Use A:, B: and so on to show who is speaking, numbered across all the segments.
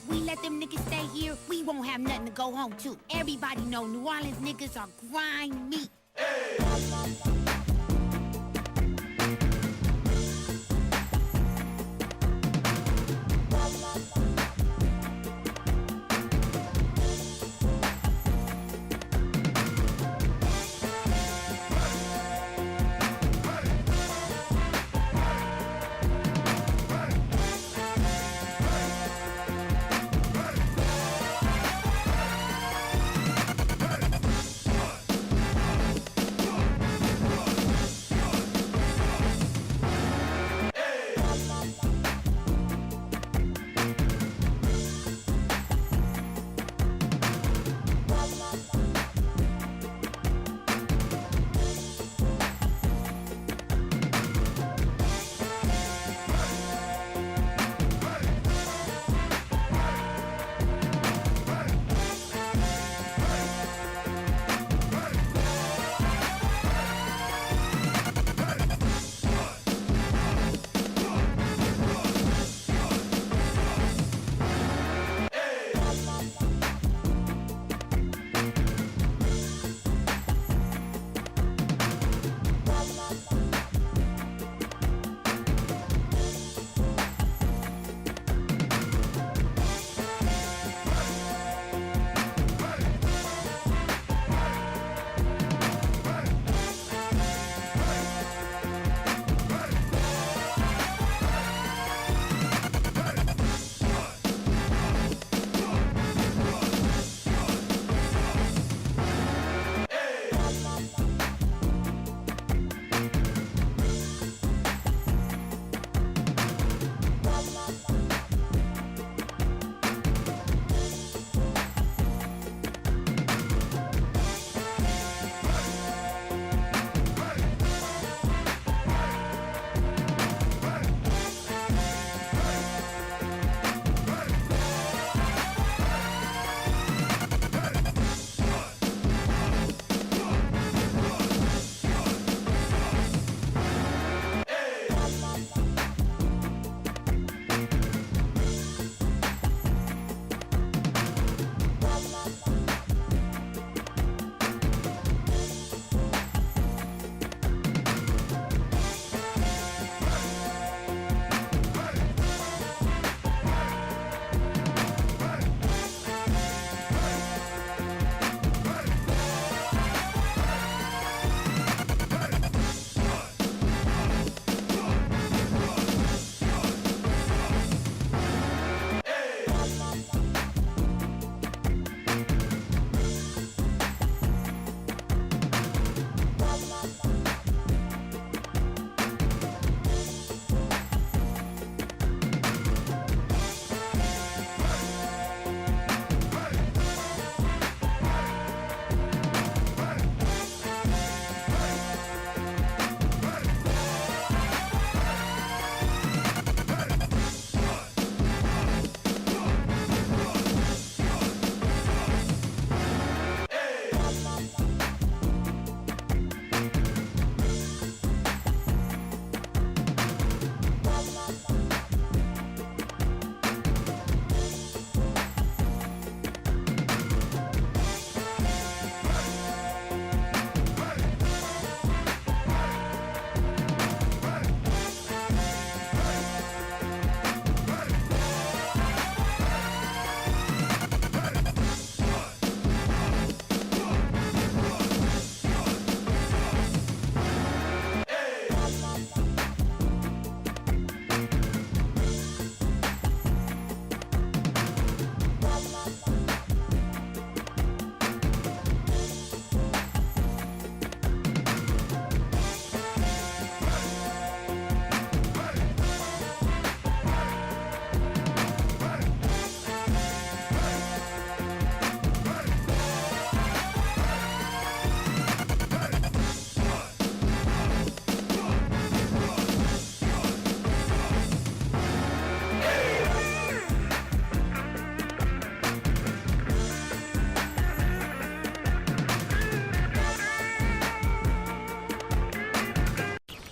A: we let them niggas stay here, we won't have nothing to go home to. Everybody know New Orleans niggas are grind meat.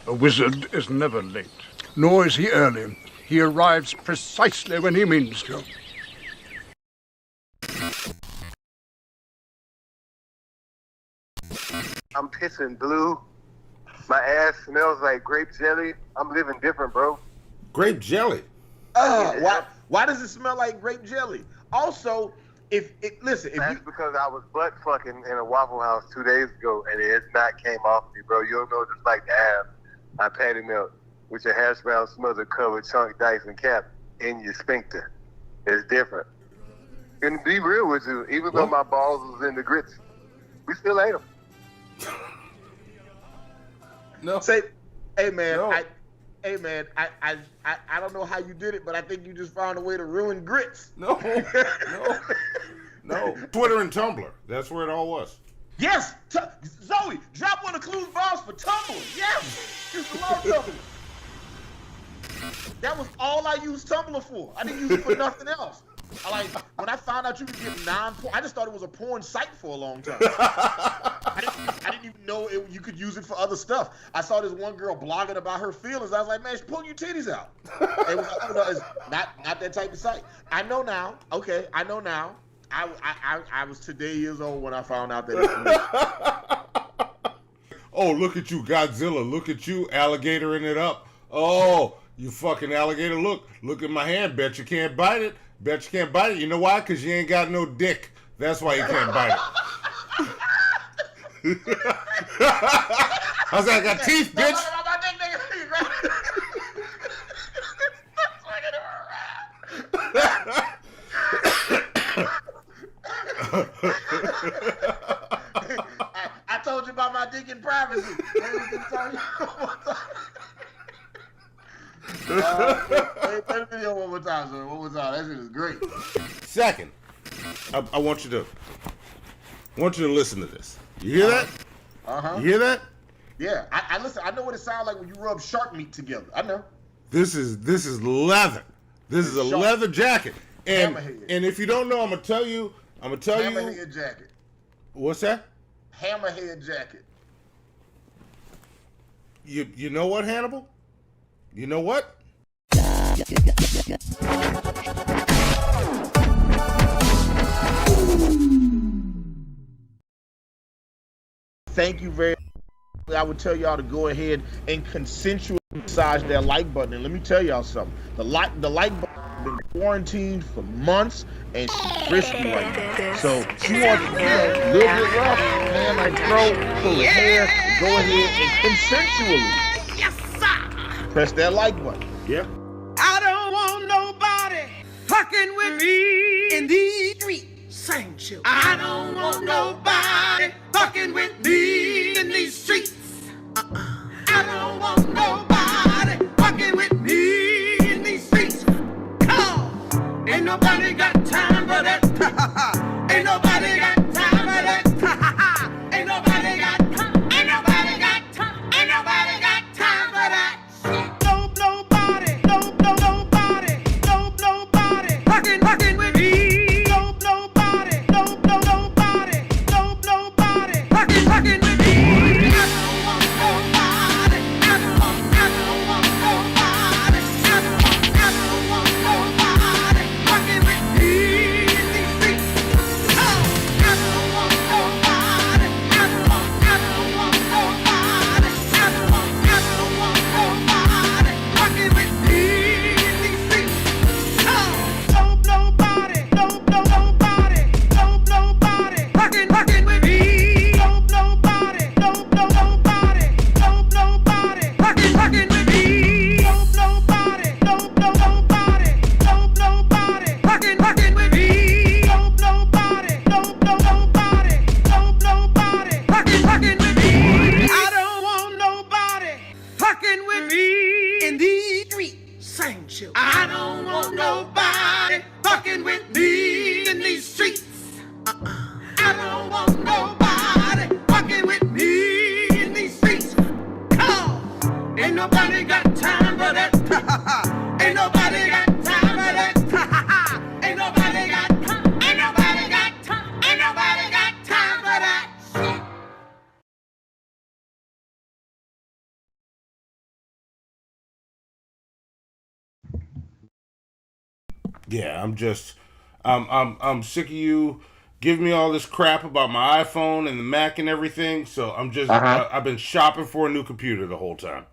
B: A wizard is never late, nor is he early. He arrives precisely when he means to.
C: I'm pissing blue. My ass smells like grape jelly. I'm living different, bro.
D: Grape jelly.
E: Why does it smell like grape jelly? Also,
C: That's because I was butt fucking in a Waffle House 2 days ago, and it has not came off me, bro. You don't know what it's like to have my patty melt with your hash brown smothered covered chunk dice and cap in your sphincter. It's different. And to be real with you, even though my balls was in the grits, we still ate them.
D: No.
E: Hey man,
D: No.
E: I don't know how you did it, but I think you just found a way to ruin grits.
D: No. Twitter and Tumblr. That's where it all was.
E: Yes, Zoe, drop one of Clue's bombs for Tumblr. Yes, used to love Tumblr. That was all I used Tumblr for. I didn't use it for nothing else. When I found out you could get non-porn, I just thought it was a porn site for a long time. I didn't even know you could use it for other stuff. I saw this one girl blogging about her feelings. I was like, man, pull your titties out. It was like, no, it's not that type of site. I know now. Okay, I know now. I was today years old when I found out that.
D: Oh, look at you, Godzilla. Look at you, alligatoring it up. Oh, you fucking alligator. Look at my hand. Bet you can't bite it. Bet you can't bite it. You know why? Because you ain't got no dick. That's why you can't bite it. I was like, I got teeth, bitch.
E: I told you about my dick in privacy. Play the video one more time, sir. One more time. That shit is great.
D: Second, I want you to listen to this. You hear that?
E: Uh-huh.
D: You hear that?
E: Yeah, I listen. I know what it sounds like when you rub shark meat together. I know.
D: This is leather. This is a leather jacket. And if you don't know, I'm gonna tell you.
E: Hammerhead jacket.
D: What's that?
E: Hammerhead jacket.
D: You know what, Hannibal? You know what?
E: Thank you very much. I would tell y'all to go ahead and consensually massage that like button. And let me tell y'all something. The like button has been quarantined for months and it's risky right now. So if you want to live it rough, man, like throw, pull your hair, go ahead and consensually press that like button.
D: Yeah.
F: I don't want nobody fucking with me in these streets. Saenger. I don't want nobody fucking with me in these streets. I don't want nobody fucking with me in these streets. Come, ain't nobody got time for that. Ain't nobody got time for that. Ain't nobody got time. Ain't nobody got time. Ain't nobody got time for that. Nobody fucking with me. Nobody fucking with me. I don't want nobody. I don't want nobody. I don't want nobody fucking with me in these streets. I don't want nobody. I don't want nobody. I don't want nobody fucking with me in these streets. Nobody fucking with me. Nobody fucking with me. Nobody fucking with me. Nobody fucking with me. I don't want nobody fucking with me in these streets. Saenger. I don't want nobody fucking with me in these streets. I don't want nobody fucking with me in these streets. Come, ain't nobody got time for that. Ain't nobody got time for that. Ain't nobody got time. Ain't nobody got time. Ain't nobody got time for that.
D: Yeah, I'm sick of you giving me all this crap about my iPhone and the Mac and everything. So I'm just, I've been shopping for a new computer the whole time.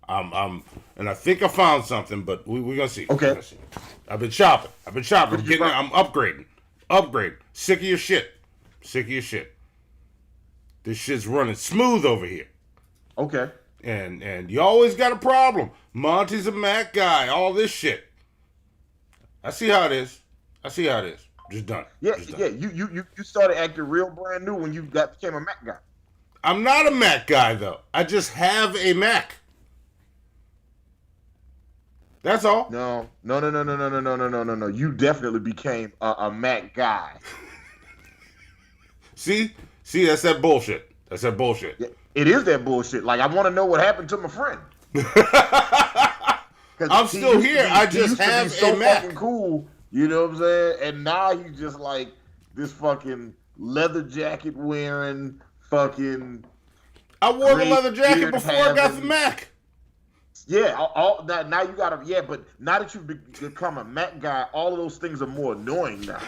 D: And I think I found something, but we're gonna see.
E: Okay.
D: Gonna see. I've been shopping. I'm upgrading. Sick of your shit. This shit's running smooth over here.
E: Okay.
D: And you always got a problem. Monty's a Mac guy. All this shit. I see how it is. Just done.
E: Yeah,
D: Just done.
E: yeah. You started acting real brand new when you became a Mac guy.
D: I'm not a Mac guy though. I just have a Mac. That's all.
E: No. You definitely became a Mac guy.
D: See, that's that bullshit.
E: Yeah, it is that bullshit. Like, I want to know what happened to my friend.
D: I'm still here. I just have a
E: so
D: Mac.
E: fucking cool. You know what I'm saying? And now he's just like this fucking leather jacket wearing fucking.
D: I wore the leather jacket before I got the Mac.
E: Yeah, now you gotta. Yeah, but now that you've become a Mac guy, all of those things are more annoying now.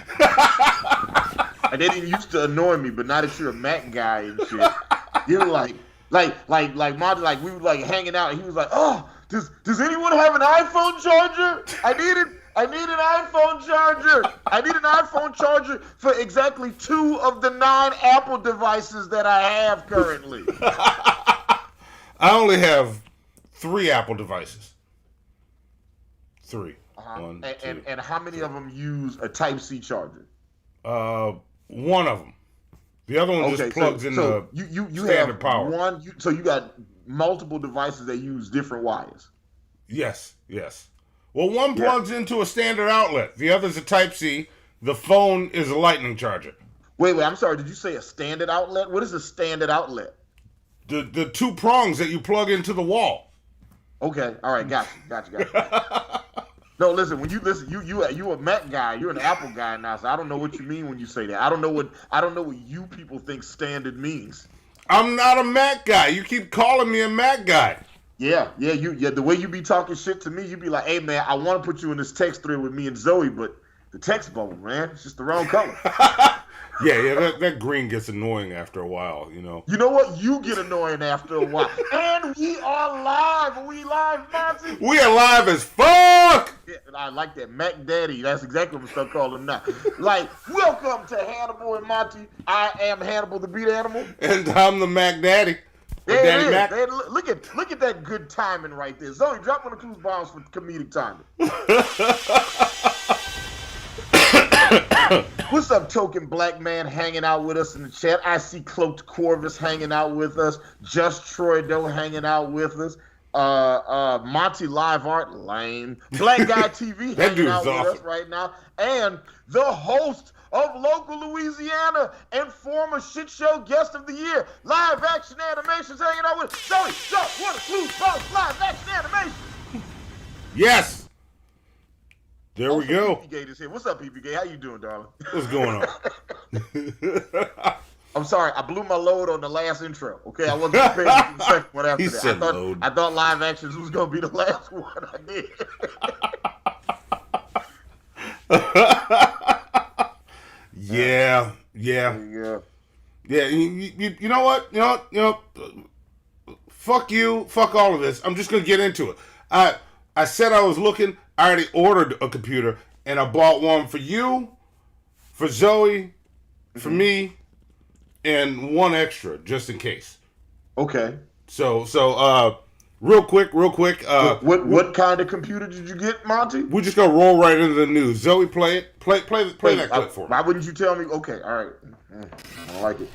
E: And they didn't used to annoy me, but now that you're a Mac guy and shit, you're like Monty, like we were like hanging out, and he was like, "Oh, does anyone have an iPhone charger? I need an iPhone charger. I need an iPhone charger for exactly 2 of the 9 Apple devices that I have currently."
D: I only have 3 Apple devices. 3. One,
E: and how many of them use a Type-C charger?
D: One of them. The other one just plugs in the
E: you
D: standard
E: have
D: power.
E: So you got multiple devices that use different wires.
D: Yes. Well, one plugs into a standard outlet. The other's a Type-C. The phone is a lightning charger.
E: Wait, I'm sorry. Did you say a standard outlet? What is a standard outlet?
D: The 2 prongs that you plug into the wall.
E: Okay, all right, got you. No, listen. When you listen, you a Mac guy. You're an Apple guy now, so I don't know what you mean when you say that. I don't know what you people think standard means.
D: I'm not a Mac guy. You keep calling me a Mac guy.
E: Yeah. The way you be talking shit to me, you be like, "Hey man, I want to put you in this text thread with me and Zoe, but the text bubble, man, it's just the wrong color."
D: Yeah, that green gets annoying after a while, you know.
E: You know what? You get annoying after a while. And we are live. Are we live, Monty?
D: We are live as fuck!
E: Yeah, I like that. Mac Daddy. That's exactly what I'm start calling him now. Like, welcome to Hannibal and Monty. I am Hannibal the Beat Animal.
D: And I'm the Mac Daddy.
E: There
D: Daddy
E: it is.
D: Mac.
E: Look at that good timing right there. Zoe, drop one of those bombs for comedic timing. What's up, token black man hanging out with us in the chat? I see Cloaked Corvus hanging out with us. Just Troy Doe hanging out with us. Monty Live Art, lame. Black Guy TV hanging out with us right now. And the host of Local Louisiana and former shit show guest of the year, Live Action Animations hanging out with us. Zoe, what a clue, Live Action Animations.
D: Yes. There we go.
E: PPG is here. What's up, PPG? How you doing, darling?
D: What's going on?
E: I'm sorry, I blew my load on the last intro. Okay, I wasn't prepared for the second one after that. I thought Live Actions was gonna be the last one I did.
D: Yeah.
E: Yeah.
D: You know what? Fuck you. Fuck all of this. I'm just gonna get into it. I said I was looking. I already ordered a computer, and I bought one for you, for Zoe, for me, and one extra just in case.
E: Okay.
D: So, real quick.
E: What kind of computer did you get, Monty?
D: We're just gonna roll right into the news. Zoe, play it. Play that clip for me.
E: Why wouldn't you tell me? Okay, all right. I like it.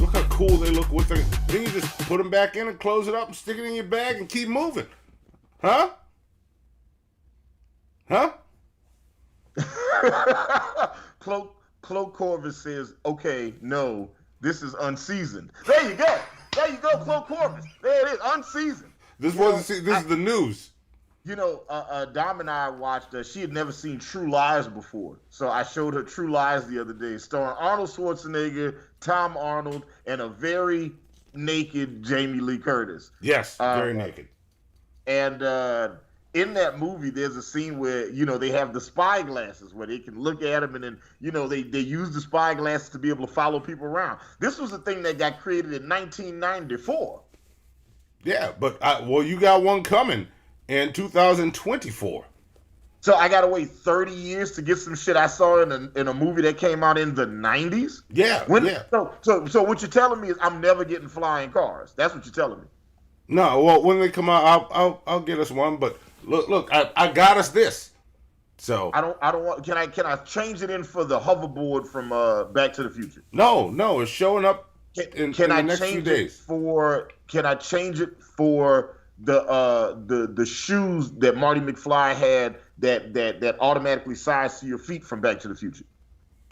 D: Look how cool they look with it. Then you just put them back in and close it up and stick it in your bag and keep moving. Huh?
E: Cloak Corvus says, okay, no, this is unseasoned. There you go, Cloak Corvus. There it is, unseasoned.
D: This is the news.
E: You know, Dom and I watched, she had never seen True Lies before. So I showed her True Lies the other day, starring Arnold Schwarzenegger, Tom Arnold, and a very naked Jamie Lee Curtis.
D: Yes, very naked.
E: And in that movie, there's a scene where, they have the spy glasses where they can look at them, and then, they use the spy glasses to be able to follow people around. This was a thing that got created in 1994.
D: Yeah, but you got one coming in 2024.
E: So I gotta wait 30 years to get some shit I saw in a movie that came out in the 90s.
D: Yeah.
E: So what you're telling me is I'm never getting flying cars. That's what you're telling me.
D: No, well, when they come out, I'll get us one. But look, I got us this. So
E: I don't want. Can I change it in for the hoverboard from Back to the Future?
D: No, it's showing up in the next few days.
E: Can I change it for the shoes that Marty McFly had that automatically size to your feet from Back to the Future?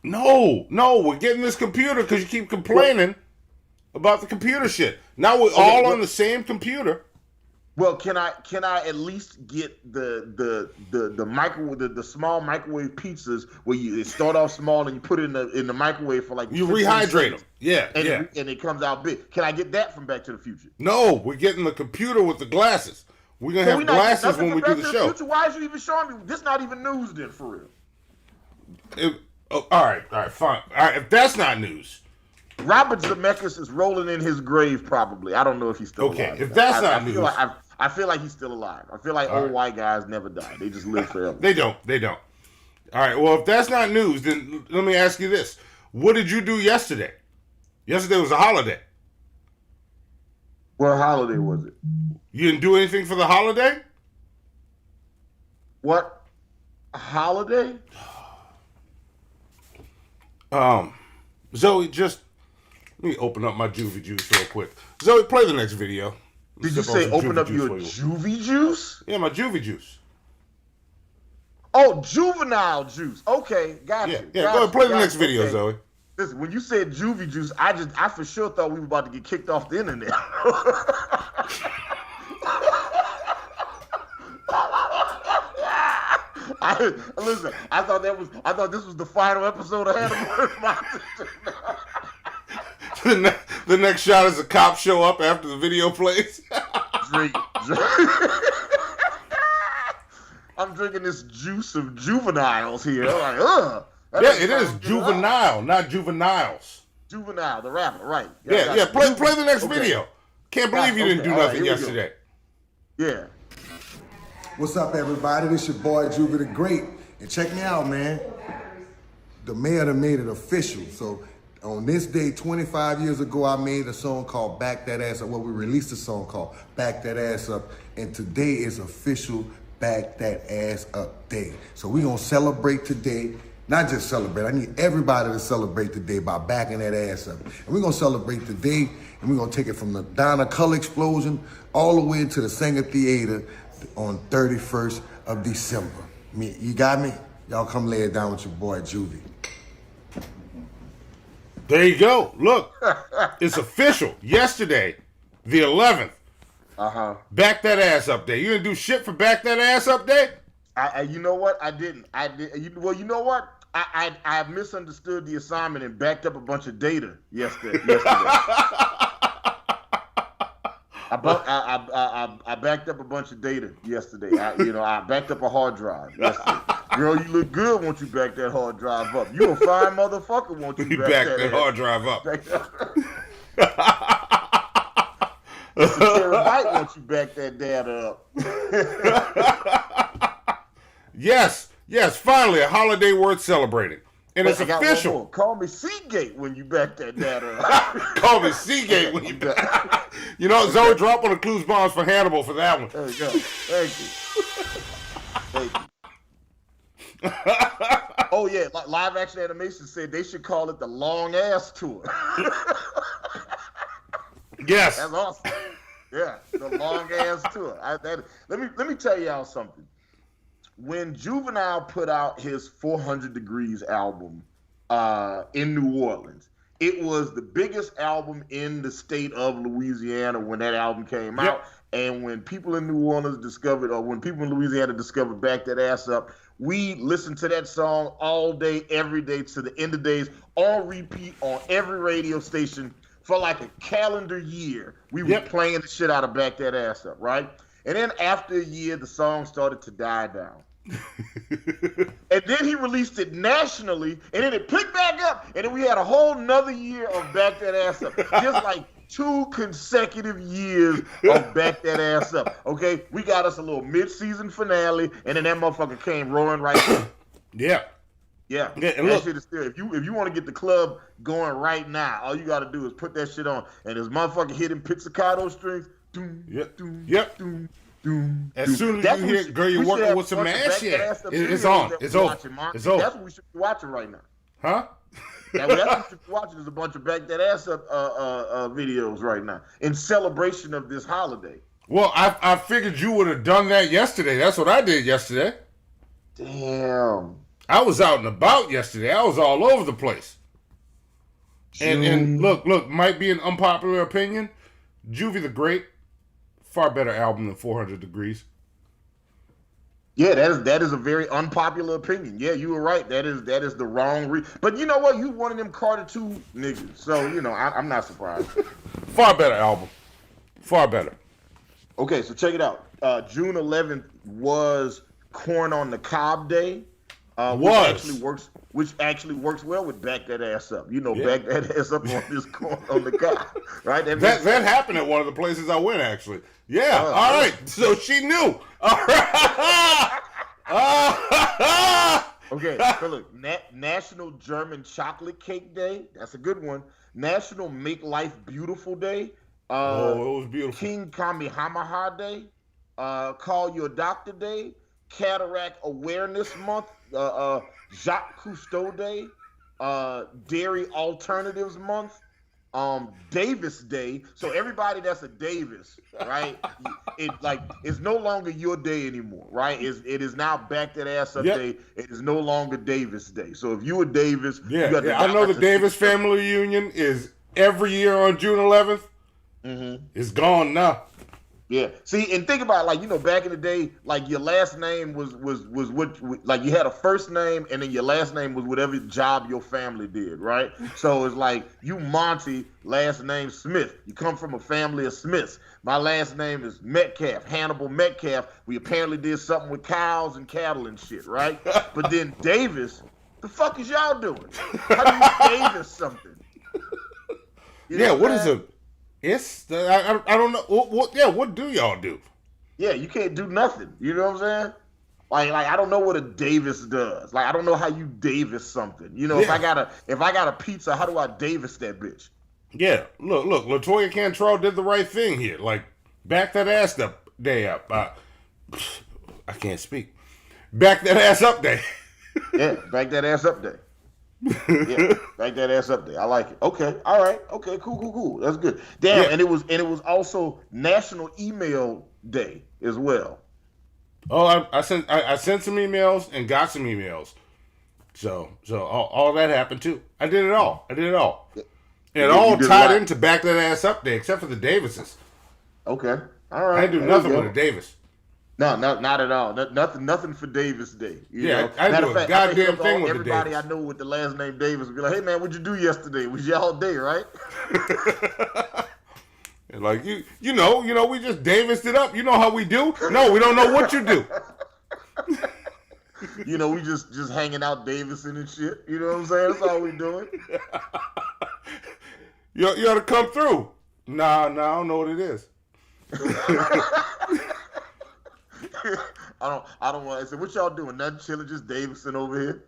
D: No, we're getting this computer because you keep complaining about the computer shit. Now we're all on the same computer.
E: Well, can I at least get the microwave, the small microwave pizzas where you start off small and you put it in the microwave for like
D: you rehydrate them,
E: and it comes out big. Can I get that from Back to the Future?
D: No, we're getting the computer with the glasses. We're gonna have glasses when we do the show.
E: Future? Why is you even showing me? This not even news then, for real.
D: All right, fine. All right, if that's not news.
E: Robert Zemeckis is rolling in his grave, probably. I don't know if he's still alive.
D: Okay, if that's not news.
E: I feel like he's still alive. I feel like old white guys never die. They just live forever.
D: They don't. All right, well, if that's not news, then let me ask you this. What did you do yesterday? Yesterday was a holiday.
E: What holiday was it?
D: You didn't do anything for the holiday?
E: What holiday?
D: Zoe, just let me open up my Juvi juice real quick. Zoe, play the next video.
E: Did you say open up your Juvi juice?
D: Yeah, my Juvi juice.
E: Oh, juvenile juice. Okay, got you.
D: Yeah, go ahead, play the next video, Zoe.
E: Listen, when you said Juvi juice, I for sure thought we were about to get kicked off the internet. Listen, I thought this was the final episode of Hannah.
D: The next shot is a cop show up after the video plays.
E: I'm drinking this juice of juveniles here. Like,
D: yeah, it is juvenile, not juveniles.
E: Juvenile, the rapper, right?
D: Yeah. Play the next video. Can't believe you didn't do nothing yesterday.
E: Yeah.
G: What's up, everybody? This your boy Juvi the Great, and check me out, man. The mayor done made it official. So on this day, 25 years ago, I made a song called Back That Azz Up. Well, we released a song called Back That Azz Up, and today is official Back That Azz Up Day. So we're gonna celebrate today. Not just celebrate, I need everybody to celebrate today by backing that ass up. And we're gonna celebrate today, and we're gonna take it from the Donna Color Explosion all the way into the Saenger Theater on 31st of December. You got me? Y'all come lay it down with your boy Juvi.
D: There you go. Look, it's official. Yesterday, the 11th. Back That Azz Up Day. You didn't do shit for Back That Azz Up Day?
E: You know what? I didn't. Well, you know what? I misunderstood the assignment and backed up a bunch of data yesterday. I backed up a bunch of data yesterday. I backed up a hard drive yesterday. Girl, you look good once you back that hard drive up. You a fine motherfucker once you back that
D: hard drive up.
E: It's a terabyte once you back that data up.
D: Yes, finally a holiday worth celebrating. And it's official.
E: Call me Seagate when you back that data up.
D: Call me Seagate when you back. You know, Zoe, drop on the clues bombs for Hannibal for that one.
E: There you go. Thank you. Oh yeah, Live Action Animation said they should call it the Long Ass Tour.
D: Yes.
E: That's awesome. Yeah, the Long Ass Tour. Let me tell y'all something. When Juvenile put out his 400 Degrees album in New Orleans, it was the biggest album in the state of Louisiana when that album came out. And when people in New Orleans discovered, or when people in Louisiana discovered Back That Ass Up, we listened to that song all day, every day, to the end of days, on repeat, on every radio station for like a calendar year. We were playing the shit out of Back That Ass Up, right? And then after a year, the song started to die down. And then he released it nationally, and then it picked back up, and then we had a whole nother year of Back That Ass Up. Just like 2 consecutive years of Back That Ass Up. Okay, we got us a little mid-season finale, and then that motherfucker came roaring right in.
D: Yeah.
E: Yeah,
D: and
E: that
D: look,
E: shit is still. If you want to get the club going right now, all you got to do is put that shit on, and this motherfucker hitting pizzicato strings. Doom,
D: Yep.
E: doom,
D: Yep.
E: doom, doom,
D: As soon as
E: That's
D: you
E: what
D: hear, girl, you're
E: we should
D: working
E: have
D: with some
E: a bunch of
D: ass
E: Back
D: shit.
E: That Ass Up
D: It's
E: videos
D: on.
E: that
D: It's
E: we're
D: over.
E: watching, Monty.
D: It's over.
E: That's what we should be watching right now.
D: Huh?
E: That's what we should be watching is a bunch of Back That Ass Up videos right now in celebration of this holiday.
D: Well, I figured you would have done that yesterday. That's what I did yesterday.
E: Damn.
D: I was out and about yesterday. I was all over the place. And look, might be an unpopular opinion. Juvi the Great, far better album than 400 Degrees.
E: Yeah, that is a very unpopular opinion. Yeah, you were right. That is the wrong But you know what? You one of them Carter 2 niggas. So, I'm not surprised.
D: Far better album. Far better.
E: Okay, so check it out. June 11th was Corn on the Cob Day. Which actually works well with Back That Ass Up. Back That Ass Up on this corn on the cob, right?
D: That happened at one of the places I went, actually. Yeah, all right. So she knew. All right.
E: Okay, so look, National German Chocolate Cake Day. That's a good one. National Make Life Beautiful Day.
D: It was beautiful.
E: King Kamehameha Day. Call Your Doctor Day. Cataract Awareness Month. Jacques Cousteau Day, Dairy Alternatives Month, Davis Day. So everybody that's a Davis, right? It's no longer your day anymore, right? It is now Back That Ass Up Day. It is no longer Davis Day. So if you a Davis,
D: I know the Davis family reunion is every year on June 11th. Mm-hmm. It's gone now.
E: Yeah. See, and think about back in the day, your last name was what you had a first name and then your last name was whatever job your family did, right? So it's like you Monty, last name Smith. You come from a family of Smiths. My last name is Metcalf, Hannibal Metcalf. We apparently did something with cows and cattle and shit, right? But then Davis, the fuck is y'all doing? How do you Davis something?
D: What is it? I don't know. What do y'all do?
E: Yeah, you can't do nothing. You know what I'm saying? Like I don't know what a Davis does. Like I don't know how you Davis something. If I got a pizza, how do I Davis that bitch?
D: Yeah, look, LaToya Cantrell did the right thing here. Like, Back That Ass Up Day up. I can't speak. Back That Ass Up Day.
E: Yeah, Back That Ass Up Day. Yeah, Back That Ass Up Day. I like it. Okay, all right. Okay, cool. That's good. Damn, yeah. and it was also National Email Day as well.
D: Oh, I sent some emails and got some emails. So all that happened too. I did it all. It all tied into Back That Ass Up Day, except for the Davises.
E: Okay, all right.
D: I didn't do nothing with a Davis.
E: No, not at all. Nothing for Davis Day. You know?
D: I do a goddamn thing with the Davis.
E: Everybody I know with the last name Davis would be like, "Hey man, what'd you do yesterday? Was y'all day, right?"
D: And like you know, we just Davised it up. You know how we do? No, we don't know what you do.
E: We just hanging out Davising and shit. You know what I'm saying? That's all we doing.
D: You ought to come through. Nah, I don't know what it is.
E: I don't want to say what y'all doing. Nothing, chilling, just Davidson over here.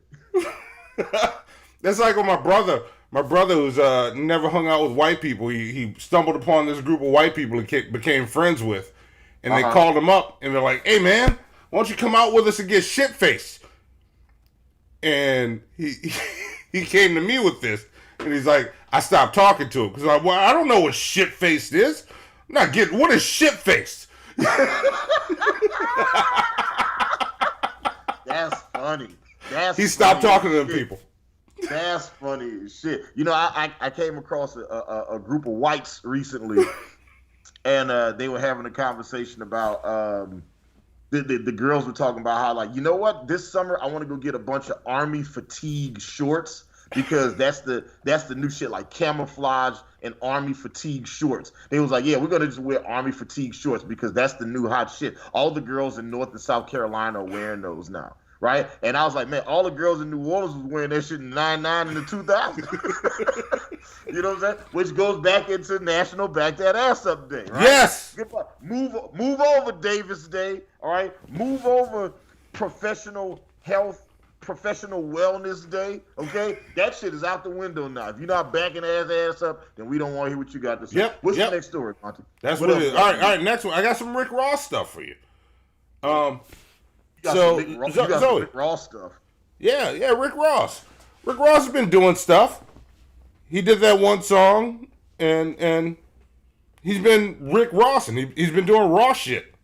D: That's like with my brother. My brother who's never hung out with white people. He stumbled upon this group of white people he became friends with, and they called him up and they're like, "Hey man, why don't you come out with us and get shit faced?" And he came to me with this, and he's like, I stopped talking to him because I'm like, well, I don't know what shit faced is. I'm not getting what is shit faced.
E: That's funny.
D: He stopped talking to them people.
E: That's funny as shit. I came across a group of whites recently, and they were having a conversation about the girls were talking about how, like, you know what, this summer I want to go get a bunch of army fatigue shorts because that's the new shit, like camouflage and army fatigue shorts. They was like, yeah, we're gonna just wear army fatigue shorts because that's the new hot shit. All the girls in North and South Carolina are wearing those now, right? And I was like, man, all the girls in New Orleans was wearing that shit in '99 and the 2000s. You know what I'm saying? Which goes back into National Back That Azz Up Day, right?
D: Yes.
E: Move over Davis Day, all right? Move over Professional Wellness Day, okay? That shit is out the window now. If you're not backing ass up, then we don't want to hear what you got to say.
D: Yep.
E: What's the next story, Monty?
D: That's what it is. All right, next one. I got some Rick Ross stuff for you.
E: You got some Rick Ross stuff.
D: Yeah, Rick Ross. Rick Ross has been doing stuff. He did that one song, and he's been Rick Ross, and he's been doing raw shit.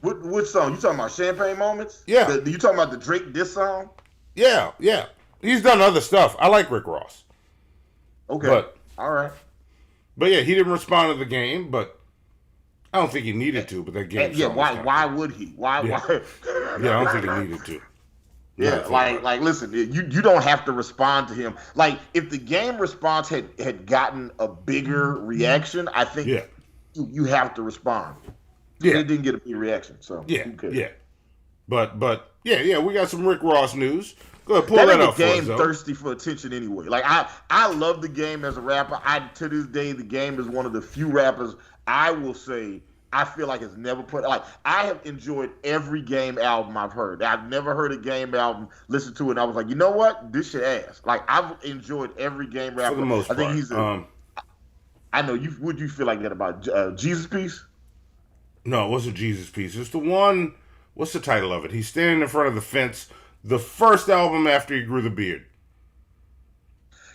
E: Which song? You talking about Champagne Moments?
D: Yeah.
E: You talking about the Drake diss song?
D: Yeah. He's done other stuff. I like Rick Ross.
E: Okay. All right.
D: But yeah, he didn't respond to the game, but I don't think he needed to, but that game.
E: Yeah, why would he? Why?
D: Yeah, I don't think he needed to.
E: Yeah, like listen, you don't have to respond to him. Like if the game response had gotten a bigger reaction, I think you have to respond. Yeah, it didn't get a big reaction, so
D: yeah. But we got some Rick Ross news. Go ahead, pull that up for us.
E: The game thirsty for attention anyway. Like I love the game as a rapper. To this day, the game is one of the few rappers I will say I feel like it's never put. Like I have enjoyed every Game album I've heard. I've never heard a Game album, listened to it, and I was like, you know what, this shit ass. Like I've enjoyed every Game rapper.
D: For the most part.
E: I think he's I know you. Would you feel like that about Jesus Piece?
D: No, it wasn't Jesus Piece. It's the one. What's the title of it? He's standing in front of the fence. The first album after he grew the beard.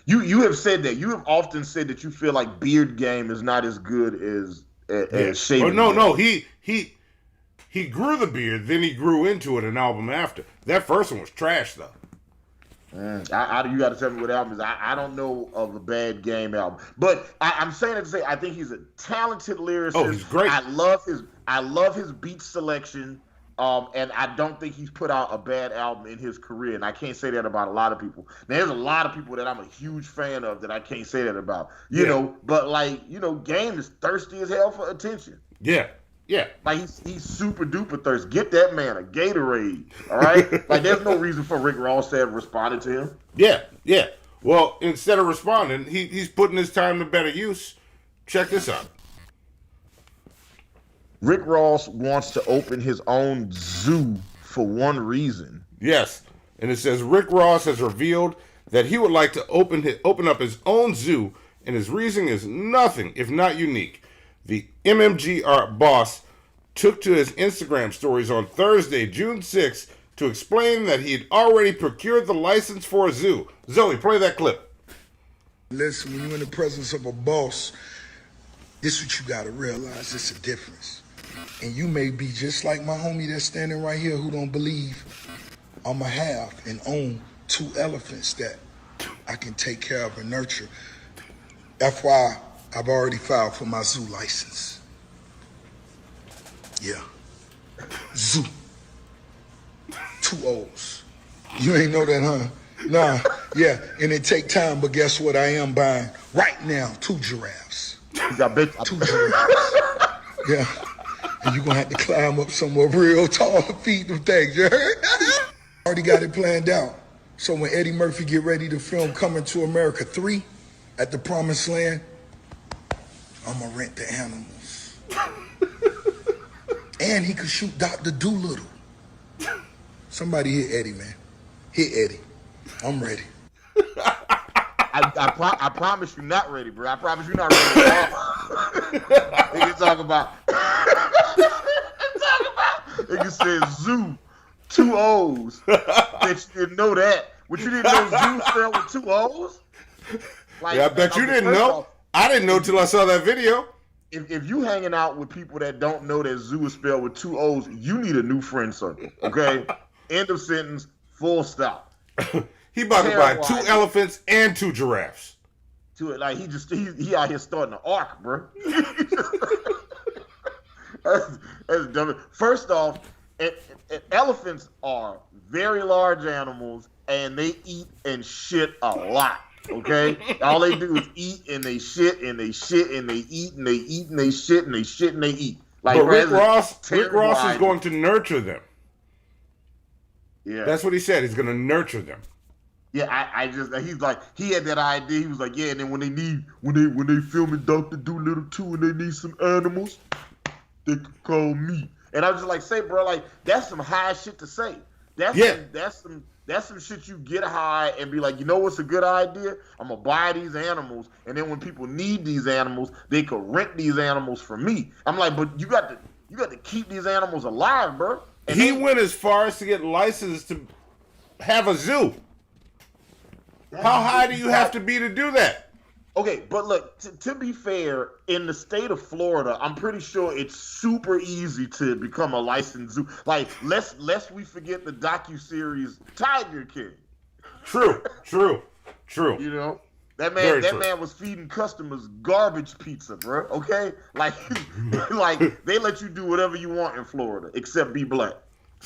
E: You have said that. You have often said that you feel like Beard Game is not as good as Shaving.
D: No. He grew the beard, then he grew into it an album after. That first one was trash though.
E: You got to tell me what album is. I don't know of a bad Game album, but I'm saying it to say I think he's a talented lyricist.
D: Oh, he's great.
E: I love his beat selection. And I don't think he's put out a bad album in his career, and I can't say that about a lot of people. Now, there's a lot of people that I'm a huge fan of that I can't say that about, you know. But Game is thirsty as hell for attention. Yeah. Like he's super duper thirsty. Get that man a Gatorade, all right? Like there's no reason for Rick Ross to have responded to him.
D: Yeah. Well, instead of responding, he's putting his time to better use. Check this out.
E: Rick Ross wants to open his own zoo for one reason.
D: Yes, and it says Rick Ross has revealed that he would like to open up his own zoo, and his reason is nothing if not unique. The MMG art boss took to his Instagram stories on Thursday, June 6th, to explain that he had already procured the license for a zoo. Zoe, play that clip.
H: Listen, when you're in the presence of a boss, this is what you gotta realize, it's a difference. And you may be just like my homie that's standing right here who don't believe I'ma have and own 2 elephants that I can take care of and nurture. That's why I've already filed for my zoo license. Yeah. Zoo. 2 O's. You ain't know that, huh? Nah, yeah, and it take time, but guess what? I am buying right now 2 giraffes. 2 giraffes. Yeah. And you're gonna have to climb up somewhere real tall to feed them things, you heard? Already got it planned out. So when Eddie Murphy get ready to film Coming to America 3 at the Promised Land, I'ma rent the animals. And he could shoot Dr. Doolittle. Somebody hit Eddie, man. Hit Eddie. I'm ready.
E: I promise you not ready, bro. I promise you not ready at all. Nigga talk about. Nigga said zoo, 2 O's. Bitch, you didn't know that. But you didn't know zoo spelled with 2 O's? Like,
D: yeah, I bet you didn't know. I didn't know till I saw that video.
E: If you hanging out with people that don't know that zoo is spelled with 2 O's, you need a new friend circle, okay? End of sentence, full stop.
D: He about to buy 2 elephants and 2 giraffes.
E: Like he out here starting an arc, bro. That's dumb. First off, elephants are very large animals, and they eat and shit a lot. Okay, all they do is eat and they shit and they shit and they eat and they eat and they shit and they shit and they eat. Like,
D: but
E: bro,
D: Rick Ross is
E: idea.
D: going to nurture them.
E: Yeah,
D: that's what he said. He's going to nurture them.
E: Yeah, he's like, he had that idea. He was like, yeah, and then when they filming Dr. Dolittle 2 and they need some animals, they could call me. And I was just like, say, bro, like, that's some high shit to say. That's some shit you get high and be like, you know what's a good idea? I'm gonna buy these animals, and then when people need these animals, they could rent these animals from me. I'm like, but you got to keep these animals alive, bro. And
D: he went as far as to get licensed to have a zoo. How high do you have to be to do that?
E: Okay, but look, to be fair, in the state of Florida, I'm pretty sure it's super easy to become a licensed zoo. Like, lest we forget the docuseries Tiger King.
D: True.
E: You know? That man was feeding customers garbage pizza, bro. Okay? Like they let you do whatever you want in Florida, except be black.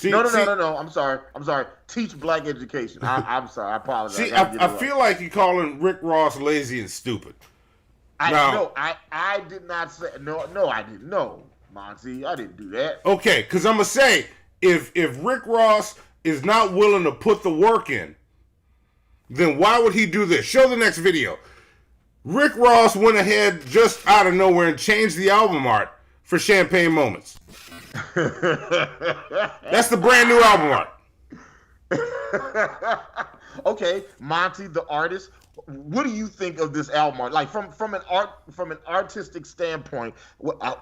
E: No. I'm sorry. Teach black education. I'm sorry. I apologize.
D: See, I feel like you're calling Rick Ross lazy and stupid.
E: I did not say no. I didn't. No, Monty, I didn't do that.
D: Okay, because I'm gonna say if Rick Ross is not willing to put the work in, then why would he do this? Show the next video. Rick Ross went ahead just out of nowhere and changed the album art for Champagne Moments. That's the brand new album art.
E: Okay, Monty, the artist. What do you think of this album art? Like from an artistic standpoint,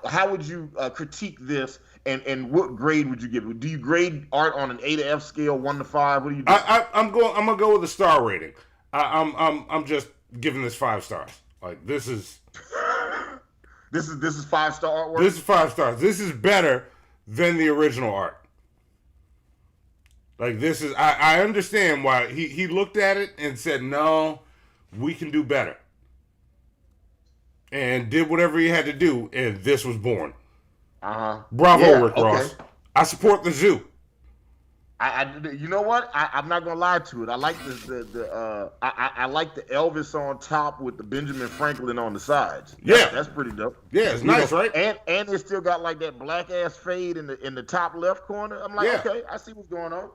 E: how would you critique this, and what grade would you give it? Do you grade art on an A to F scale, 1 to 5? What do you do?
D: I'm gonna go with a star rating. I'm just giving this 5 stars. Like this is
E: 5-star artwork.
D: This is 5 stars. This is better than the original art. Like this is, I understand why he looked at it and said, no, we can do better. And did whatever he had to do, and this was born. Bravo, Rick Ross. I support the zoo.
E: You know what? I'm not gonna lie to it. I like I like the Elvis on top with the Benjamin Franklin on the sides. That's pretty dope.
D: Yeah, it's nice, right?
E: And it still got like that black ass fade in the top left corner. I'm like, okay, I see what's going on.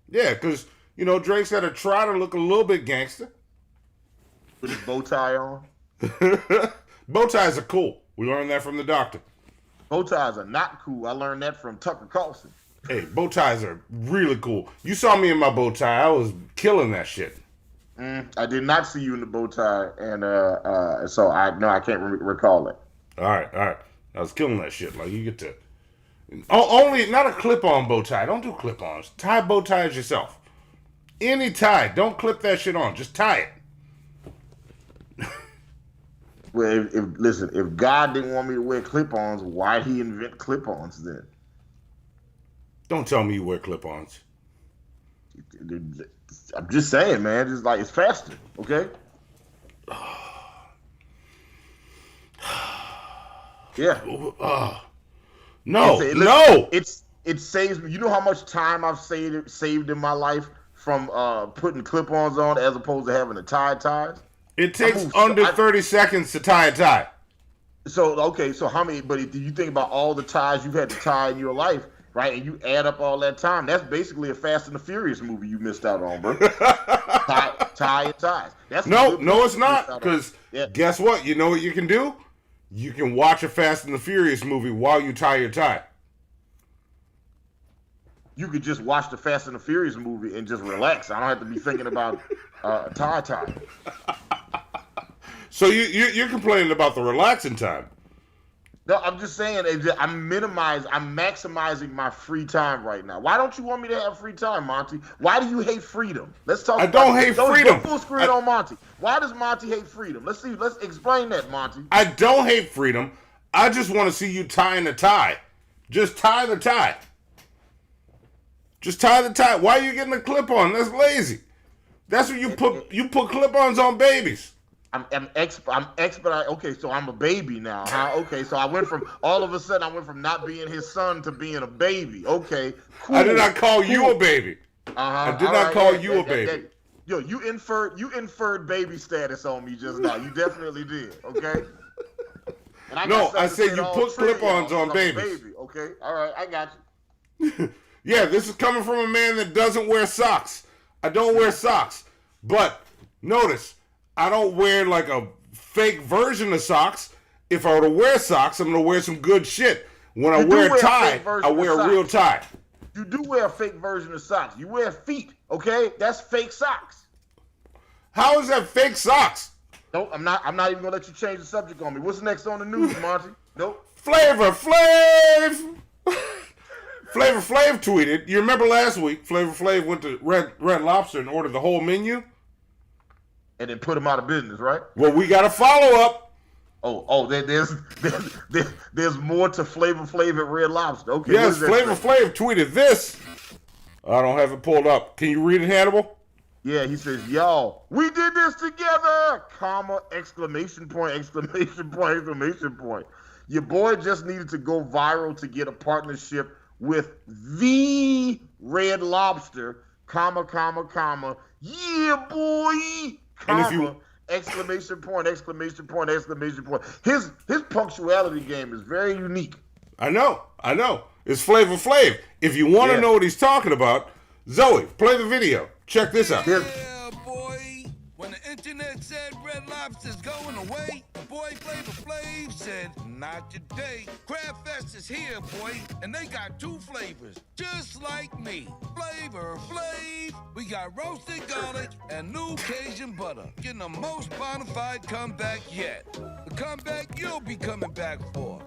D: Yeah, because Drake's got to try to look a little bit gangster
E: with his bow tie on.
D: Bow ties are cool. We learned that from the doctor.
E: Bow ties are not cool. I learned that from Tucker Carlson.
D: Hey, bow ties are really cool. You saw me in my bow tie. I was killing that shit.
E: I did not see you in the bow tie, and so I can't recall it.
D: All right. I was killing that shit. Like, you get to... Only, not a clip-on bow tie. Don't do clip-ons. Tie bow ties yourself. Any tie. Don't clip that shit on. Just tie it.
E: Well, if God didn't want me to wear clip-ons, why'd he invent clip-ons then?
D: Don't tell me you wear clip-ons.
E: I'm just saying, man. It's like, it's faster, okay? Yeah.
D: No.
E: It saves me. You know how much time I've saved in my life from putting clip-ons on as opposed to having to tie ties?
D: It takes under 30 seconds to tie a tie.
E: So how many, but if you think about all the ties you've had to tie in your life, right, and you add up all that time, that's basically a Fast and the Furious movie you missed out on, bro. tie and ties.
D: No, it's not, because guess what? You know what you can do? You can watch a Fast and the Furious movie while you tie your tie.
E: You could just watch the Fast and the Furious movie and just relax. I don't have to be thinking about tie.
D: So you're complaining about the relaxing time.
E: No, I'm just saying I'm maximizing my free time right now. Why don't you want me to have free time, Monty? Why do you hate freedom? Let's talk.
D: I don't hate freedom.
E: Full screen on Monty. Why does Monty hate freedom? Let's explain that, Monty.
D: I don't hate freedom. I just want to see you tying the tie. Just tie the tie. Just tie the tie. Why are you getting a clip on? That's lazy. That's what you put clip-ons on babies.
E: I'm expedite. Okay, so I'm a baby now. Huh? Okay, so all of a sudden I went from not being his son to being a baby. Okay, cool.
D: I did not call you a baby. I did not call you a baby.
E: you inferred baby status on me just now. You definitely did. Okay. And
D: I said you put clip-ons on babies.
E: Baby. Okay. All right. I got you.
D: Yeah, this is coming from a man that doesn't wear socks. I don't wear socks, but notice I don't wear like a fake version of socks. If I were to wear socks, I'm gonna wear some good shit. When I wear a tie, I wear a real tie.
E: You do wear a fake version of socks. You wear feet, okay? That's fake socks.
D: How is that fake socks?
E: Nope, I'm not even gonna let you change the subject on me. What's next on the news, Monty? Nope.
D: Flavor Flav! Flavor Flav tweeted, you remember last week, Flavor Flav went to Red Lobster and ordered the whole menu?
E: And then put him out of business, right?
D: Well, we got a follow-up.
E: There's more to Flavor Flav at Red Lobster. Okay.
D: Yes, Flavor Flav tweeted this. I don't have it pulled up. Can you read it, Hannibal?
E: Yeah, he says, y'all, we did this together, comma, exclamation point, exclamation point, exclamation point. Your boy just needed to go viral to get a partnership with the Red Lobster, comma, comma, comma, yeah, boy, comma, exclamation point, exclamation point, exclamation point. His punctuality game is very unique.
D: I know. It's Flavor Flav. If you want to know what he's talking about, Zoe, play the video. Check this out.
I: Yeah, boy. When the internet said Red Lobster's going away, boy Flavor Flav said, not today. Crab Fest is here, boy, and they got two flavors, just like me. Flavor Flav. We got roasted garlic and new Cajun butter. Getting the most bona fide comeback yet. The comeback you'll be coming back for.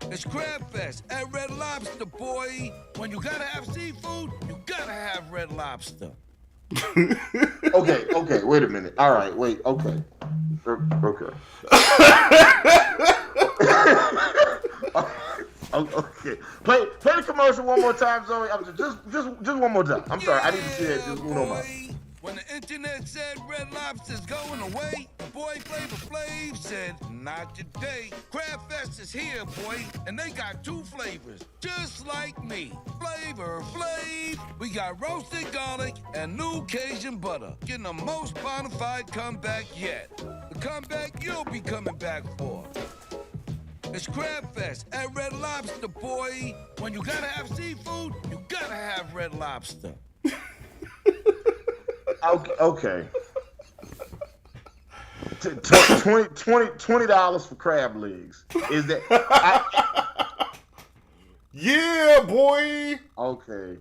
I: It's Crab Fest at Red Lobster, boy. When you gotta have seafood, you gotta have Red Lobster.
E: Okay, wait a minute. All right, wait, okay. Okay. Okay. Play the commercial one more time, Zoe. Just one more time. I'm sorry, I need to see it just uno más.
I: When the internet said Red Lobster's going away, boy Flavor Flav said, not today. Crab Fest is here, boy, and they got two flavors, just like me. Flavor Flav. We got roasted garlic and new Cajun butter. Getting the most bona fide comeback yet. The comeback you'll be coming back for. It's Crab Fest at Red Lobster, boy. When you gotta have seafood, you gotta have Red Lobster.
E: Okay. $20 for crab legs. Is that?
D: Yeah, boy.
E: Okay.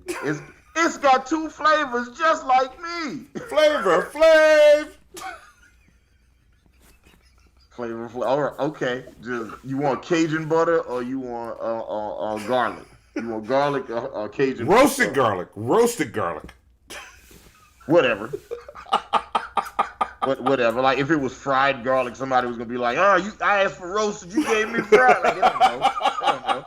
E: It's got two flavors, just like me.
D: Flavor Flav.
E: Flavor Flav. All right. Okay. Just you want Cajun butter or you want garlic? You want garlic or Cajun?
D: Roasted garlic. Roasted garlic.
E: Whatever. Whatever. Like if it was fried garlic, somebody was gonna be like, "Oh, I asked for roasted, you gave me fried." Like, I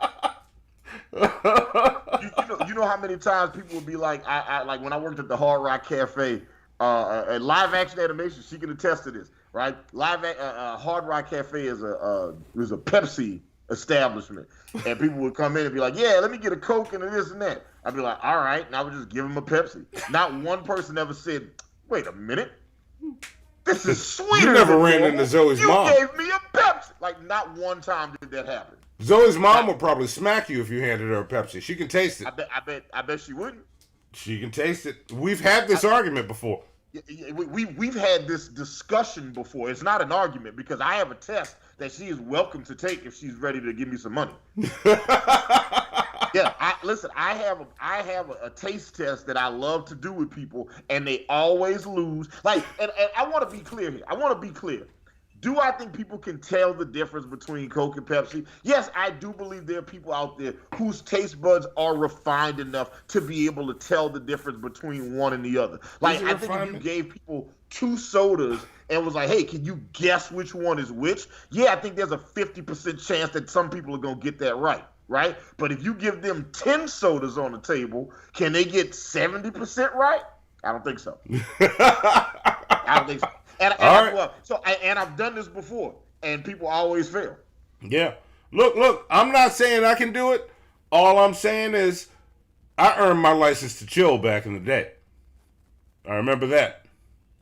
E: don't know. You know how many times people would be like, I like when I worked at the Hard Rock Cafe, live action animation. She can attest to this, right? Hard Rock Cafe is a Pepsi establishment, and people would come in and be like, "Yeah, let me get a Coke and this and that." I'd be like, "All right," and I would just give them a Pepsi. Not one person ever said, "Wait a minute, this is sweeter."
D: You never ran into Zoe's mom.
E: You gave me a Pepsi. Like not one time did that happen.
D: Zoe's mom would probably smack you if you handed her a Pepsi. She can taste it.
E: I bet she wouldn't.
D: She can taste it. We've had this argument before.
E: We've had this discussion before. It's not an argument because I have a test that she is welcome to take if she's ready to give me some money. Yeah, I have a taste test that I love to do with people, and they always lose. Like, and I want to be clear here. I want to be clear. Do I think people can tell the difference between Coke and Pepsi? Yes, I do believe there are people out there whose taste buds are refined enough to be able to tell the difference between one and the other. Like, I think if you gave people two sodas and was like, hey, can you guess which one is which? Yeah, I think there's a 50% chance that some people are going to get that right. Right? But if you give them 10 sodas on the table, can they get 70% right? I don't think so. I don't think so. And I've done this before, and people always fail.
D: Yeah. Look, I'm not saying I can do it. All I'm saying is I earned my license to chill back in the day. I remember that.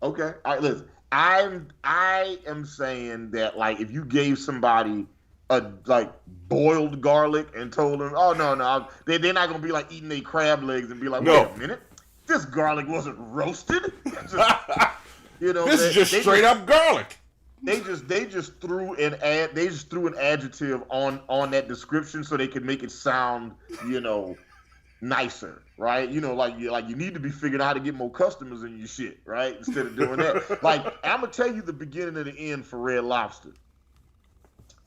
E: Okay. All right, listen. I am saying that, like, if you gave somebody a like boiled garlic and told them, oh no, they're not gonna be like eating their crab legs and be like, wait a minute, this garlic wasn't roasted. You know,
D: this is just straight up garlic.
E: They just threw an adjective on that description so they could make it sound, you know, nicer, right? You know, like you need to be figuring out how to get more customers in your shit, right? Instead of doing that. Like, I'm gonna tell you the beginning and the end for Red Lobster.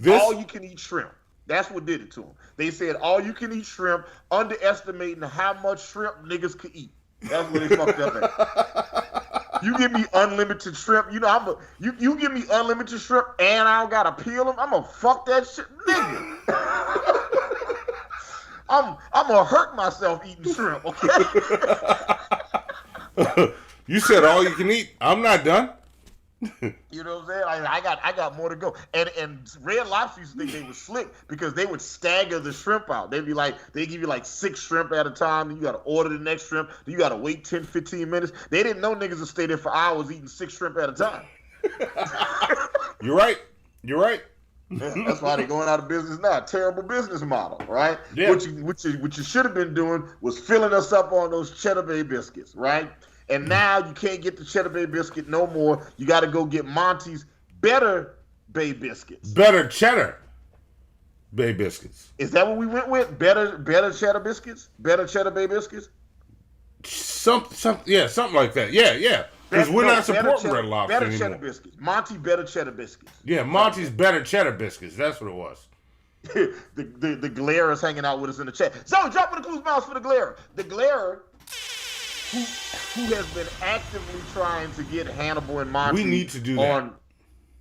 E: All you can eat shrimp. That's what did it to them. They said all you can eat shrimp, underestimating how much shrimp niggas could eat. That's what they fucked up at. You give me unlimited shrimp, you know, you give me unlimited shrimp and I don't gotta peel them, I'm gonna fuck that shit, nigga. I'm gonna hurt myself eating shrimp, okay?
D: You said all you can eat. I'm not done.
E: You know what I'm saying? I got more to go. And Red Lobster used to think they were slick because they would stagger the shrimp out. They give you like 6 shrimp at a time, then you gotta order the next shrimp, then you gotta wait 10, 15 minutes. They didn't know niggas would stay there for hours eating 6 shrimp at a time.
D: You're right.
E: Yeah, that's why they're going out of business now. Terrible business model, right?
D: Yeah.
E: What you should have been doing was filling us up on those Cheddar Bay biscuits, right? And now you can't get the Cheddar Bay biscuit no more. You got to go get Monty's Better Bay biscuits.
D: Better Cheddar Bay biscuits.
E: Is that what we went with? Better Cheddar biscuits? Better Cheddar Bay biscuits?
D: Something like that. Yeah. Because we're not supporting Red Lobster
E: Better
D: anymore.
E: Cheddar biscuits. Monty Better Cheddar biscuits.
D: Yeah, Monty's Better Cheddar biscuits. That's what it was.
E: the glare is hanging out with us in the chat. So drop in the clues mouse for the glare. The glare, who has been actively trying to get Hannibal and Monty.
D: We need to do that.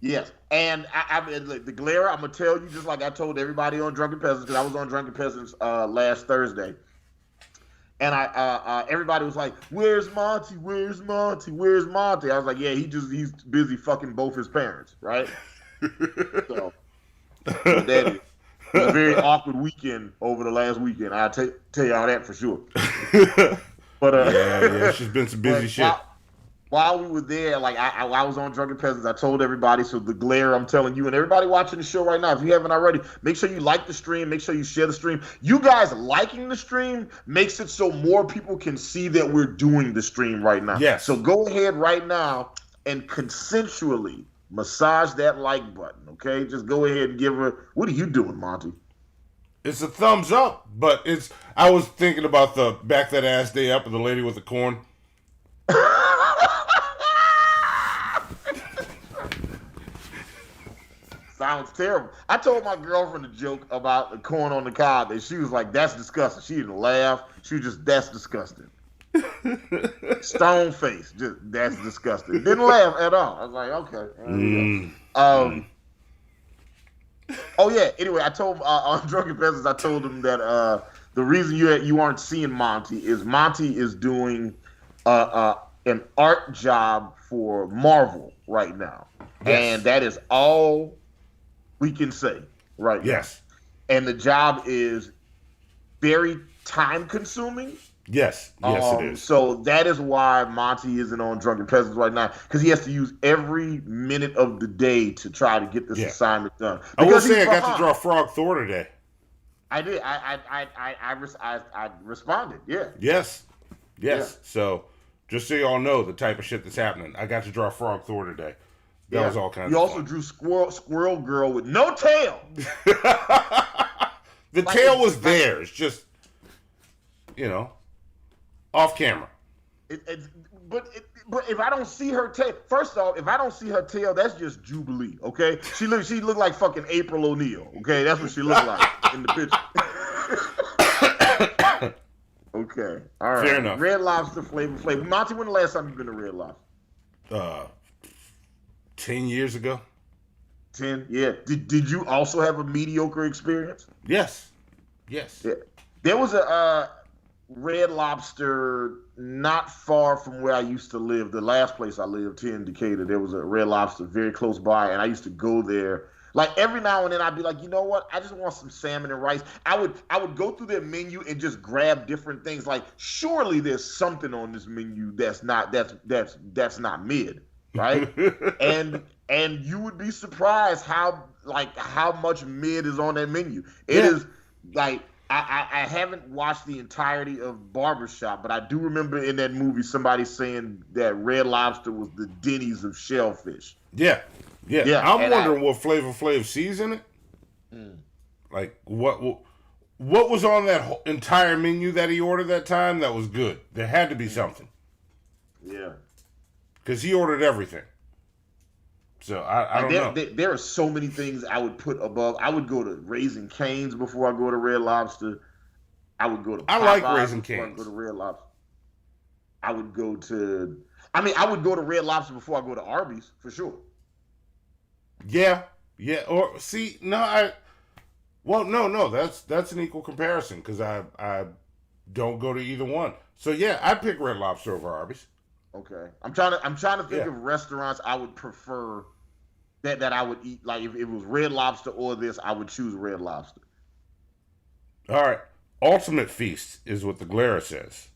E: Yes, and the glare, I'm gonna tell you just like I told everybody on Drunken Peasants, because I was on Drunken Peasants last Thursday. And everybody was like, "Where's Monty? Where's Monty? Where's Monty?" I was like, "Yeah, he's busy fucking both his parents, right?" So that is a very awkward weekend over the last weekend. I'll tell y'all that for sure. But
D: yeah, it's just been some busy shit.
E: While we were there, like I was on Drunken Peasants, I told everybody. So the glare, I'm telling you, and everybody watching the show right now, if you haven't already, make sure you like the stream. Make sure you share the stream. You guys liking the stream makes it so more people can see that we're doing the stream right now.
D: Yes.
E: So go ahead right now and consensually massage that like button. Okay, just go ahead and give her. What are you doing, Monty?
D: It's a thumbs up, but I was thinking about the Back That Azz Day Up and the lady with the corn.
E: Sounds terrible. I told my girlfriend a joke about the corn on the cob, and she was like, "That's disgusting." She didn't laugh. She was just, "That's disgusting." Stone face, just that's disgusting. Didn't laugh at all. I was like, "Okay." Oh yeah. Anyway, I told on Drunken Peasants, I told him that the reason you aren't seeing Monty is doing an art job for Marvel right now, and that is all we can say right now. And the job is very time consuming.
D: Yes, it is.
E: So that is why Monty isn't on Drunken Peasants right now, because he has to use every minute of the day to try to get this assignment done.
D: I will say I got to draw Frog Thor today.
E: I did. I responded. Yeah.
D: Yes.
E: Yeah.
D: So just so y'all know the type of shit that's happening, I got to draw Frog Thor today. That was all kinds of fun.
E: You also drew Squirrel Girl with no tail.
D: The tail was there. It's just, off camera.
E: But if I don't see her tail, first off, if I don't see her tail, that's just Jubilee, okay? She looked like fucking April O'Neil, okay? That's what she looked like in the picture. Okay, all right.
D: Fair enough.
E: Red Lobster, Flavor. Monty, when the last time you been to Red Lobster?
D: 10 years ago.
E: 10, yeah. Did you also have a mediocre experience?
D: Yes.
E: Yeah. There was a Red Lobster not far from where I used to live. The last place I lived here in Decatur, there was a Red Lobster very close by, and I used to go there Like every now and then I'd be like, you know what? I just want some salmon and rice. I would go through their menu and just grab different things. Like surely there's something on this menu that's not mid, right? and you would be surprised how much mid is on that menu. It is like I haven't watched the entirety of Barbershop, but I do remember in that movie somebody saying that Red Lobster was the Denny's of shellfish.
D: Yeah. I'm wondering what Flavor Flav sees in it. Like what was on that entire menu that he ordered that time that was good? There had to be something.
E: Yeah,
D: because he ordered everything. So I don't know.
E: There are so many things I would put above. I would go to Raising Cane's before I go to Red Lobster. I would go to Popeyes
D: I like Raising Cane's.
E: I go to Red Lobster. I would go to Red Lobster before I go to Arby's for sure.
D: Yeah. Or see, no, that's an equal comparison because I don't go to either one. So yeah, I pick Red Lobster over Arby's.
E: Okay, I'm trying to think of restaurants I would prefer that I would eat. Like if it was Red Lobster or this, I would choose Red Lobster.
D: All right, Ultimate Feast is what the Glare says.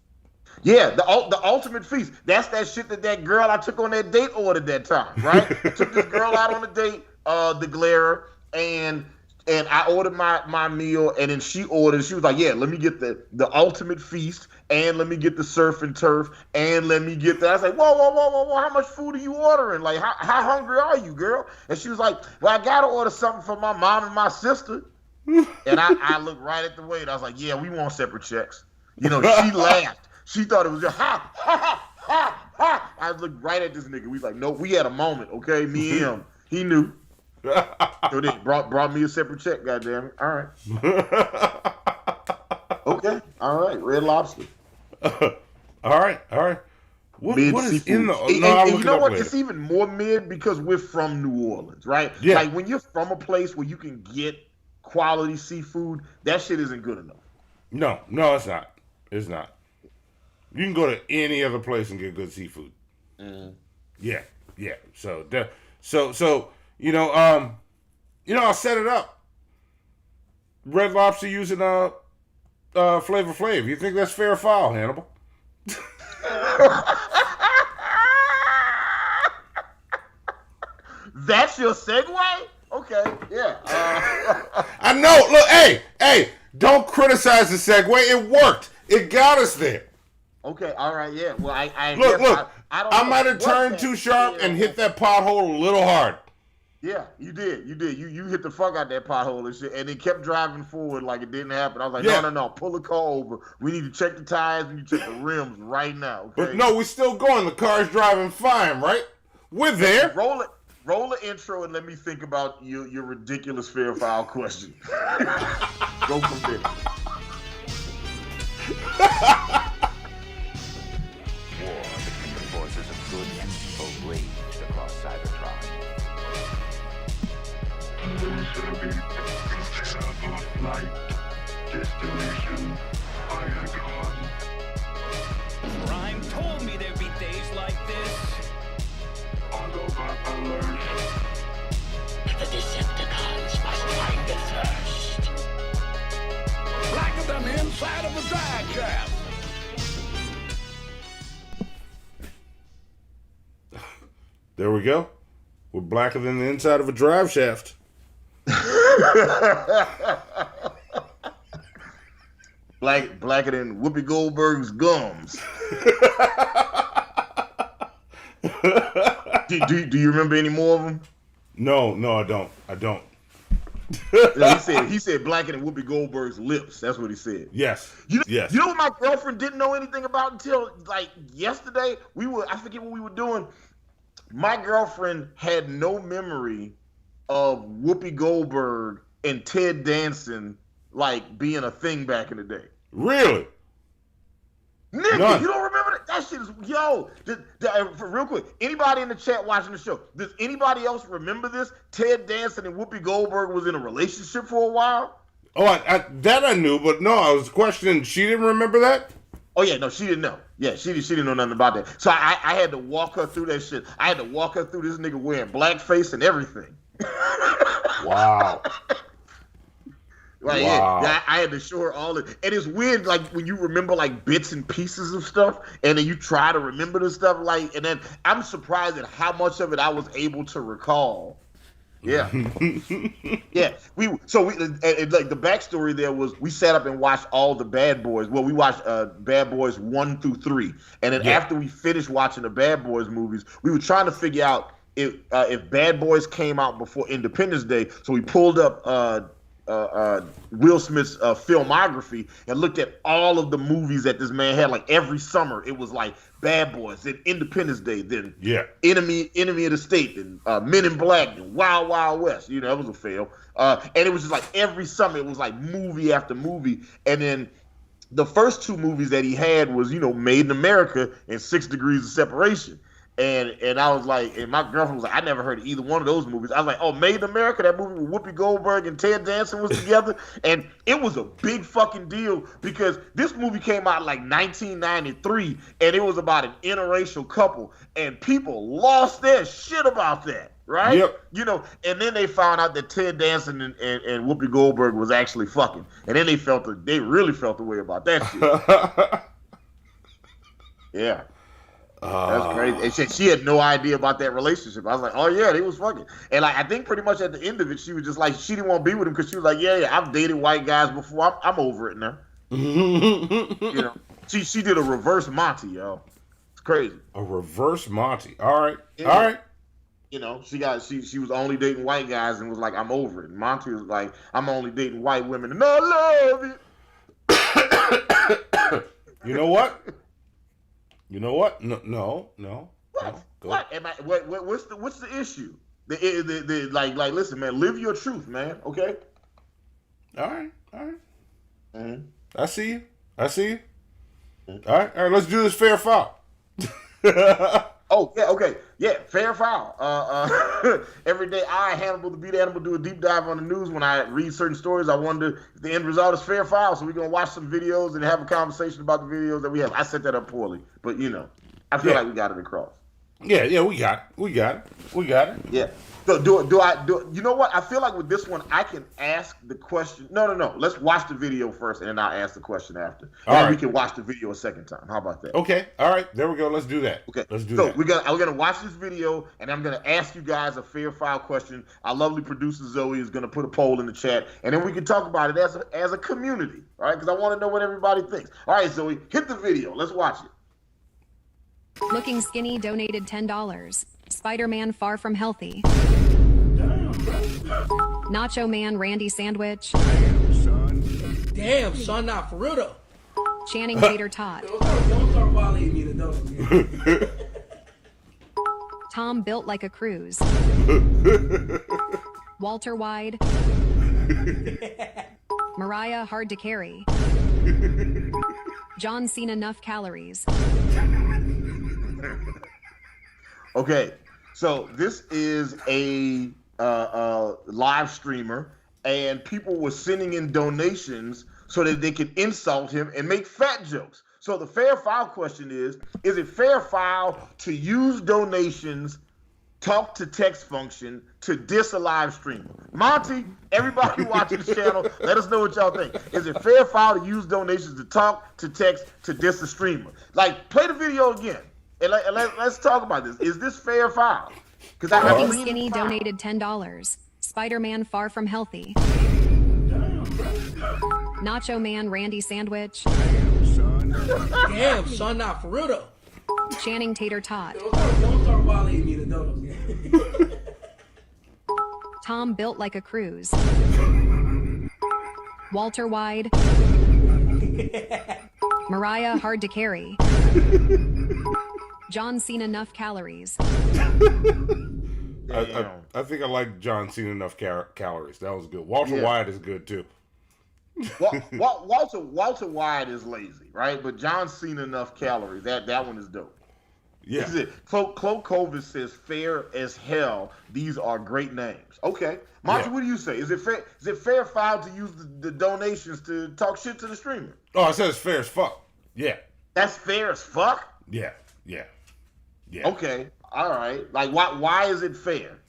E: Yeah, the Ultimate Feast. That's that shit that girl I took on that date ordered that time, right? Took this girl out on a date, the Glare, and I ordered my meal, and then she ordered. She was like, "Yeah, let me get the Ultimate Feast, and let me get the Surf and Turf, and let me get that." I was like, "Whoa! How much food are you ordering? Like, how hungry are you, girl?" And she was like, "Well, I gotta order something for my mom and my sister." And I looked right at the waiter. I was like, "Yeah, we want separate checks." You know, she laughed. She thought it was just ha ha ha ha. I looked right at this nigga. We like, "No, we had a moment, okay? Me and him. He knew." So they brought me a separate check, goddammit. All right. Okay. All right. Red Lobster.
D: All right. What is
E: seafood.
D: in the?
E: And you know what? Later. It's even more mid because we're from New Orleans, right?
D: Yeah.
E: Like when you're from a place where you can get quality seafood, that shit isn't good enough.
D: No, it's not. It's not. You can go to any other place and get good seafood.
E: Mm-hmm.
D: Yeah. So. I'll set it up. Red Lobster using Flavor Flav. You think that's fair or foul, Hannibal?
E: That's your segue? Okay, yeah.
D: I know. Look, hey, don't criticize the segue. It worked. It got us there.
E: Okay, all right, yeah. Well, I
D: look.
E: I
D: might have turned too sharp and hit that pothole a little hard.
E: Yeah, you did. You hit the fuck out that pothole and shit, and then kept driving forward like it didn't happen. I was like, no, pull the car over. We need to check the tires. We need to check the rims right now. Okay?
D: But no, we're still going. The car's driving fine, right? We're there.
E: Roll the intro and let me think about your ridiculous fair or foul question. Go from there.
J: War between the forces of good and evil raged across Cybertron.
B: Light, destination, Iacon.
K: Prime told me there'd be days like this.
B: Autobot alert.
J: The Decepticons must find it first.
I: Blacker than the inside of a drag shaft.
D: There we go. We're blacker than the inside of a drive shaft.
E: Blacker than Whoopi Goldberg's gums. Do you remember any more of them?
D: No, I don't.
E: He said blacker than Whoopi Goldberg's lips. That's what he said.
D: Yes. Yes.
E: You know what my girlfriend didn't know anything about until like yesterday? I forget what we were doing. My girlfriend had no memory of Whoopi Goldberg and Ted Danson like being a thing back in the day.
D: Really?
E: Nigga,
D: None.
E: You don't remember that? That shit is for real quick. Anybody in the chat watching the show? Does anybody else remember this? Ted Danson and Whoopi Goldberg was in a relationship for a while.
D: Oh, that I knew, but no, I was questioning. She didn't remember that?
E: Oh yeah, no, she didn't know. Yeah, she didn't know nothing about that. So I had to walk her through that shit. I had to walk her through this nigga wearing blackface and everything.
D: Wow.
E: Like,
D: wow.
E: yeah, I had to show her all it. And it's weird, like, when you remember, like, bits and pieces of stuff, and then you try to remember the stuff, like, and then I'm surprised at how much of it I was able to recall. Yeah. Yeah. Like, the backstory there was we sat up and watched all the Bad Boys. Well, we watched Bad Boys 1 through 3. And then after we finished watching the Bad Boys movies, we were trying to figure out if Bad Boys came out before Independence Day. So we pulled up Will Smith's filmography and looked at all of the movies that this man had. Like every summer, it was like Bad Boys, then Independence Day, then Enemy of the State, then Men in Black, then Wild Wild West. You know, that was a fail. And it was just like every summer, it was like movie after movie. And then the first two movies that he had was, you know, Made in America and 6 Degrees of Separation. And I was like, and my girlfriend was like, I never heard of either one of those movies. I was like, oh, Made in America, that movie with Whoopi Goldberg and Ted Danson was together. And it was a big fucking deal because this movie came out like 1993 and it was about an interracial couple and people lost their shit about that. Right?
D: Yep.
E: You know, and then they found out that Ted Danson and Whoopi Goldberg was actually fucking. And then they really felt the way about that shit. Yeah. That's crazy. And she had no idea about that relationship. I was like, oh yeah, they was fucking. And like, I think pretty much at the end of it, she was just like, she didn't want to be with him because she was like, yeah, I've dated white guys before. I'm over it now. You know, she did a reverse Monty, yo. It's crazy.
D: A reverse Monty. All right.
E: Yeah.
D: All right.
E: You know, she was only dating white guys and was like, I'm over it. And Monty was like, I'm only dating white women and I love it.
D: You know what? You know what? No.
E: What? What's the issue? Like, listen, man, live your truth, man. Okay.
D: All right.
E: Mm-hmm.
D: I see you. All right. Let's do this fair foul.
E: Oh yeah, okay, yeah, fair foul. Every day Hannibal the Beat Animal, do a deep dive on the news. When I read certain stories, I wonder if the end result is fair foul. So we're gonna watch some videos and have a conversation about the videos that we have. I set that up poorly, but you know, I feel like we got it across.
D: Yeah, we got it.
E: Yeah. So do I you know what? I feel like with this one I can ask the question. No. Let's watch the video first and then I'll ask the question after. And we can watch the video a second time. How about that?
D: Okay. All right. There we go. Let's do that.
E: Okay.
D: Let's do that.
E: So we're gonna watch this video and I'm gonna ask you guys a fair foul question. Our lovely producer Zoe is gonna put a poll in the chat and then we can talk about it as a community. All right, because I want to know what everybody thinks. All right, Zoe, hit the video. Let's watch it.
L: Looking Skinny donated $10. Spider-Man Far From Healthy. Nacho Man Randy Sandwich.
F: Damn, son, not for real though.
L: Channing Tater Tot.
F: Don't start violating me to
L: Tom Built Like a Cruise. Walter Wide. Mariah Hard to Carry. John Cena Enough Calories.
E: Okay, so this is a live streamer, and people were sending in donations so that they could insult him and make fat jokes. So the fair foul question is it fair foul to use donations, talk to text function to diss a live streamer? Monty, everybody watching the channel, let us know what y'all think. Is it fair foul to use donations to talk to text to diss a streamer? Like, play the video again. And let's talk about this. Is this fair foul?
L: Looking Skinny donated $10. Spider-Man Far From Healthy. Nacho Man Randy Sandwich.
F: Damn, son, not for real though.
L: Channing Tater Tot.
F: Don't start violating me to
L: Tom Built Like a Cruise. Walter Wide. Mariah Hard to Carry. John Cena Enough Calories.
D: I think I like John Cena Enough Calories. That was good. Walter Wide is good too.
E: Walter Wide is lazy, right? But John Cena Enough Calories. That one is dope.
D: Yeah.
E: Cloak Covis says fair as hell. These are great names. Okay, Monty, what do you say? Is it fair foul to use the donations to talk shit to the streamer?
D: Oh, I said it's fair as fuck. Yeah.
E: That's fair as fuck?
D: Yeah.
E: Okay. All right. Like, why is it fair?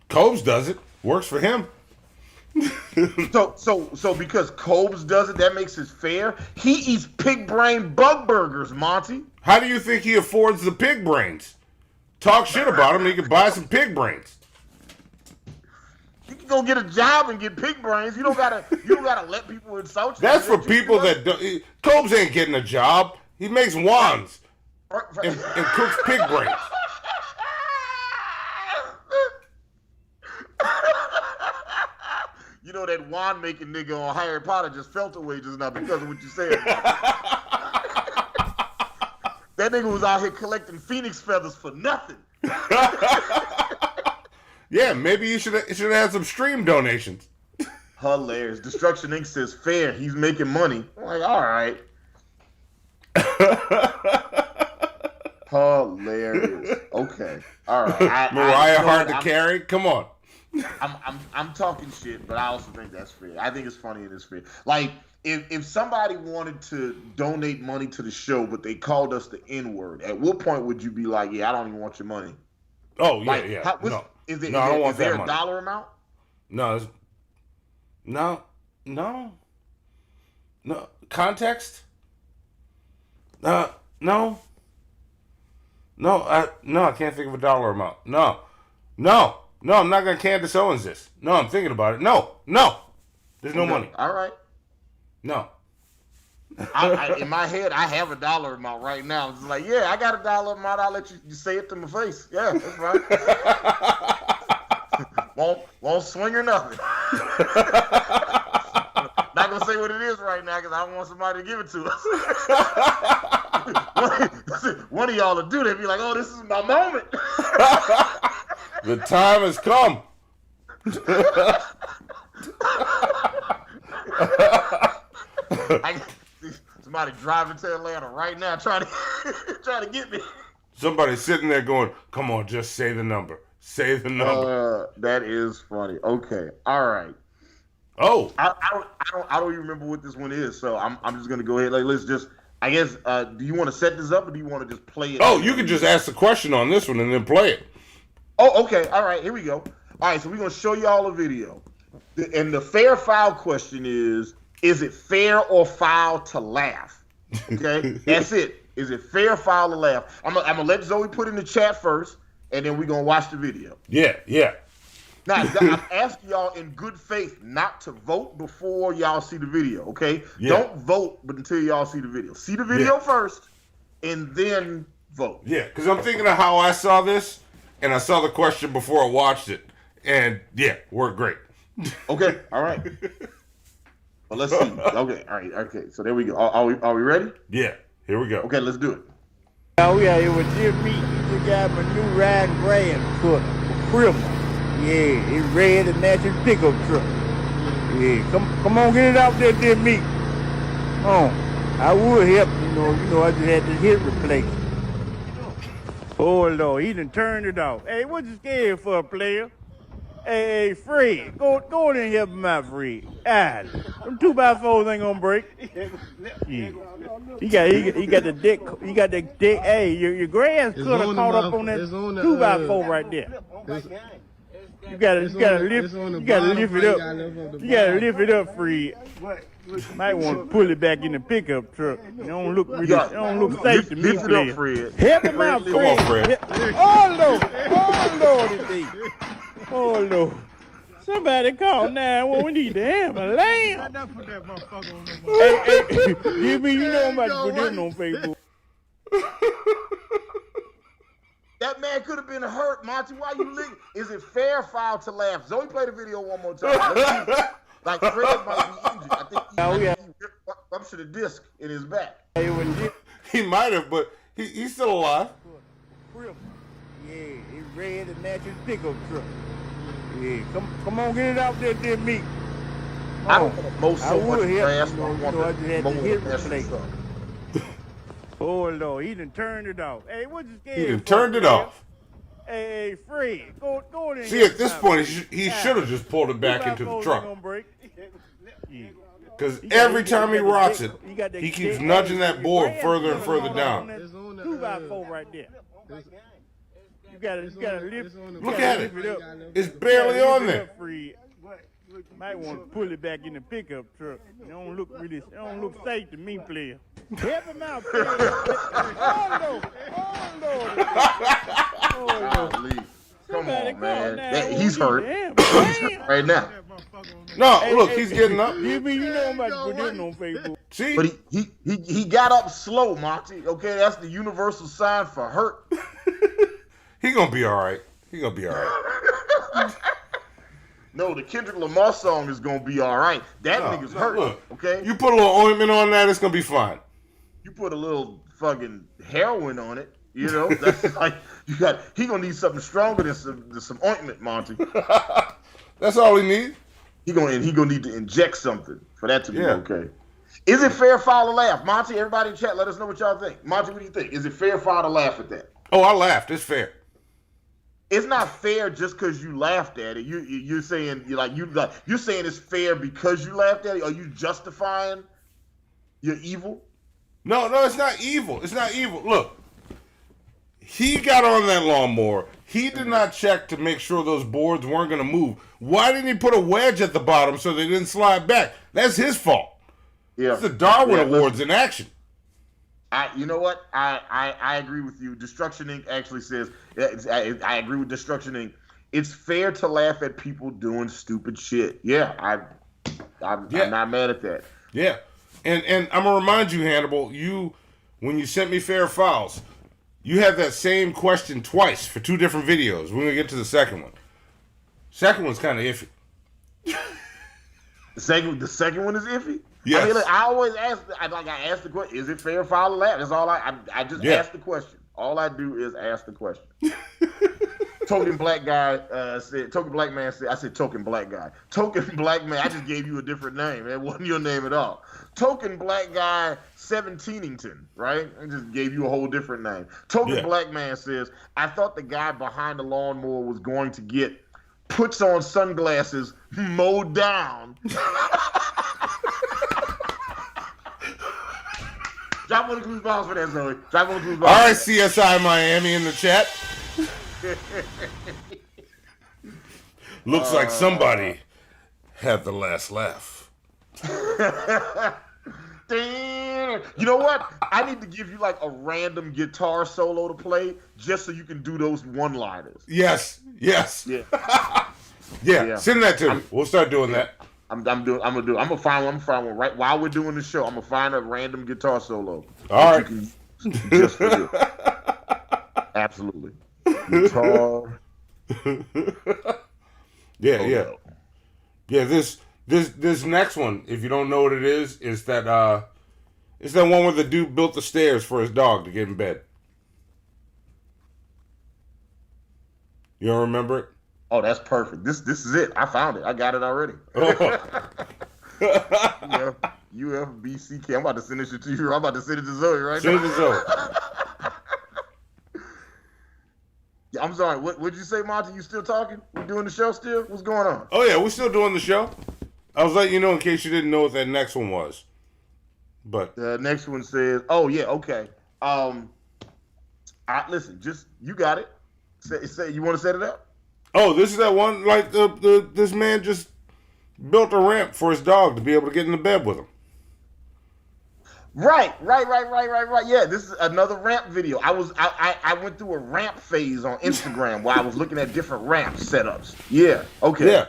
D: Cobes does it. Works for him.
E: So because Cobes does it, that makes it fair. He eats pig brain bug burgers, Monty.
D: How do you think he affords the pig brains? Talk shit about him, he can buy some pig brains.
E: You can go get a job and get pig brains. You don't gotta let people insult you.
D: That's for people that don't. Cobes ain't getting a job. He makes wands and cooks pig brains.
E: You know that wand making nigga on Harry Potter just felt away just now because of what you said. That nigga was out here collecting phoenix feathers for nothing.
D: Yeah, maybe you should have had some stream donations.
E: Hilarious. Destruction Inc. says fair. He's making money. I'm like, all right. Hilarious. Okay. All right.
D: Mariah hard to carry. Come on.
E: I'm talking shit, but I also think that's fair. I think it's funny and it's fair. Like if somebody wanted to donate money to the show, but they called us the N-word, at what point would you be like, yeah, I don't even want your money?
D: Oh yeah, like, yeah.
E: Is
D: I don't want
E: there
D: that
E: a
D: money.
E: dollar amount?
D: No. Context? No, I can't think of a dollar amount. No, I'm not gonna Candace Owens this. No, I'm thinking about it. No, there's no money.
E: All right.
D: No.
E: In my head, I have a dollar amount right now. It's like, yeah, I got a dollar amount. I'll let you say it to my face. Yeah, that's right. won't swing or nothing. Not gonna say what it is right now because I don't want somebody to give it to us. One of y'all will do that. Be like, oh, this is my moment.
D: The time has come.
E: Somebody driving to Atlanta right now trying to get me.
D: Somebody's sitting there going, come on, just say the number. Say the number.
E: That is funny. Okay. All right.
D: Oh.
E: I don't even remember what this one is, so I'm just gonna go ahead. Like, let's just, I guess, do you want to set this up or do you want to just play it?
D: Oh, you can just ask the question on this one and then play it.
E: Oh, okay. All right, here we go. All right, so we're gonna show y'all a video. And the fair foul question is it fair or foul to laugh? Okay, that's it. Is it fair or foul to laugh? I'm gonna let Zoe put in the chat first, and then we're gonna watch the video.
D: Yeah.
E: Now, I'm asking y'all in good faith not to vote before y'all see the video, okay? Yeah. Don't vote until y'all see the video. See the video first, and then vote.
D: Yeah, because I'm thinking of how I saw this, and I saw the question before I watched it, and yeah, worked great.
E: Okay, all right. Well, let's see. Okay, all right, okay. So there we go. Are we ready?
D: Yeah, here we go.
E: Okay, let's do it.
M: Oh yeah, it was just me. You got my new riding brand truck, Criminal. Yeah, it's red and matching pickup truck. Yeah, come on, get it out there, dear me. Oh, I would help, you know, I just had to hit replace. Oh Lord, he done turned it off. Hey, what you scared for, player? Hey, Fred, go in and help him out, Fred. Ah, them 2x4s ain't gonna break. Yeah. He got the deck. He got the deck. Hey, your grass cutter caught up on that 2x4 right there. You gotta lift it up. You gotta lift it up, Fred. Might want to pull it back in the pickup truck. It don't look safe to me,
E: lift it up, Fred.
M: Help him out, Fred.
D: Come on, Fred.
M: Oh Lord, indeed. Oh Lord. Somebody call 911. We need to have a lamb. Hey, give me, you know I'm about to put this on Facebook.
E: That man could have been hurt, Monty. Why you leaving? Is it fair or foul to laugh? Zoe, play the video one more time. Like Fred might be injured. I think he ruptured a disc in his back.
D: He might have, but he's still alive.
M: Yeah, it's red and matching pickup truck. Yeah, come on, get it out there, dear me.
E: I don't want to mow so much grass.
M: I just had to hit replace. Oh Lord, he done turned it off. Hey, what you scared?
D: He done turned it off.
M: Hey, Fred, go in.
D: See, at this point, he should have just pulled it back into the truck. Because every time he rocks it, he keeps nudging that board further and further down.
M: 2x4 right there. You gotta lift.
D: Look at it. It's barely on there.
M: Might want to pull it back in the pickup truck. It don't look safe to me, player. Help him out, player. Oh, Lord.
E: Come on, man. He's hurt. Right now.
D: No, look, he's getting up.
M: You know I'm about to put this on Facebook.
D: See?
E: But he got up slow, Monty. Okay, that's the universal sign for hurt.
D: He gonna be all right.
E: No, the Kendrick Lamar song is gonna be all right. That nigga's hurt. Look, okay.
D: You put a little ointment on that, it's gonna be fine.
E: You put a little fucking heroin on it. You know, that's like he gonna need something stronger than some ointment, Monty.
D: That's all he needs.
E: He gonna need to inject something for that to be okay. Is it fair, foul, or laugh, Monty? Everybody in chat, let us know what y'all think. Monty, what do you think? Is it fair, foul, to laugh at that?
D: Oh, I laughed. It's fair.
E: It's not fair just because you laughed at it. You're saying you're saying it's fair because you laughed at it. Are you justifying your evil?
D: No, it's not evil. It's not evil. Look. He got on that lawnmower. He did not check to make sure those boards weren't going to move. Why didn't he put a wedge at the bottom so they didn't slide back? That's his fault. Yeah, it's the Darwin Awards in action.
E: You know what? I agree with you. Destruction Inc. actually says, I agree with Destruction Inc. It's fair to laugh at people doing stupid shit. Yeah, I'm not mad at that.
D: Yeah, and I'm going to remind you, Hannibal, when you sent me fair fouls, you had that same question twice for 2 different videos. We're going to get to the second one. Second one's kind of iffy.
E: The second one is iffy?
D: Yes.
E: I mean, I always ask, I ask the question, is it fair, foul, or laugh? That's all I just ask the question. All I do is ask the question. Token black man said, I said token black guy. Token black man, I just gave you a different name. It wasn't your name at all. Token black guy 17ington, right? I just gave you a whole different name. Token black man says, I thought the guy behind the lawnmower was going to get puts on sunglasses mowed down. Drop one of the clues balls for that, Zoe. Drop one of the clues balls.
D: All right, CSI Miami in the chat. Looks like somebody had the last laugh.
E: You know what? I need to give you like a random guitar solo to play just so you can do those one-liners.
D: Yes.
E: Yeah.
D: Yeah. Send that to me. We'll start doing that.
E: I'm gonna find one right while we're doing the show. I'm gonna find a random guitar solo.
D: All right.
E: Just for you. Absolutely. Guitar.
D: Yeah. This next one, if you don't know what it is that it's that one where the dude built the stairs for his dog to get in bed. You don't remember it?
E: Oh, that's perfect. This is it. I found it. I got it already. UFBCK. I'm about to send this shit to you. I'm about to send it to Zoe right now.
D: Send it to Zoe.
E: I'm sorry. What did you say, Monty? You still talking? We doing the show still? What's going on?
D: Oh yeah, we're still doing the show. I was letting you know in case you didn't know what that next one was. But
E: the next one says, "Oh yeah, okay." Listen, just you got it. Say you want to set it up?
D: Oh, this is that one. Like this man just built a ramp for his dog to be able to get in the bed with him.
E: Right. Yeah, this is another ramp video. I went through a ramp phase on Instagram where I was looking at different ramp setups. Yeah. Okay.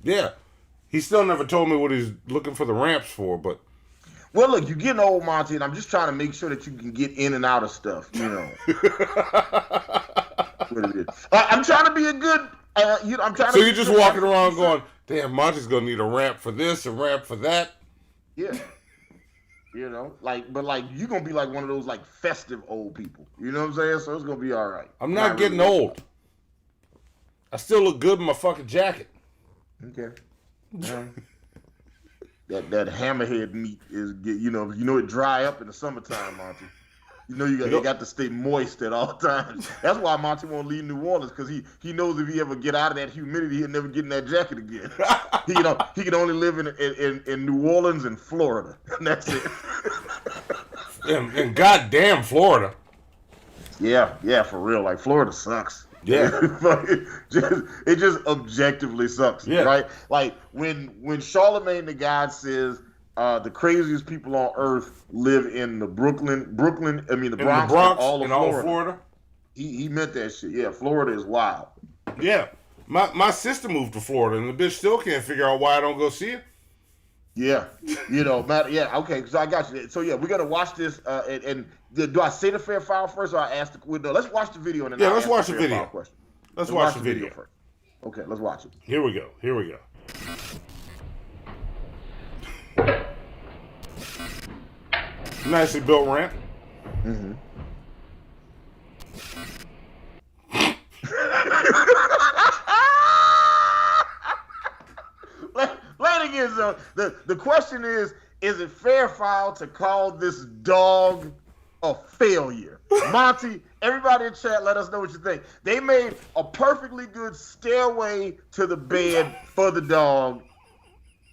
D: Yeah. He still never told me what he's looking for the ramps for, but.
E: Well, look, you're getting old, Monty, and I'm just trying to make sure that you can get in and out of stuff, you know. I'm trying to be a good, I'm trying to.
D: So you're just walking around going, damn, Monty's going to need a ramp for this, a ramp for that.
E: Yeah. You know, but you're going to be like one of those, like, festive old people. You know what I'm saying? So it's going to be all right.
D: I'm not getting really old. I still look good in my fucking jacket.
E: Okay. That hammerhead meat is, it dry up in the summertime, Monty. You got to stay moist at all times. That's why Monty won't leave New Orleans, because he knows if he ever get out of that humidity, he'll never get in that jacket again. He can only live in New Orleans and Florida. And that's it.
D: And goddamn Florida.
E: Yeah, for real. Like Florida sucks.
D: Yeah.
E: it just objectively sucks.
D: Yeah.
E: Right? Like when Charlemagne the God says the craziest people on earth live in the Bronx, and all of Florida. He meant that shit. Yeah, Florida is wild.
D: Yeah. My sister moved to Florida, and the bitch still can't figure out why I don't go see her.
E: Yeah, okay, so I got you. So yeah, we're gonna watch this. And do I say the fair file first, or I ask the? No, let's watch the video and then
D: let's watch the video. Let's watch the video
E: first. Okay, let's watch it.
D: Here we go. Nicely built ramp.
E: Mm-hmm. Again, so the question is it fair foul to call this dog a failure? Monty, everybody in chat, let us know what you think. They made a perfectly good stairway to the bed for the dog,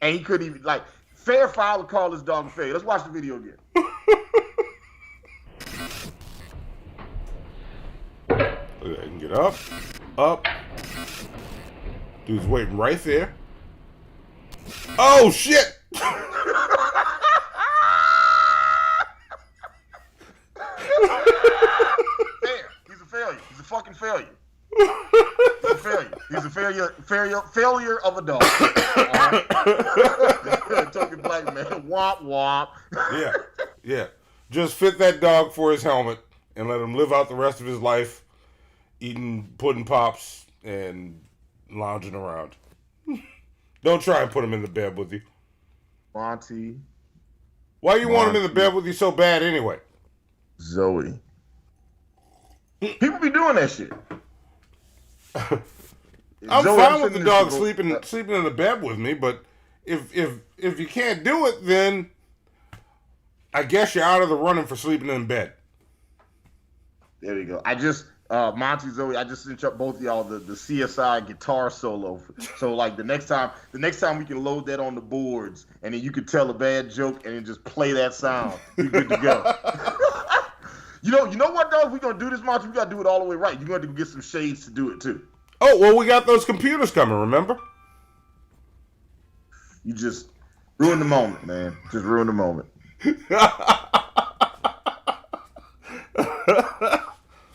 E: and he couldn't even, like, fair foul to call this dog a failure. Let's watch the video again.
D: Look at that, you can get up. Dude's waiting right there. Oh shit!
E: Fair. He's a failure. He's a fucking failure. He's a failure. He's a failure of a dog. Token black man. Womp womp.
D: Yeah. Just fit that dog for his helmet and let him live out the rest of his life eating pudding pops and lounging around. Don't try and put him in the bed with you.
E: Monty.
D: Why you want him in the bed with you so bad anyway?
E: Zoe. People be doing that shit.
D: I'm fine with the dog sleeping in the bed with me, but if you can't do it, then I guess you're out of the running for sleeping in bed.
E: There we go. Monty, Zoe, I just sent up both of y'all the CSI guitar solo. So like the next time we can load that on the boards, and then you can tell a bad joke and then just play that sound. You're good to go. You know what though? If we're gonna do this, Monty, we gotta do it all the way right. You're gonna have to get some shades to do it too.
D: Oh well, we got those computers coming. Remember?
E: You just ruined the moment, man. Just ruined the moment.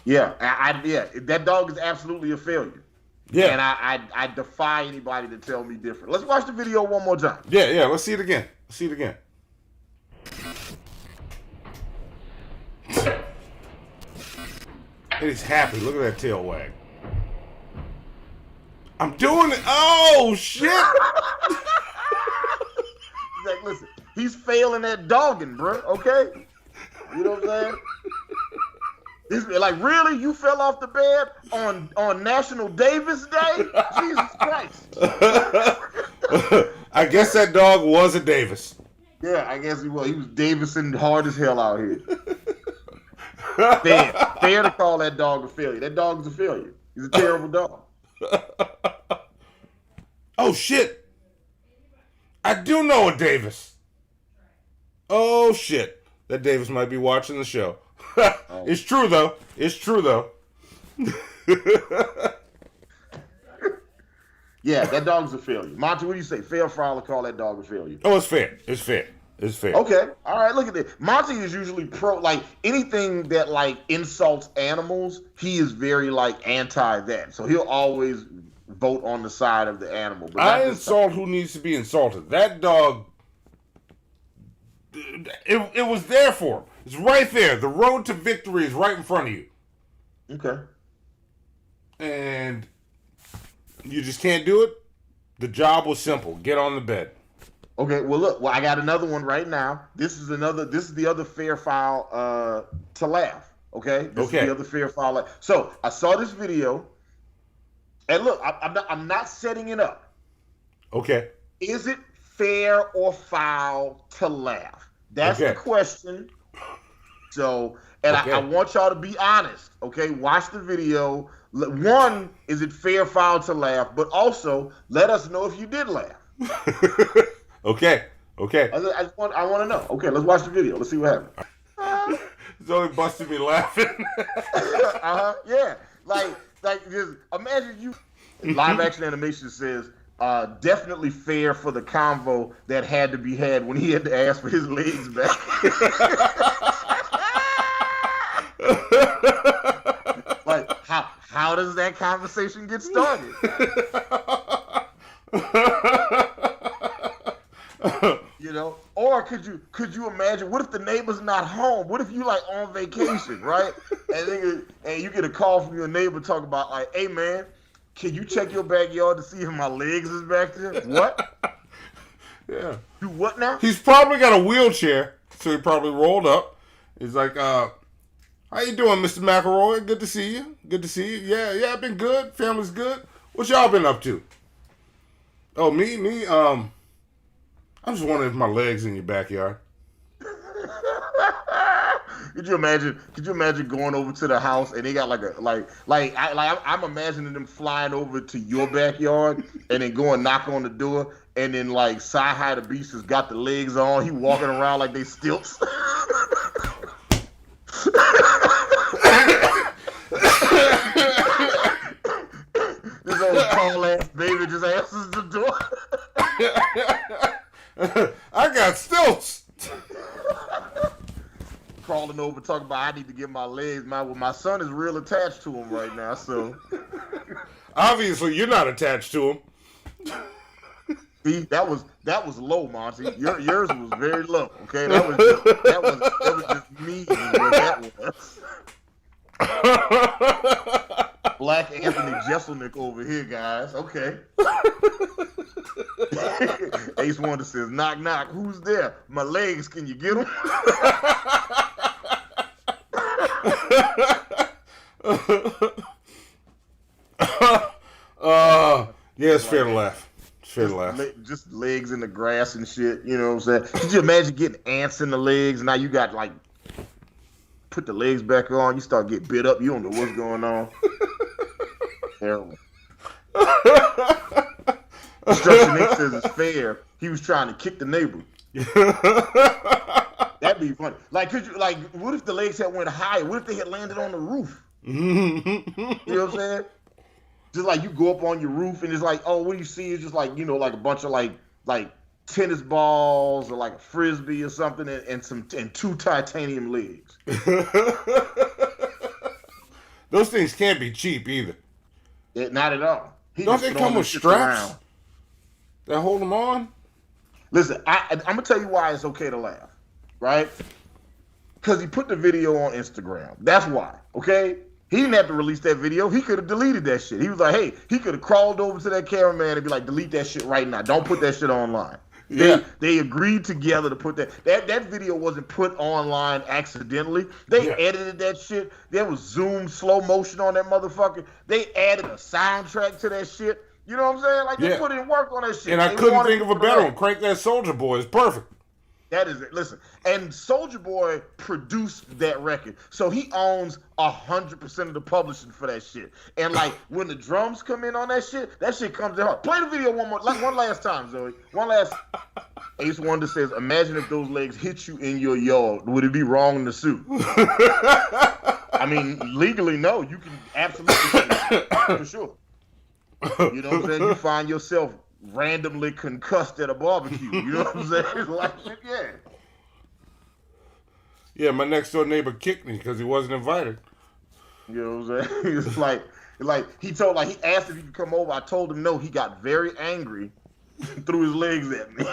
E: Yeah, that dog is absolutely a failure. Yeah. And I defy anybody to tell me different. Let's watch the video one more time.
D: Yeah, let's see it again. And he's happy. Look at that tail wag. I'm doing it. Oh, shit.
E: He's like, listen, he's failing at dogging, bro, okay? You know what I'm saying? Like, really? You fell off the bed on National Davis Day? Jesus Christ.
D: I guess that dog was a Davis.
E: Yeah, I guess he was. He was Davising hard as hell out here. Fair to call that dog a failure. That dog is a failure. He's a terrible dog.
D: Oh, shit. I do know a Davis. Oh, shit. That Davis might be watching the show. It's true though.
E: Yeah, that dog's a failure. Monty, what do you say? Fair foul to call that dog a failure?
D: Oh, it's fair.
E: Okay. All right, look at this. Monty is usually pro, like, anything that, like, insults animals, he is very, like, anti that. So he'll always vote on the side of the animal. But
D: I insult who needs to be insulted. That dog, it was there for him. It's right there. The road to victory is right in front of you.
E: Okay.
D: And you just can't do it? The job was simple. Get on the bed.
E: Okay, well, look. I got another one right now. This is the other fair foul to laugh. Okay? This is the other fair foul. So, I saw this video. And look, I'm not setting it up.
D: Okay.
E: Is it fair or foul to laugh? That's the question. So, and I want y'all to be honest, okay? Watch the video. One, is it fair, foul to laugh? But also, let us know if you did laugh.
D: Okay.
E: I want to know. Okay, let's watch the video. Let's see what happens.
D: It's only busted me laughing.
E: Yeah. Like just imagine you. Live action animation says definitely fair for the convo that had to be had when he had to ask for his legs back. Like how does that conversation get started? You know, or could you imagine? What if the neighbor's not home? What if you like on vacation, right? And you get a call from your neighbor talking about like, "Hey man, can you check your backyard to see if my legs is back there?" What?
D: Yeah.
E: Do what now?
D: He's probably got a wheelchair, so he probably rolled up. He's like, "How you doing, Mr. McElroy? Good to see you. Good to see you. Yeah, I've been good. Family's good. What y'all been up to?" "Oh, me. I'm just wondering if my legs in your backyard."
E: Could you imagine going over to the house and they got I'm imagining them flying over to your backyard and then going knock on the door and then like Sci-Hi the Beast has got the legs on, he walking around like they stilts. This old tall ass baby just answers the door.
D: I got stilts.
E: Crawling over talking about I need to get my legs. My son is real attached to him right now, so
D: obviously you're not attached to him.
E: See, that was low, Monty. Yours was very low. Okay, that was just me. That was. Black Anthony Jeselnik over here, guys. Okay. Ace Wonder says, "Knock, knock. Who's there? My legs. Can you get them?"
D: Yeah, it's fair to laugh. It's fair to laugh.
E: Just legs in the grass and shit. You know what I'm saying? Could you imagine getting ants in the legs? Now you got like put the legs back on. You start getting bit up. You don't know what's going on. Terrible. Instruction Nick says it's fair. He was trying to kick the neighbor. That'd be funny. Like, what if the legs had went higher? What if they had landed on the roof? You know what I'm saying? Just like you go up on your roof and it's like, oh, what you see is just like, you know, like a bunch of like tennis balls or like a frisbee or something and two titanium legs.
D: Those things can't be cheap either.
E: Not at all.
D: Don't they come with straps that hold them on?
E: Listen, I'm gonna tell you why it's okay to laugh, right? Because he put the video on Instagram. That's why. Okay, he didn't have to release that video. He could have deleted that shit. He was like, hey, he could have crawled over to that cameraman and be like, delete that shit right now. Don't put that shit online. Yeah. They agreed together to put that video wasn't put online accidentally. They edited that shit. There was zoom slow motion on that motherfucker. They added a soundtrack to that shit. You know what I'm saying? Like they put in work on that shit.
D: And I couldn't think of a better one. Crank That Soulja Boy is perfect.
E: That is it. Listen, and Soulja Boy produced that record, so he owns 100% of the publishing for that shit. And like when the drums come in on that shit comes in hard. Play the video one last time, Zoe. One last. Ace Wonder says, "Imagine if those legs hit you in your yard. Would it be wrong to sue?" I mean, legally, no. You can absolutely sue for sure. You know what I'm saying? You find yourself randomly concussed at a barbecue. You know what I'm saying? Like, yeah.
D: Yeah, my next door neighbor kicked me because he wasn't invited.
E: You know what I'm saying? It's like he asked if he could come over. I told him no. He got very angry, threw his legs at me.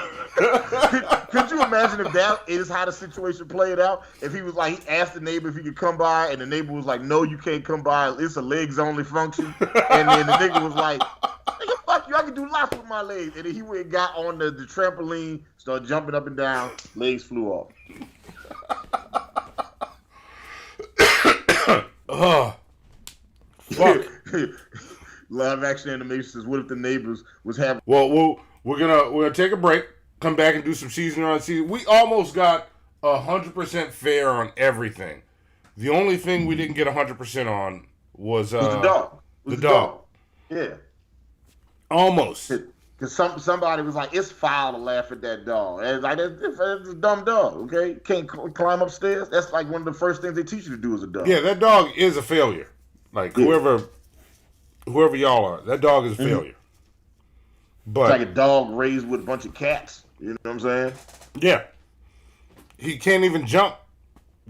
E: Could you imagine if that is how the situation played out? If he was like, he asked the neighbor if he could come by, and the neighbor was like, no, you can't come by. It's a legs only function. And then the nigga was like, nigga, fuck you. I can do lots with my legs. And then he went and got on the trampoline, started jumping up and down. Legs flew off.
D: Oh, fuck.
E: Live action animation says, what if the neighbors was having...
D: Well, we're gonna take a break, come back and do some season on season. We almost got 100% fair on everything. The only thing we didn't get 100% on was
E: the dog.
D: The dog.
E: Yeah.
D: Almost.
E: Because somebody was like, it's foul to laugh at that dog. And it's like, it's a dumb dog, okay? Can't climb upstairs. That's like one of the first things they teach you to do as a dog.
D: Yeah, that dog is a failure. Like, whoever y'all are, that dog is a failure. But
E: it's like a dog raised with a bunch of cats. You know what I'm saying?
D: Yeah. He can't even jump.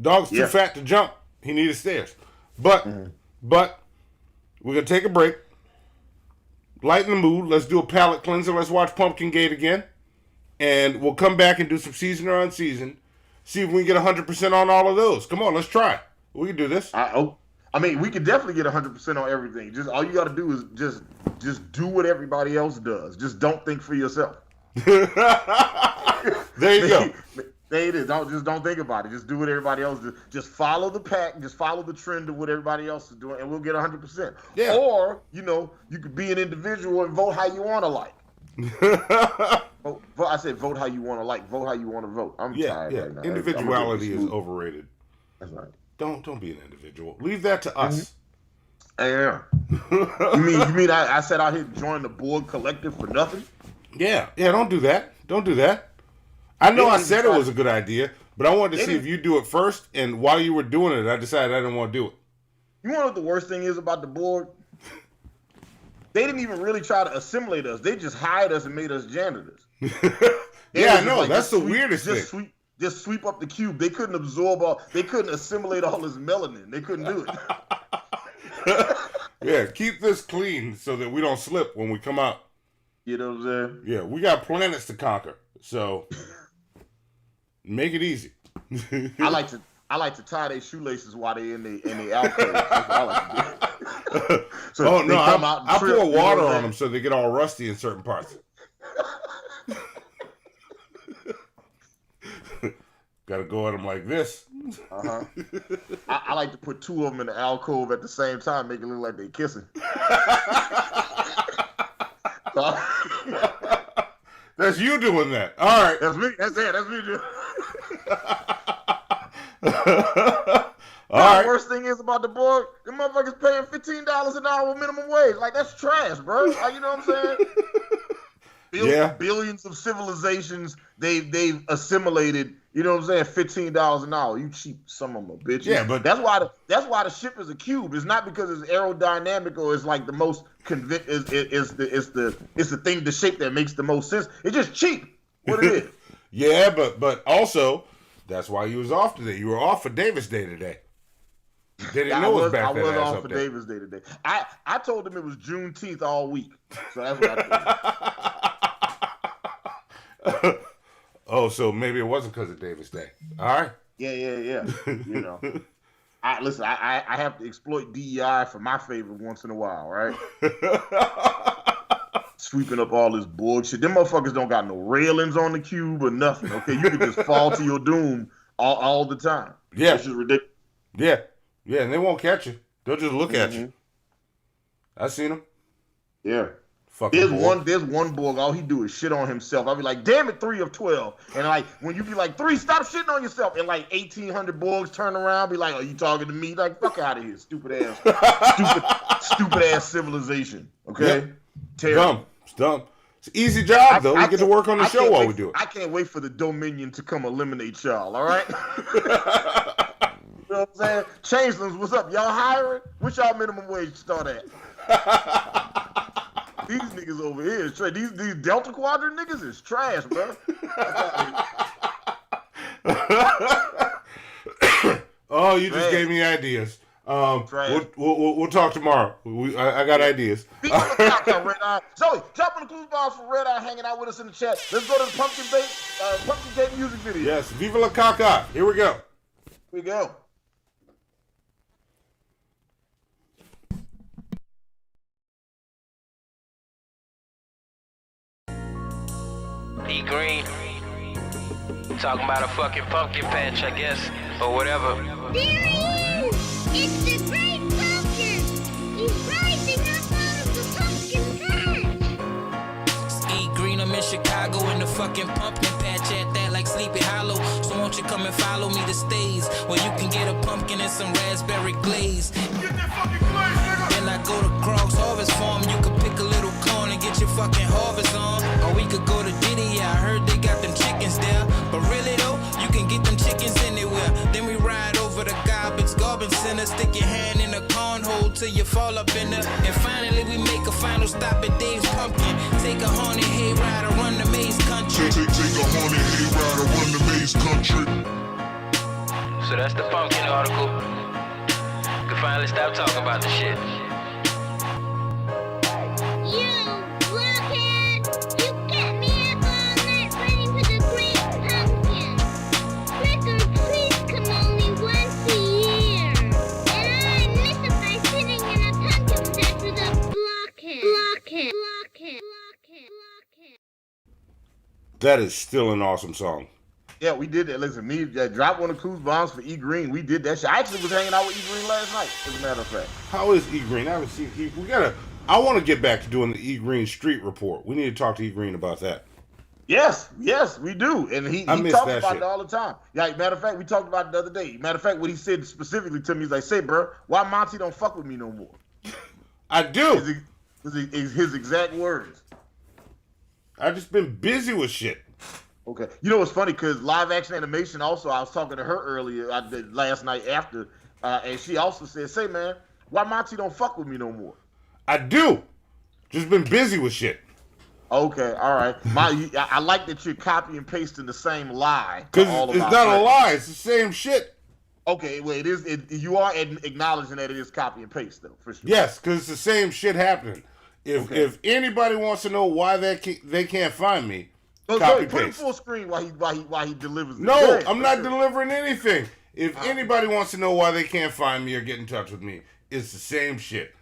D: Dog's too fat to jump. He needed stairs. But we're going to take a break. Lighten the mood. Let's do a palate cleanser. Let's watch Pumpkin Gate again. And we'll come back and do some season or unseasoned. See if we can get 100% on all of those. Come on, let's try. We can do this.
E: I mean, we could definitely get 100% on everything. Just all you got to do is just do what everybody else does. Just don't think for yourself.
D: There you go.
E: There it is. Don't think about it. Just do what everybody else does. Just follow the pack. Just follow the trend of what everybody else is doing, and we'll get 100%.
D: Yeah.
E: Or you could be an individual and vote how you want to like. I said vote how you want to like. Vote how you want to vote. I'm tired right now.
D: Individuality is overrated.
E: That's right.
D: Don't be an individual. Leave that to us.
E: Yeah. You mean I said out here join the board collective for nothing?
D: Yeah. Don't do that. Don't do that. I know I said it was a good idea, but I wanted to see if you do it first. And while you were doing it, I decided I didn't want to do it.
E: You know what the worst thing is about the board? They didn't even really try to assimilate us. They just hired us and made us janitors.
D: Yeah, I know. That's the weirdest thing.
E: Just sweep up the cube. They couldn't they couldn't assimilate all this melanin. They couldn't do it.
D: Yeah, keep this clean so that we don't slip when we come out.
E: You know what I'm saying?
D: Yeah, we got planets to conquer, so make it easy.
E: I like to tie their shoelaces while they in the alcove. That's what I like to do. So
D: I pour water on them so they get all rusty in certain parts. Got to go at them like this.
E: I like to put two of them in the alcove at the same time, make it look like they kissing.
D: That's you doing that. All right.
E: That's me. That's it. That's me doing.
D: All right.
E: The worst thing is about the board, the motherfuckers paying $15 an hour minimum wage. Like, that's trash, bro. Like, you know what I'm saying? Billions of civilizations they've assimilated. You know what I'm saying? $15 an hour. You cheap son of a bitch.
D: Yeah, but
E: that's why the ship is a cube. It's not because it's aerodynamic or it's like the most it's the thing, the shape that makes the most sense. It's just cheap. What it is.
D: Yeah, but also that's why you was off today. You were off for Davis Day today. They didn't know it was Back That Azz Up. I was off for
E: Davis Day today. I told them it was Juneteenth all week. So that's what I told them.
D: Oh, so maybe it wasn't because of Davis Day. All right.
E: Yeah. You know, I have to exploit DEI for my favor once in a while, right? Sweeping up all this bullshit. Them motherfuckers don't got no railings on the cube or nothing. Okay, you can just fall to your doom all the time.
D: Yeah,
E: it's just ridiculous.
D: Yeah, and they won't catch you. They'll just look at you. I seen them.
E: Yeah.
D: There's
E: one boy, all he do is shit on himself. I'll be like, damn it, 3 of 12. And like, when you be like, 3, stop shitting on yourself. And like 1,800 boys turn around, be like, are you talking to me? Like, fuck out of here, stupid ass civilization. Okay?
D: Yep. It's dumb. It's an easy job, though. We get to work on the show while we do it.
E: I can't wait for the Dominion to come eliminate y'all, all right? You know what I'm saying? Changelings, what's up? Y'all hiring? What's y'all minimum wage start at? These niggas over here is trash. These Delta Quadrant niggas is trash, bro.
D: Oh, you just gave me ideas. We'll talk tomorrow. I got ideas.
E: Red Eye. Zoe, drop on the clues bars for Red Eye hanging out with us in the chat. Let's go to the Pumpkin Gate music video.
D: Yes, Viva la Caca. Here we go.
E: Here we go.
N: E Green, talking about a fucking pumpkin patch, I guess, or whatever.
A: There he is! It's the great pumpkin! He's rising up out of the pumpkin patch!
N: E Green, I'm in Chicago in the fucking pumpkin patch at that like Sleepy Hollow. So won't you come and follow me to Stays, where you can get a pumpkin and some raspberry glaze. Get that fucking glaze, nigga! Then I go to Krog's Harvest Farm, you can pick a little corn and get your fucking harvest on. center, stick your hand in a cornhole till you fall up in the. And finally we make a final stop at Dave's Pumpkin. Take a haunted hayride, run the maze country.
B: Take a haunted hayride, run the maze country.
N: So that's the pumpkin article. You can finally stop talking about the shit.
A: You blockhead! You get me up all night waiting for the great pumpkin. Trick or treats come only once a year. And I miss it by sitting in a pumpkin patch with a blockhead. Blockhead.
D: That is still an awesome song.
E: Yeah, we did that. Listen, me, Drop One of Coos Bombs for E Green. We did that shit. I actually was hanging out with E Green last night, as a matter of fact.
D: How is E Green? I haven't seen E. I want to get back to doing the E Green Street Report. We need to talk to E Green about that.
E: Yes, we do. And he talks about
D: shit.
E: it all the time. Yeah, matter of fact, we talked about it the other day. Matter of fact, what he said specifically to me is like, say, bro, why Monty don't fuck with me no more?
D: I do.
E: His exact words.
D: I've just been busy with shit.
E: Okay. You know what's funny? Because live action animation also, I was talking to her earlier, last night after, and she also said, say, man, why Monty don't fuck with me no more?
D: I do. Just been busy with shit.
E: Okay, all right. I like that you're copy and pasting the same lie.
D: Because it's not a lie. It's the same shit.
E: Okay, well, you are acknowledging that it is copy and paste, though, for sure.
D: Yes, because it's the same shit happening. If anybody wants to know why they can't find me, copy
E: put it
D: paste.
E: full screen while he delivers.
D: No, I'm not delivering anything. If anybody wants to know why they can't find me or get in touch with me, it's the same shit.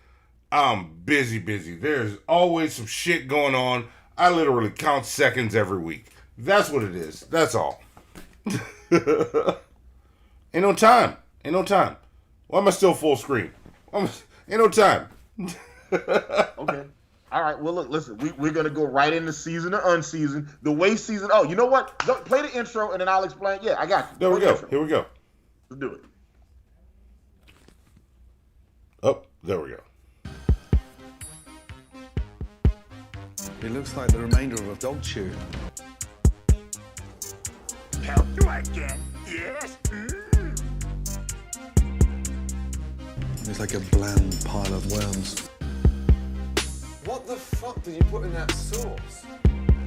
D: I'm busy. There's always some shit going on. I literally count seconds every week. That's what it is. That's all. Ain't no time. Why am I still full screen? Ain't no time.
E: Okay. All right. Well, look, listen. We're gonna go right into season or unseason. The way season. Oh, you know what? Play the intro and then I'll explain. Yeah, I got you.
D: There we go. Here we go.
E: Let's do it.
D: Oh, there we go.
O: It looks like the remainder of a dog chew.
J: Help you again? Yes.
O: It's like a bland pile of worms.
P: What the fuck did you put in that sauce?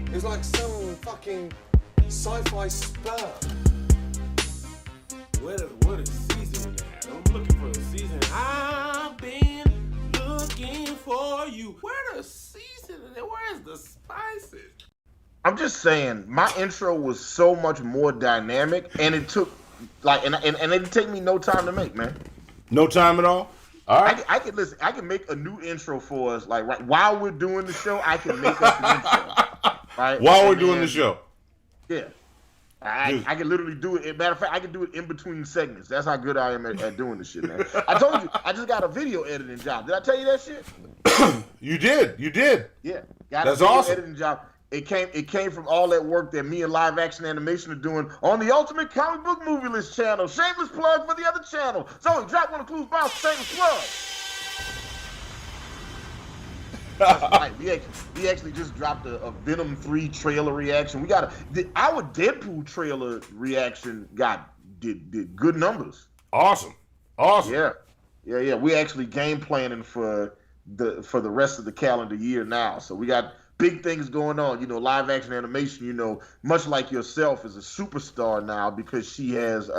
P: It was like some fucking sci-fi sperm.
Q: What is seasoning at? I'm looking for the seasoning. I've been looking for you. Where the seasoning? Where's the spices?
E: I'm just saying, my intro was so much more dynamic, and it took and it didn't take me no time to make, man.
D: No time at all? All right.
E: I can listen. I can make a new intro for us. Like right while we're doing the show, I can make us an intro. Right?
D: While we're doing the show.
E: Yeah. I can literally do it. Matter of fact, I can do it in between segments. That's how good I am at doing this shit, man. I told you, I just got a video editing job. Did I tell you that shit?
D: You did.
E: Yeah. Got
D: That's
E: a video
D: awesome.
E: editing job. It came from all that work that me and live action animation are doing on the Ultimate Comic Book Movie List channel. Shameless plug for the other channel. So Drop One of Clues Bounce, shameless plug. Right, we actually just dropped a Venom 3 trailer reaction. We got our Deadpool trailer reaction did good numbers.
D: Awesome.
E: Yeah. We actually game planning for the rest of the calendar year now. So we got big things going on. You know, live action animation, you know, much like yourself, is a superstar now because she has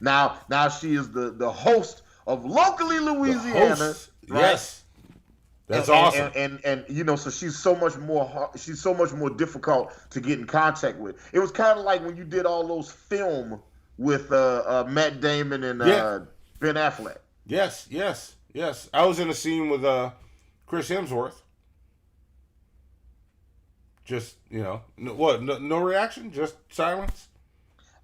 E: now she is the host of Locally Louisiana. Right?
D: Yes. That's awesome.
E: And you know, so she's so much more difficult to get in contact with. It was kind of like when you did all those film with Matt Damon and Ben Affleck.
D: Yes. I was in a scene with Chris Hemsworth. Just, you know, no reaction, just silence.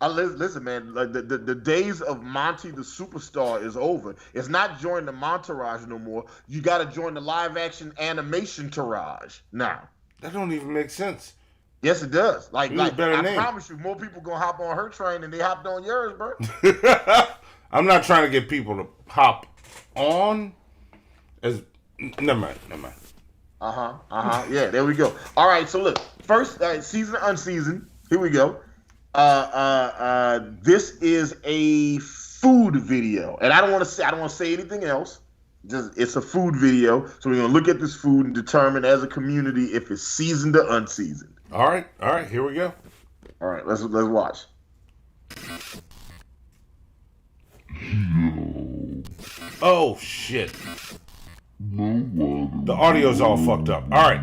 E: Listen, man, like the days of Monty the Superstar is over. It's not join the Montourage no more. You got to join the live action animation tourage now.
D: That don't even make sense.
E: Yes, it does. Like I
D: name.
E: promise you, more people gonna hop on her train than they hopped on yours, bro.
D: I'm not trying to get people to hop on. Never mind.
E: Yeah, there we go. All right, so look, first season unseason. Here we go. This is a food video, and I don't want to say anything else. Just it's a food video, so we're gonna look at this food and determine as a community if it's seasoned or unseasoned.
D: All right, here we go.
E: All right, let's watch.
D: Oh shit! The audio's all fucked up. All right,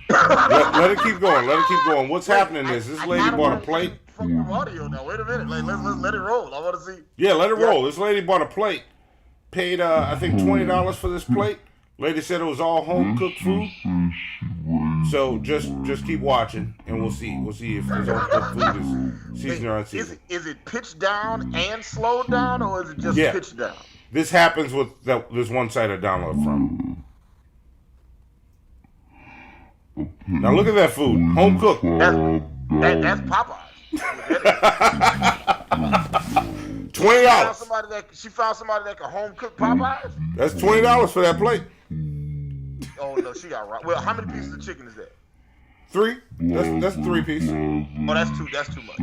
D: let it keep going. Let it keep going. What's happening is this lady bought a plate.
E: Fucking audio now. Wait a minute. Let's let it roll. I want to see.
D: Yeah, let it roll. This lady bought a plate. Paid I think $20 for this plate. Lady said it was all home cooked food. So just keep watching and we'll see. We'll see if this home cooked food is seasoned or unseasoned.
E: Is it pitched down and slowed down, or is it just pitched down?
D: This happens with this one site I download from. Now look at that food. Home cooked.
E: That's Popeyes.
D: $20.
E: She found somebody that can home cook Popeyes.
D: That's $20 for that plate.
E: Oh no, she got right. Well, how many pieces of chicken is that?
D: 3. That's 3 pieces.
E: Oh, that's too much.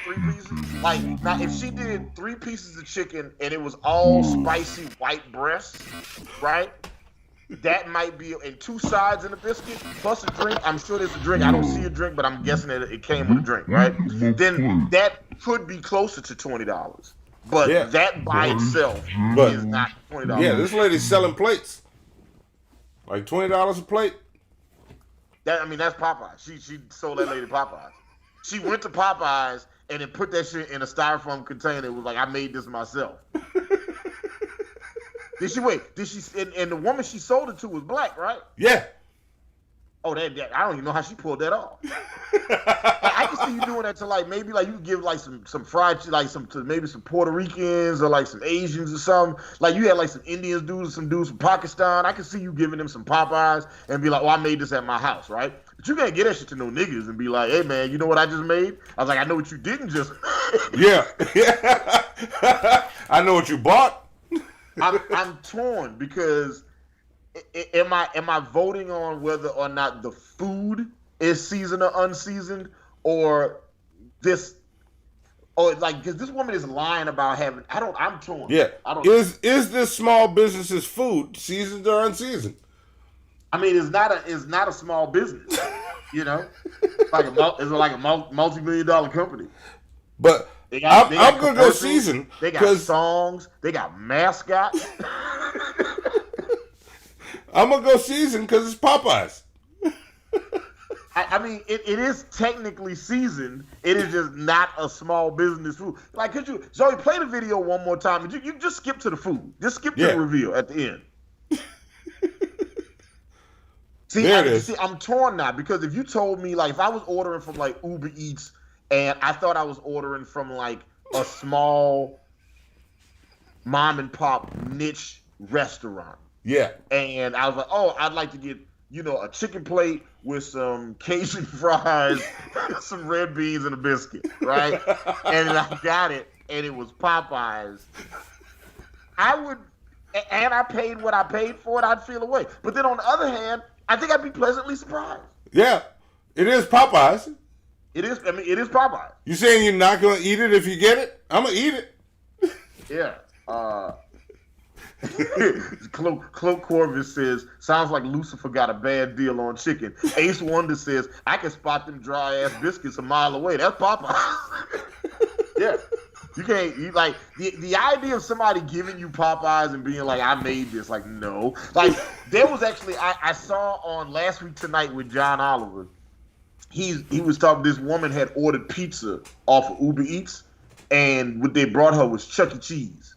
E: Three pieces. Like now, if she did 3 pieces of chicken and it was all spicy white breast, right? That might be, and 2 sides and a biscuit plus a drink. I'm sure there's a drink. I don't see a drink, but I'm guessing that it came with a drink, right? Then that could be closer to $20. But that by itself is not $20.
D: Yeah, this lady's selling plates. Like $20 a plate.
E: That's Popeyes. She sold that lady Popeyes. She went to Popeyes and then put that shit in a styrofoam container. It was like, I made this myself. Did she? And the woman she sold it to was black, right?
D: Yeah.
E: Oh, that I don't even know how she pulled that off. I can see you doing that to maybe you give some fried to maybe some Puerto Ricans or some Asians or something. Like you had some Indians dudes, some dudes from Pakistan. I can see you giving them some Popeyes and be like, "Oh, I made this at my house," right? But you can't get that shit to no niggas and be like, "Hey man, you know what I just made?" I was like, "I know what you didn't just."
D: Yeah. I know what you bought.
E: I'm torn because am I voting on whether or not the food is seasoned or unseasoned, or because this woman is lying about having. I'm torn.
D: Yeah. Is this small business's food seasoned or unseasoned?
E: I mean, it's not a small business. You know, it's like a multi-million-dollar company.
D: But I'm gonna go season.
E: They got songs. They got mascots.
D: I'm gonna go season because it's Popeyes.
E: I mean, it is technically seasoned. It is just not a small business food. Like, could you, Zoe, play the video one more time? You just skip to the food. Just skip to the reveal at the end. See, I'm torn now because if you told me, if I was ordering from Uber Eats and I thought I was ordering from a small mom and pop niche restaurant. Yeah. And I was like, oh, I'd like to get, a chicken plate with some Cajun fries, some red beans, and a biscuit, right? And I got it, and it was Popeyes. And I paid what I paid for it, I'd feel away. But then on the other hand, I think I'd be pleasantly surprised.
D: Yeah. It is Popeyes.
E: It is Popeyes.
D: You saying you're not going to eat it if you get it? I'm going to eat it.
E: Yeah. Cloak Corvus says, sounds like Lucifer got a bad deal on chicken. Ace Wonder says, I can spot them dry ass biscuits a mile away. That's Popeyes. Yeah. You can't eat the idea of somebody giving you Popeyes and being like, I made this, no. There was actually I saw on Last Week Tonight with John Oliver. He was talking, this woman had ordered pizza off of Uber Eats, and what they brought her was Chuck E. Cheese.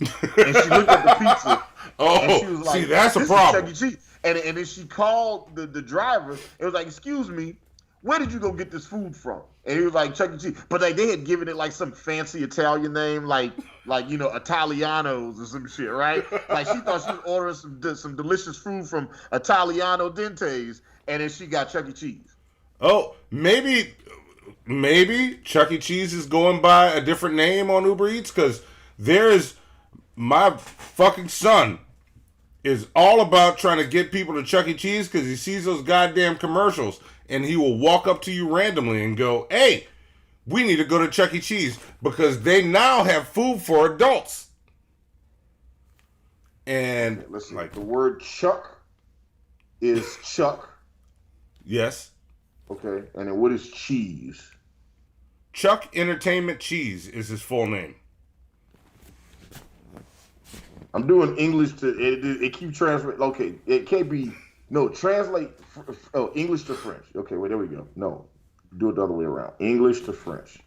E: And she looked at the pizza. And she was like,
D: see, that's a problem.
E: Chuck E. Cheese. And then she called the driver. It was like, excuse me, where did you go get this food from? And he was like, Chuck E. Cheese. But they had given it some fancy Italian name, Italianos or some shit, right? She thought she was ordering some delicious food from Italiano Dentes, and then she got Chuck E. Cheese.
D: Oh, maybe Chuck E. Cheese is going by a different name on Uber Eats, because my fucking son is all about trying to get people to Chuck E. Cheese because he sees those goddamn commercials and he will walk up to you randomly and go, hey, we need to go to Chuck E. Cheese because they now have food for adults. And
E: listen, like the word Chuck is Chuck.
D: Yes.
E: Okay, and then what is cheese?
D: Chuck Entertainment Cheese is his full name.
E: I'm doing English to it keeps translating. Okay, it can't be translate English to French. Okay, wait, there we go. No, do it the other way around. English to French.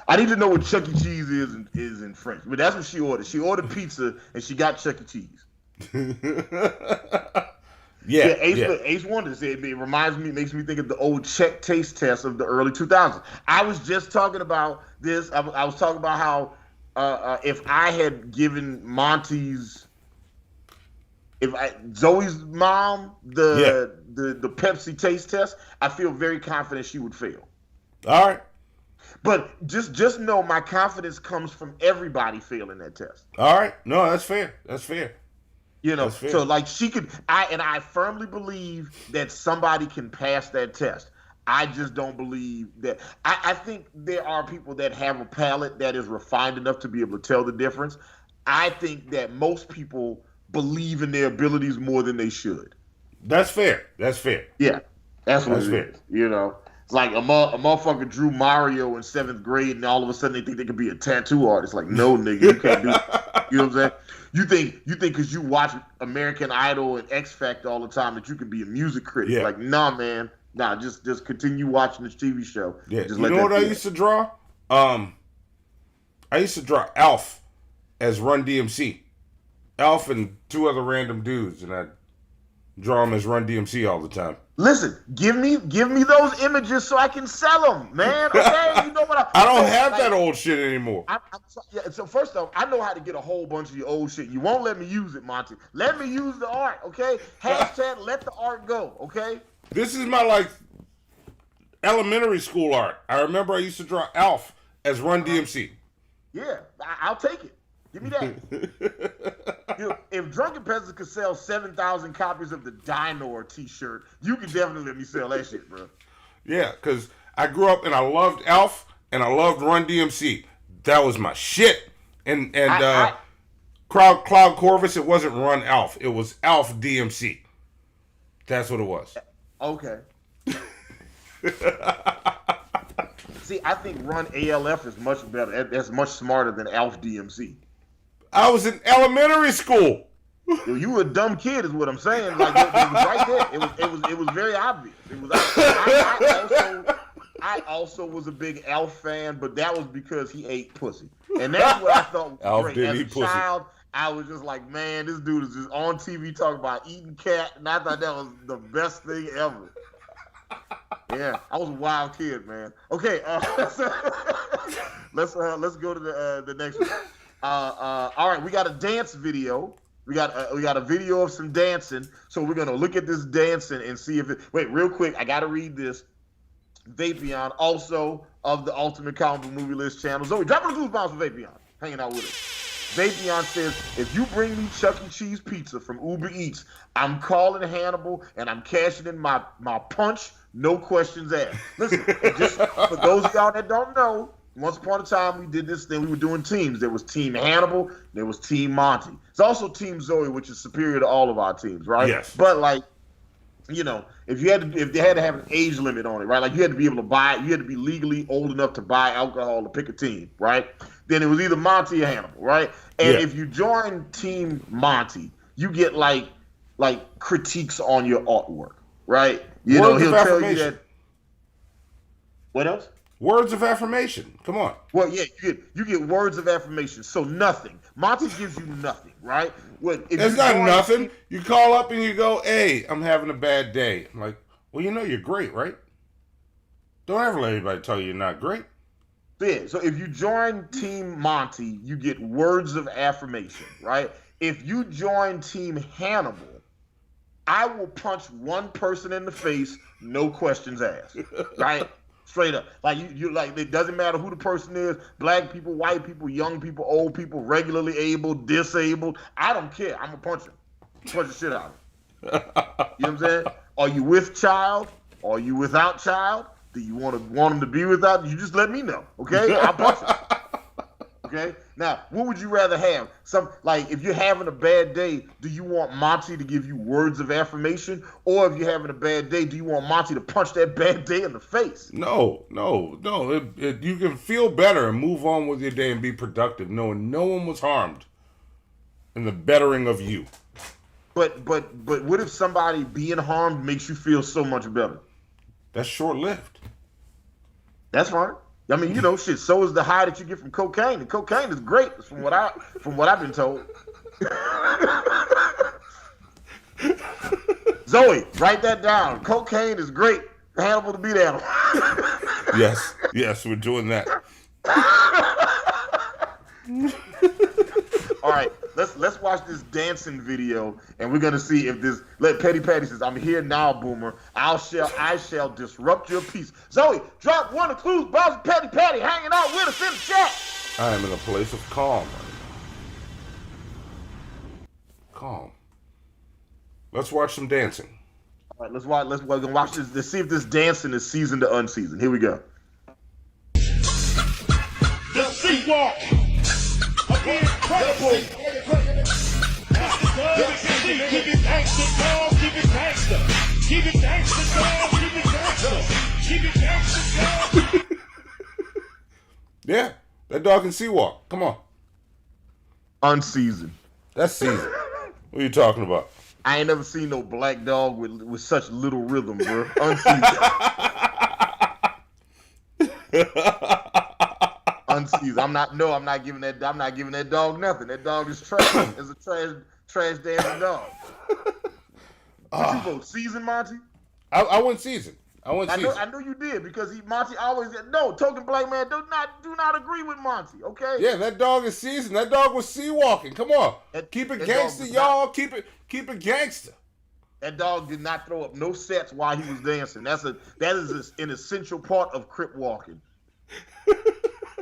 E: I need to know what Chuck E. Cheese is in French. But that's what she ordered. She ordered pizza and she got Chuck E. Cheese. Ace Wonder said it reminds me, makes me think of the old Czech taste test of the early 2000s. I was just talking about this. I was talking about how if I had given Zoe's mom the Pepsi taste test, I feel very confident she would fail.
D: All right.
E: But just know my confidence comes from everybody failing that test.
D: All right. No, that's fair. That's fair.
E: You know, so like she could, I firmly believe that somebody can pass that test. I just don't believe that. I think there are people that have a palate that is refined enough to be able to tell the difference. I think that most people believe in their abilities more than they should.
D: That's fair. That's fair.
E: Yeah, that's what it is. You know, it's like a motherfucker drew Mario in 7th grade, and all of a sudden they think they could be a tattoo artist. Like, no, nigga, you can't do it. You know what I'm saying? You think because you watch American Idol and X Factor all the time that you can be a music critic?
D: Yeah.
E: Like, nah, man. Nah, just continue watching this TV show.
D: Yeah.
E: Just
D: you know what I used to draw? I used to draw Alf as Run DMC. Alf and 2 other random dudes, and I draw them as Run DMC all the time.
E: Listen, give me those images so I can sell them, man. Okay, you know what
D: I don't have that old shit anymore.
E: So first off, I know how to get a whole bunch of your old shit. You won't let me use it, Monty. Let me use the art, okay? Hashtag let the art go, okay?
D: This is my elementary school art. I remember I used to draw Alf as Run DMC.
E: Yeah, I'll take it. Give me that. If Drunken Peasants could sell 7,000 copies of the Dinosaur T-shirt, you can definitely let me sell that shit, bro.
D: Yeah, because I grew up and I loved Alf and I loved Run DMC. That was my shit. And Cloud Corvus, it wasn't Run Alf. It was Alf DMC. That's what it was.
E: Okay. See, I think Run ALF is much better. That's much smarter than Alf DMC.
D: I was in elementary school.
E: You were a dumb kid, is what I'm saying. Like it was right there. It was very obvious. It was. I also was a big Alf fan, but that was because he ate pussy, and that's what I thought was
D: Alf
E: great.
D: did
E: As a
D: eat pussy.
E: child, I was just like, man, this dude is just on TV talking about eating cat, and I thought that was the best thing ever. Yeah, I was a wild kid, man. Okay, let's go to the next one. All right, we got a dance video. We got a video of some dancing. So we're gonna look at this dancing and see if it. Wait, real quick, I gotta read this. Vapion, also of the Ultimate Comic Book Movie List channel. Zoe, drop the goosebumps for Vapion. Hanging out with us. Vapion says, if you bring me Chuck E. Cheese pizza from Uber Eats, I'm calling Hannibal and I'm cashing in my punch, no questions asked. Listen, and just for those of y'all that don't know, once upon a time we did this thing, we were doing teams. There was Team Hannibal, there was Team Monty. It's also Team Zoe, which is superior to all of our teams, right?
D: Yes.
E: But like, you know, if they had to have an age limit on it, right? Like you had to be able to buy, you had to be legally old enough to buy alcohol to pick a team, right? Then it was either Monty or Hannibal, right? And if you join Team Monty, you get like critiques on your artwork, right? You know, he'll tell you that. What else?
D: Words of affirmation. Come on.
E: Well, yeah, you get words of affirmation. So nothing. Monty gives you nothing, right?
D: It's not nothing. You call up and you go, hey, I'm having a bad day. I'm like, well, you know you're great, right? Don't ever let anybody tell you you're not great.
E: Yeah, so if you join Team Monty, you get words of affirmation, right? If you join Team Hannibal, I will punch one person in the face, no questions asked, right? Straight up. Like you like it doesn't matter who the person is, black people, white people, young people, old people, regularly able, disabled. I don't care. I'm gonna punch him. Punch the shit out of him. You know what I'm saying? Are you with child? Are you without child? Do you want him to be without? You just let me know, okay? I'll punch him. Okay. Now, what would you rather have? If you're having a bad day, do you want Monty to give you words of affirmation, or if you're having a bad day, do you want Monty to punch that bad day in the face?
D: No. You can feel better and move on with your day and be productive, knowing no one was harmed in the bettering of you.
E: But what if somebody being harmed makes you feel so much better?
D: That's short-lived.
E: That's fine. I mean, shit. So is the high that you get from cocaine. And cocaine is great, from what I've been told. Zoe, write that down. Cocaine is great. Hannibal to beat animal.
D: Yes, we're doing that.
E: All right, let's watch this dancing video, and we're gonna see if this. Petty Patty says, "I'm here now, Boomer. I shall disrupt your peace." Zoe, drop one of the clues. Boss Petty Patty hanging out with us in the chat.
D: I am in a place of calm. Calm. Let's watch some dancing.
E: All right, we're gonna watch this. Let's see if this dancing is seasoned or unseasoned. Here we go.
F: The sea walk. Incredible. Keep it gangster, dog. Keep it gangster. Keep it gangster, dog. Keep it gangster. Keep it gangster, dog.
D: Yeah, that dog can sea walk. Come on.
E: Unseasoned.
D: That's seasoned. What are you talking about?
E: I ain't never seen no black dog with such little rhythm, bro. Unseasoned. Unseasoned. I'm not giving that dog nothing. That dog is trash. It's a trash dancing dog. Did you vote season, Monty?
D: I went season. I
E: know you did, because Monty always token black man do not agree with Monty. Okay.
D: Yeah, that dog is seasoned. That dog was sea walking. Come on, keep it gangster, y'all. Keep it gangster.
E: That dog did not throw up no sets while he was dancing. That is an essential part of crip walking.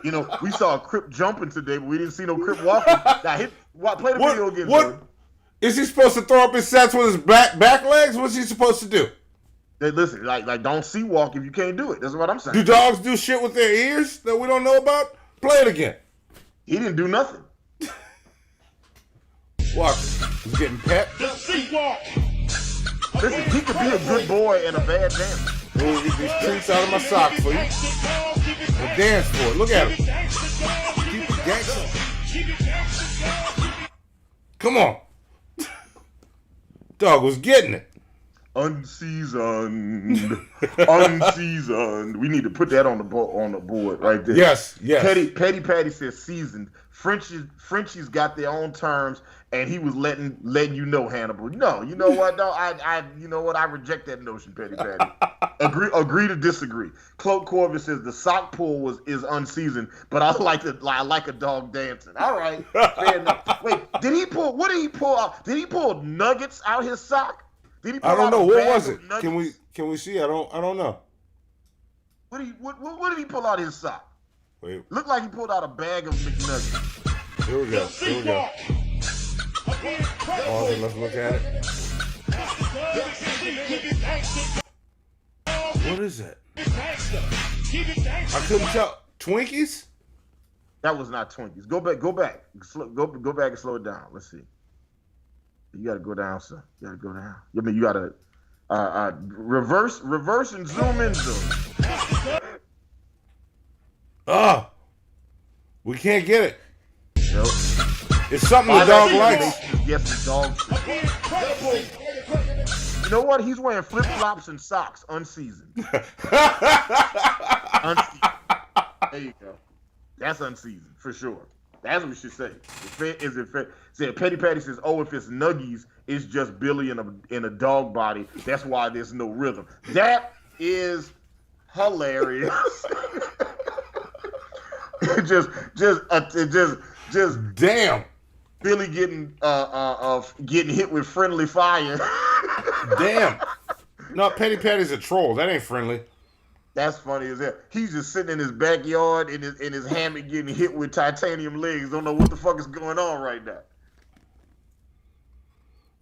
E: We saw a crip jumping today, but we didn't see no crip walking. Play the video again.
D: What is he supposed to throw up his sets with his back legs? What's he supposed to do?
E: Listen, don't sea walk if you can't do it. That's what I'm saying.
D: Do dogs do shit with their ears that we don't know about? Play it again.
E: He didn't do nothing.
D: Watch it. He's getting pet.
F: The sea walk.
E: Listen, he could be a good boy and a bad dancer.
D: We'll get these treats out of my sock for you. And dance for it. Look at him. Keep it gangster. Come on. Dog was getting it.
E: Unseasoned. We need to put that on the board right there.
D: Yes.
E: Petty Patty says seasoned. Frenchies got their own terms, and he was letting you know, Hannibal. No, you know what, though? I reject that notion, Petty Patty. Agree to disagree. Cloak Corvus says the sock pull is unseasoned, but I like a dog dancing. All right, fair enough. Wait, what did he pull out? Did he pull nuggets out his sock?
D: I don't know. What was it? Can we see? I don't know.
E: What did he pull out his sock?
D: Wait.
E: Looked like he pulled out a bag of McNuggets.
D: Here we go. Pause and let's look at it. What is that? I couldn't tell. Twinkies?
E: That was not Twinkies. Go back. Go back and slow it down. Let's see. You got to go down, son. You got to go down. I mean, you got to reverse and zoom in.
D: We can't get it.
E: Nope.
D: It's something the dog likes.
E: Yes, the dog. You know what? He's wearing flip-flops and socks, unseasoned. Unseasoned. There you go. That's unseasoned, for sure. That's what we should say. Is it fair? See, Petty Patty says, if it's nuggies, it's just Billy in a dog body. That's why there's no rhythm. That is hilarious. just
D: damn.
E: Billy getting hit with friendly fire.
D: Damn. No, Petty Patty's a troll. That ain't friendly.
E: That's funny as hell. He's just sitting in his backyard in his hammock getting hit with titanium legs. Don't know what the fuck is going on right now.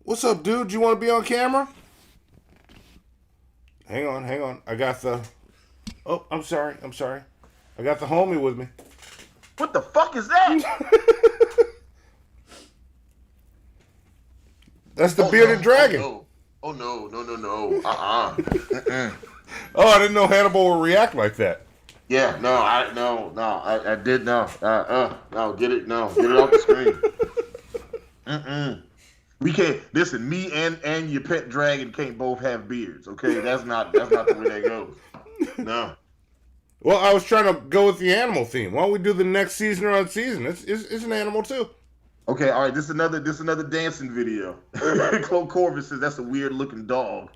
D: What's up, dude? You want to be on camera? Hang on. I got the... Oh, I'm sorry. I got the homie with me.
E: What the fuck is that?
D: That's the bearded dragon.
E: Oh no.
D: Oh, I didn't know Hannibal would react like that.
E: Yeah, I did no. Get it off the screen. We can't listen. Me and your pet dragon can't both have beards. Okay, that's not the way that goes. No.
D: Well, I was trying to go with the animal theme. Why don't we do the next season or on season? It's an animal too.
E: Okay, all right. This is another dancing video. Clo Corvus says that's a weird looking dog.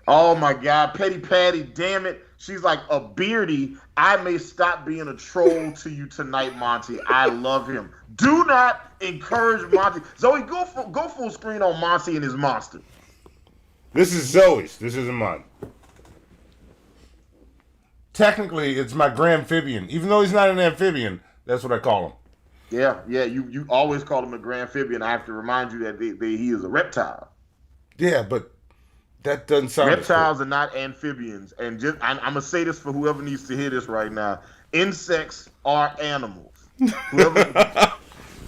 E: Oh my God, Petty Patty, damn it. She's like a beardy. I may stop being a troll to you tonight, Monty. I love him. Do not encourage Monty. Zoe, go full screen on Monty and his monster.
D: This is Zoe's. This isn't mine. Technically, it's my Gramphibian. Even though he's not an amphibian, that's what I call him.
E: Yeah. You always call him a Gramphibian. I have to remind you that he is a reptile.
D: Yeah, but that doesn't sound
E: reptiles are not amphibians, and I'm gonna say this for whoever needs to hear this right now: insects are animals.
D: There we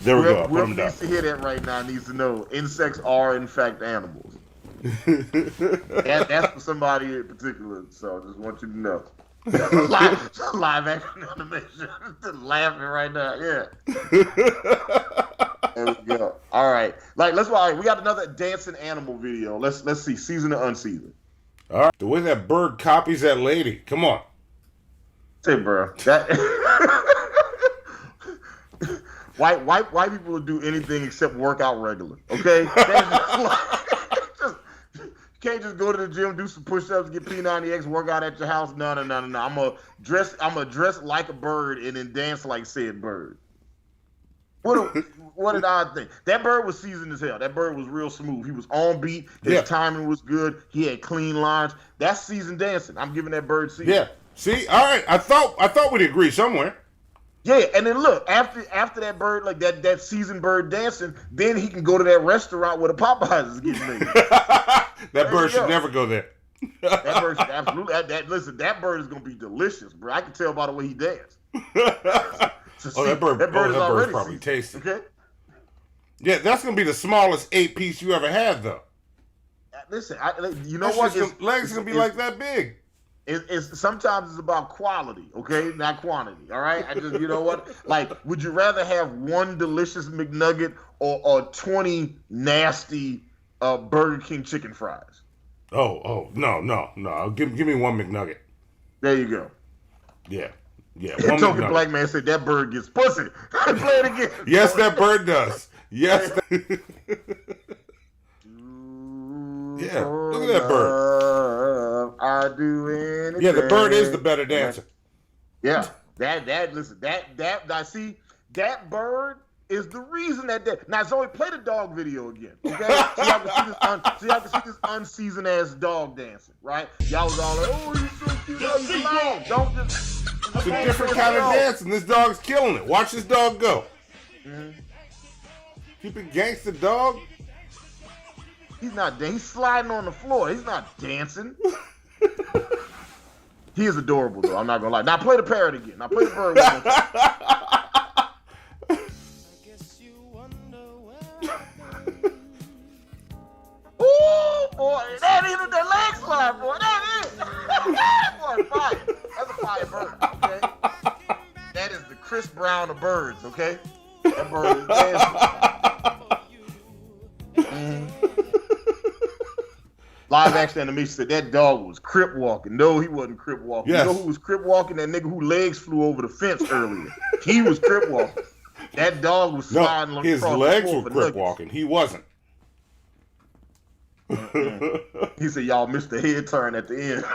D: go.
E: Whoever needs to hear that right now needs to know insects are in fact animals. That's for somebody in particular. So I just want you to know. live action animation. Laughing right now. Yeah. There we go. All right. We got another dancing animal video. Let's see. Season or unseasoned.
D: All right. The way that bird copies that lady. Come on.
E: Say, bro. That white people will do anything except work out regular. Okay. You can't just go to the gym, do some push-ups, get P90X, work out at your house. No. I'm gonna dress like a bird and then dance like said bird. What an odd thing. That bird was seasoned as hell. That bird was real smooth. He was on beat. His timing was good. He had clean lines. That's seasoned dancing. I'm giving that bird season.
D: Yeah. See, all right. I thought we'd agree somewhere.
E: Yeah, and then look, after that bird, like that seasoned bird dancing, then he can go to that restaurant where the Popeyes is getting made.
D: That bird should never go there.
E: That bird should absolutely. Listen, that bird is gonna be delicious, bro. I can tell by the way he danced.
D: That bird's probably tasty.
E: Okay.
D: Yeah, that's gonna be the smallest 8-piece you ever had, though.
E: Listen, you know what?
D: Legs gonna be like that big.
E: Sometimes it's about quality, okay, not quantity. All right, you know what? Like, would you rather have one delicious McNugget or 20 nasty Burger King chicken fries?
D: Oh, no. Give me one McNugget.
E: There you go.
D: Yeah.
E: One token black man said that bird gets pussy. Play it again.
D: Yes, that bird does. Yes. Yeah, look at that bird.
E: I do anything.
D: Yeah, the bird is the better dancer.
E: Yeah, that bird is the reason that. Now, Zoe, play the dog video again, okay? So y'all can see this unseasoned ass dog dancing, right? Y'all was all like, "Oh, he's so cute, oh, he's long." Don't just.
D: It's a different kind of dance, and this dog's killing it. Watch this dog go.
E: Mm-hmm.
D: Keep it gangster, dog.
E: He's not dancing. He's sliding on the floor. He's not dancing. He is adorable, though. I'm not gonna lie. Now play the parrot again. Now play the bird one more time. Ooh, boy, that is the leg slide, boy. That is. Boy, fire. That's a fire bird, okay? That is the Chris Brown of birds, okay? That bird is dancing. Live action animation said that dog was crip walking. No, he wasn't crip walking.
D: Yes.
E: You know who was crip walking? That nigga whose legs flew over the fence earlier. He was crip walking. That dog was sliding across the floor.
D: His legs were crip walking. He wasn't.
E: He said, "Y'all missed the head turn at the end."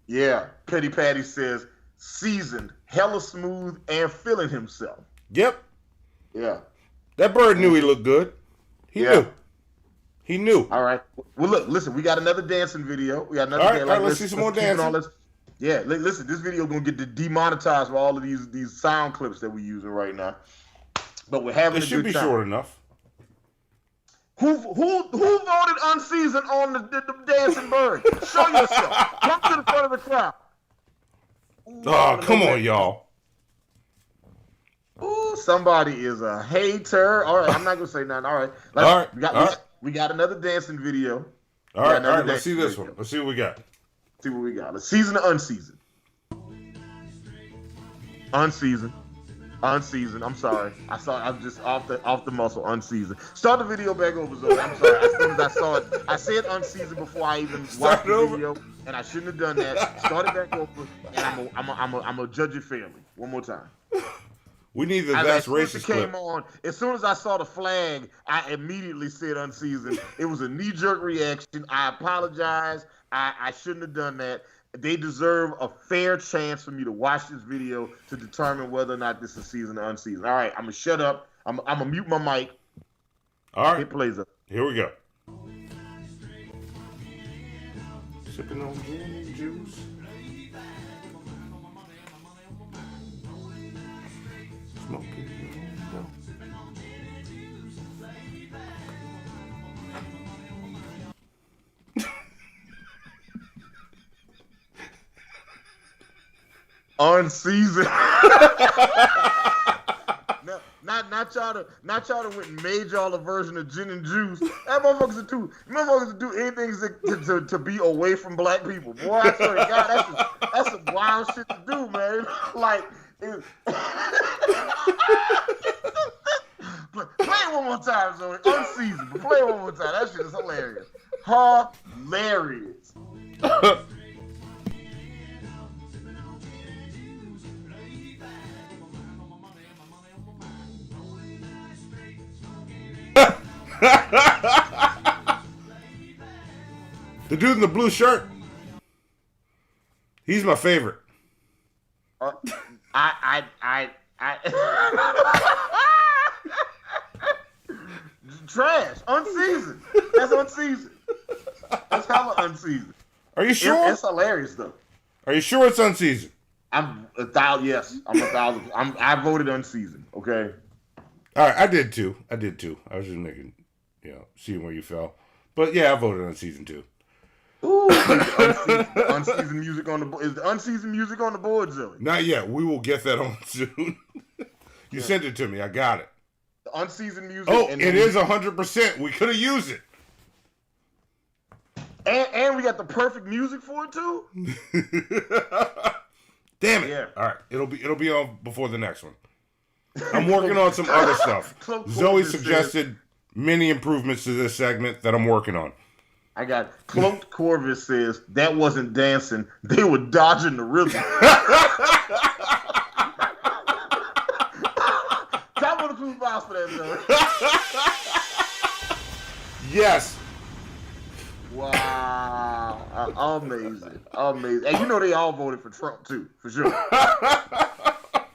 E: Yeah, Petty Patty says, seasoned, hella smooth, and feeling himself.
D: Yep.
E: Yeah.
D: That bird knew he looked good. He knew. He knew.
E: All right. Well, look, listen, we got another dancing video. We got another
D: all right, let's see some more dancing.
E: Yeah, listen, this video going to get demonetized for all of these sound clips that we're using right now. But we're having a good time.
D: It should be short enough.
E: Who voted unseasoned on the dancing bird? Show yourself. Come to the front of the crowd.
D: Oh, come on, y'all.
E: Ooh, somebody is a hater. All right, I'm not gonna say nothing. All right, we got another dancing video.
D: All right. Let's see this one. Let's see what we got.
E: See what we got. Let's season or unseasoned. Unseasoned. I'm sorry. I'm just off the muscle. Unseasoned. Start the video back over, Zoe. I'm sorry. As soon as I saw it, I said unseasoned before I even watched the video, and I shouldn't have done that. Start it back over, and I'm gonna judge it fairly. One more time.
D: We need the best racist clip.
E: As soon as I saw the flag, I immediately said unseasoned. It was a knee-jerk reaction. I apologize. I shouldn't have done that. They deserve a fair chance for me to watch this video to determine whether or not this is seasoned or unseasoned. All right, I'm gonna shut up. I'm gonna mute my mic.
D: All right,
E: it plays up.
D: Here we go. Sipping on gin and juice. Smoking.
E: Unseasoned. Not y'all to went and made y'all a version of gin and juice. That motherfuckers do anything to be away from black people. Boy, I swear to God, that's some wild shit to do, man. Like, play it one more time, Zoe. Unseasoned, but play it one more time. That shit is hilarious. Hilarious.
D: The dude in the blue shirt. He's my favorite.
E: Trash. Unseasoned. That's unseasoned. That's hella unseasoned.
D: Are you sure?
E: It's hilarious though.
D: Are you sure it's unseasoned?
E: Yes. I'm 1,000. I voted unseasoned. Okay.
D: All right, I did too. I was just making, seeing where you fell. But yeah, I voted unseasoned too.
E: Ooh, unseasoned music on the board. Is the unseasoned music on the board, Zoe?
D: Not yet. We will get that on soon. You sent it to me. I got it.
E: The unseasoned music.
D: Oh, it is 100%. We could have used it.
E: And we got the perfect music for it too.
D: Damn it! Yeah. All right, it'll be on before the next one. I'm working on some other stuff. Zoe suggested many improvements to this segment that I'm working on.
E: I got Cloaked Corvus says that wasn't dancing; they were dodging the rhythm. Top of the food box for that, Zoe.
D: Yes.
E: Wow. Amazing. And you know they all voted for Trump too, for sure.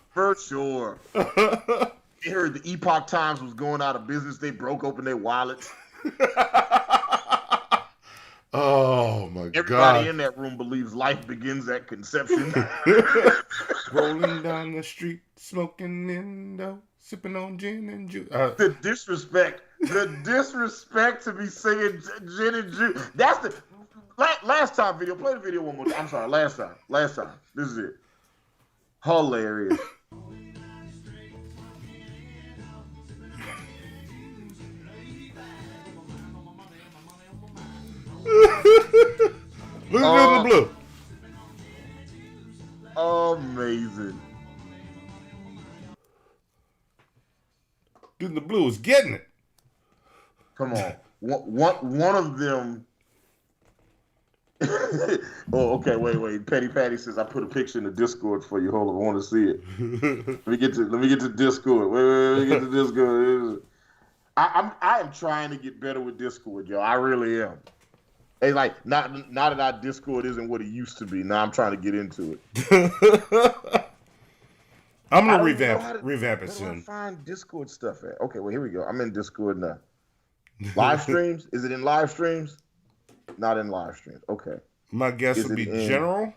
E: For sure. They heard the Epoch Times was going out of business. They broke open their wallets.
D: Oh my God.
E: Everybody in that room believes life begins at conception.
D: Rolling down the street, smoking Indo, sipping on gin and juice.
E: The disrespect to be singing gin and juice. That's the last time video. Play the video one more time. I'm sorry, last time. This is it. Hilarious.
D: Look at the blue.
E: Amazing.
D: Dude in the blue is getting it.
E: Come on. One of them. Oh, okay. Wait. Petty Patty says I put a picture in the Discord for you. Hold on, I want to see it. Let me get to Discord. Wait, let me get to Discord. I am trying to get better with Discord, yo. I really am. It's like not that our Discord isn't what it used to be. Now I'm trying to get into it.
D: I'm gonna revamp it soon.
E: Where do I find Discord stuff at? Okay, well here we go. I'm in Discord now. Live streams? Is it in live streams? Not in live streams. Okay.
D: My guess would be general.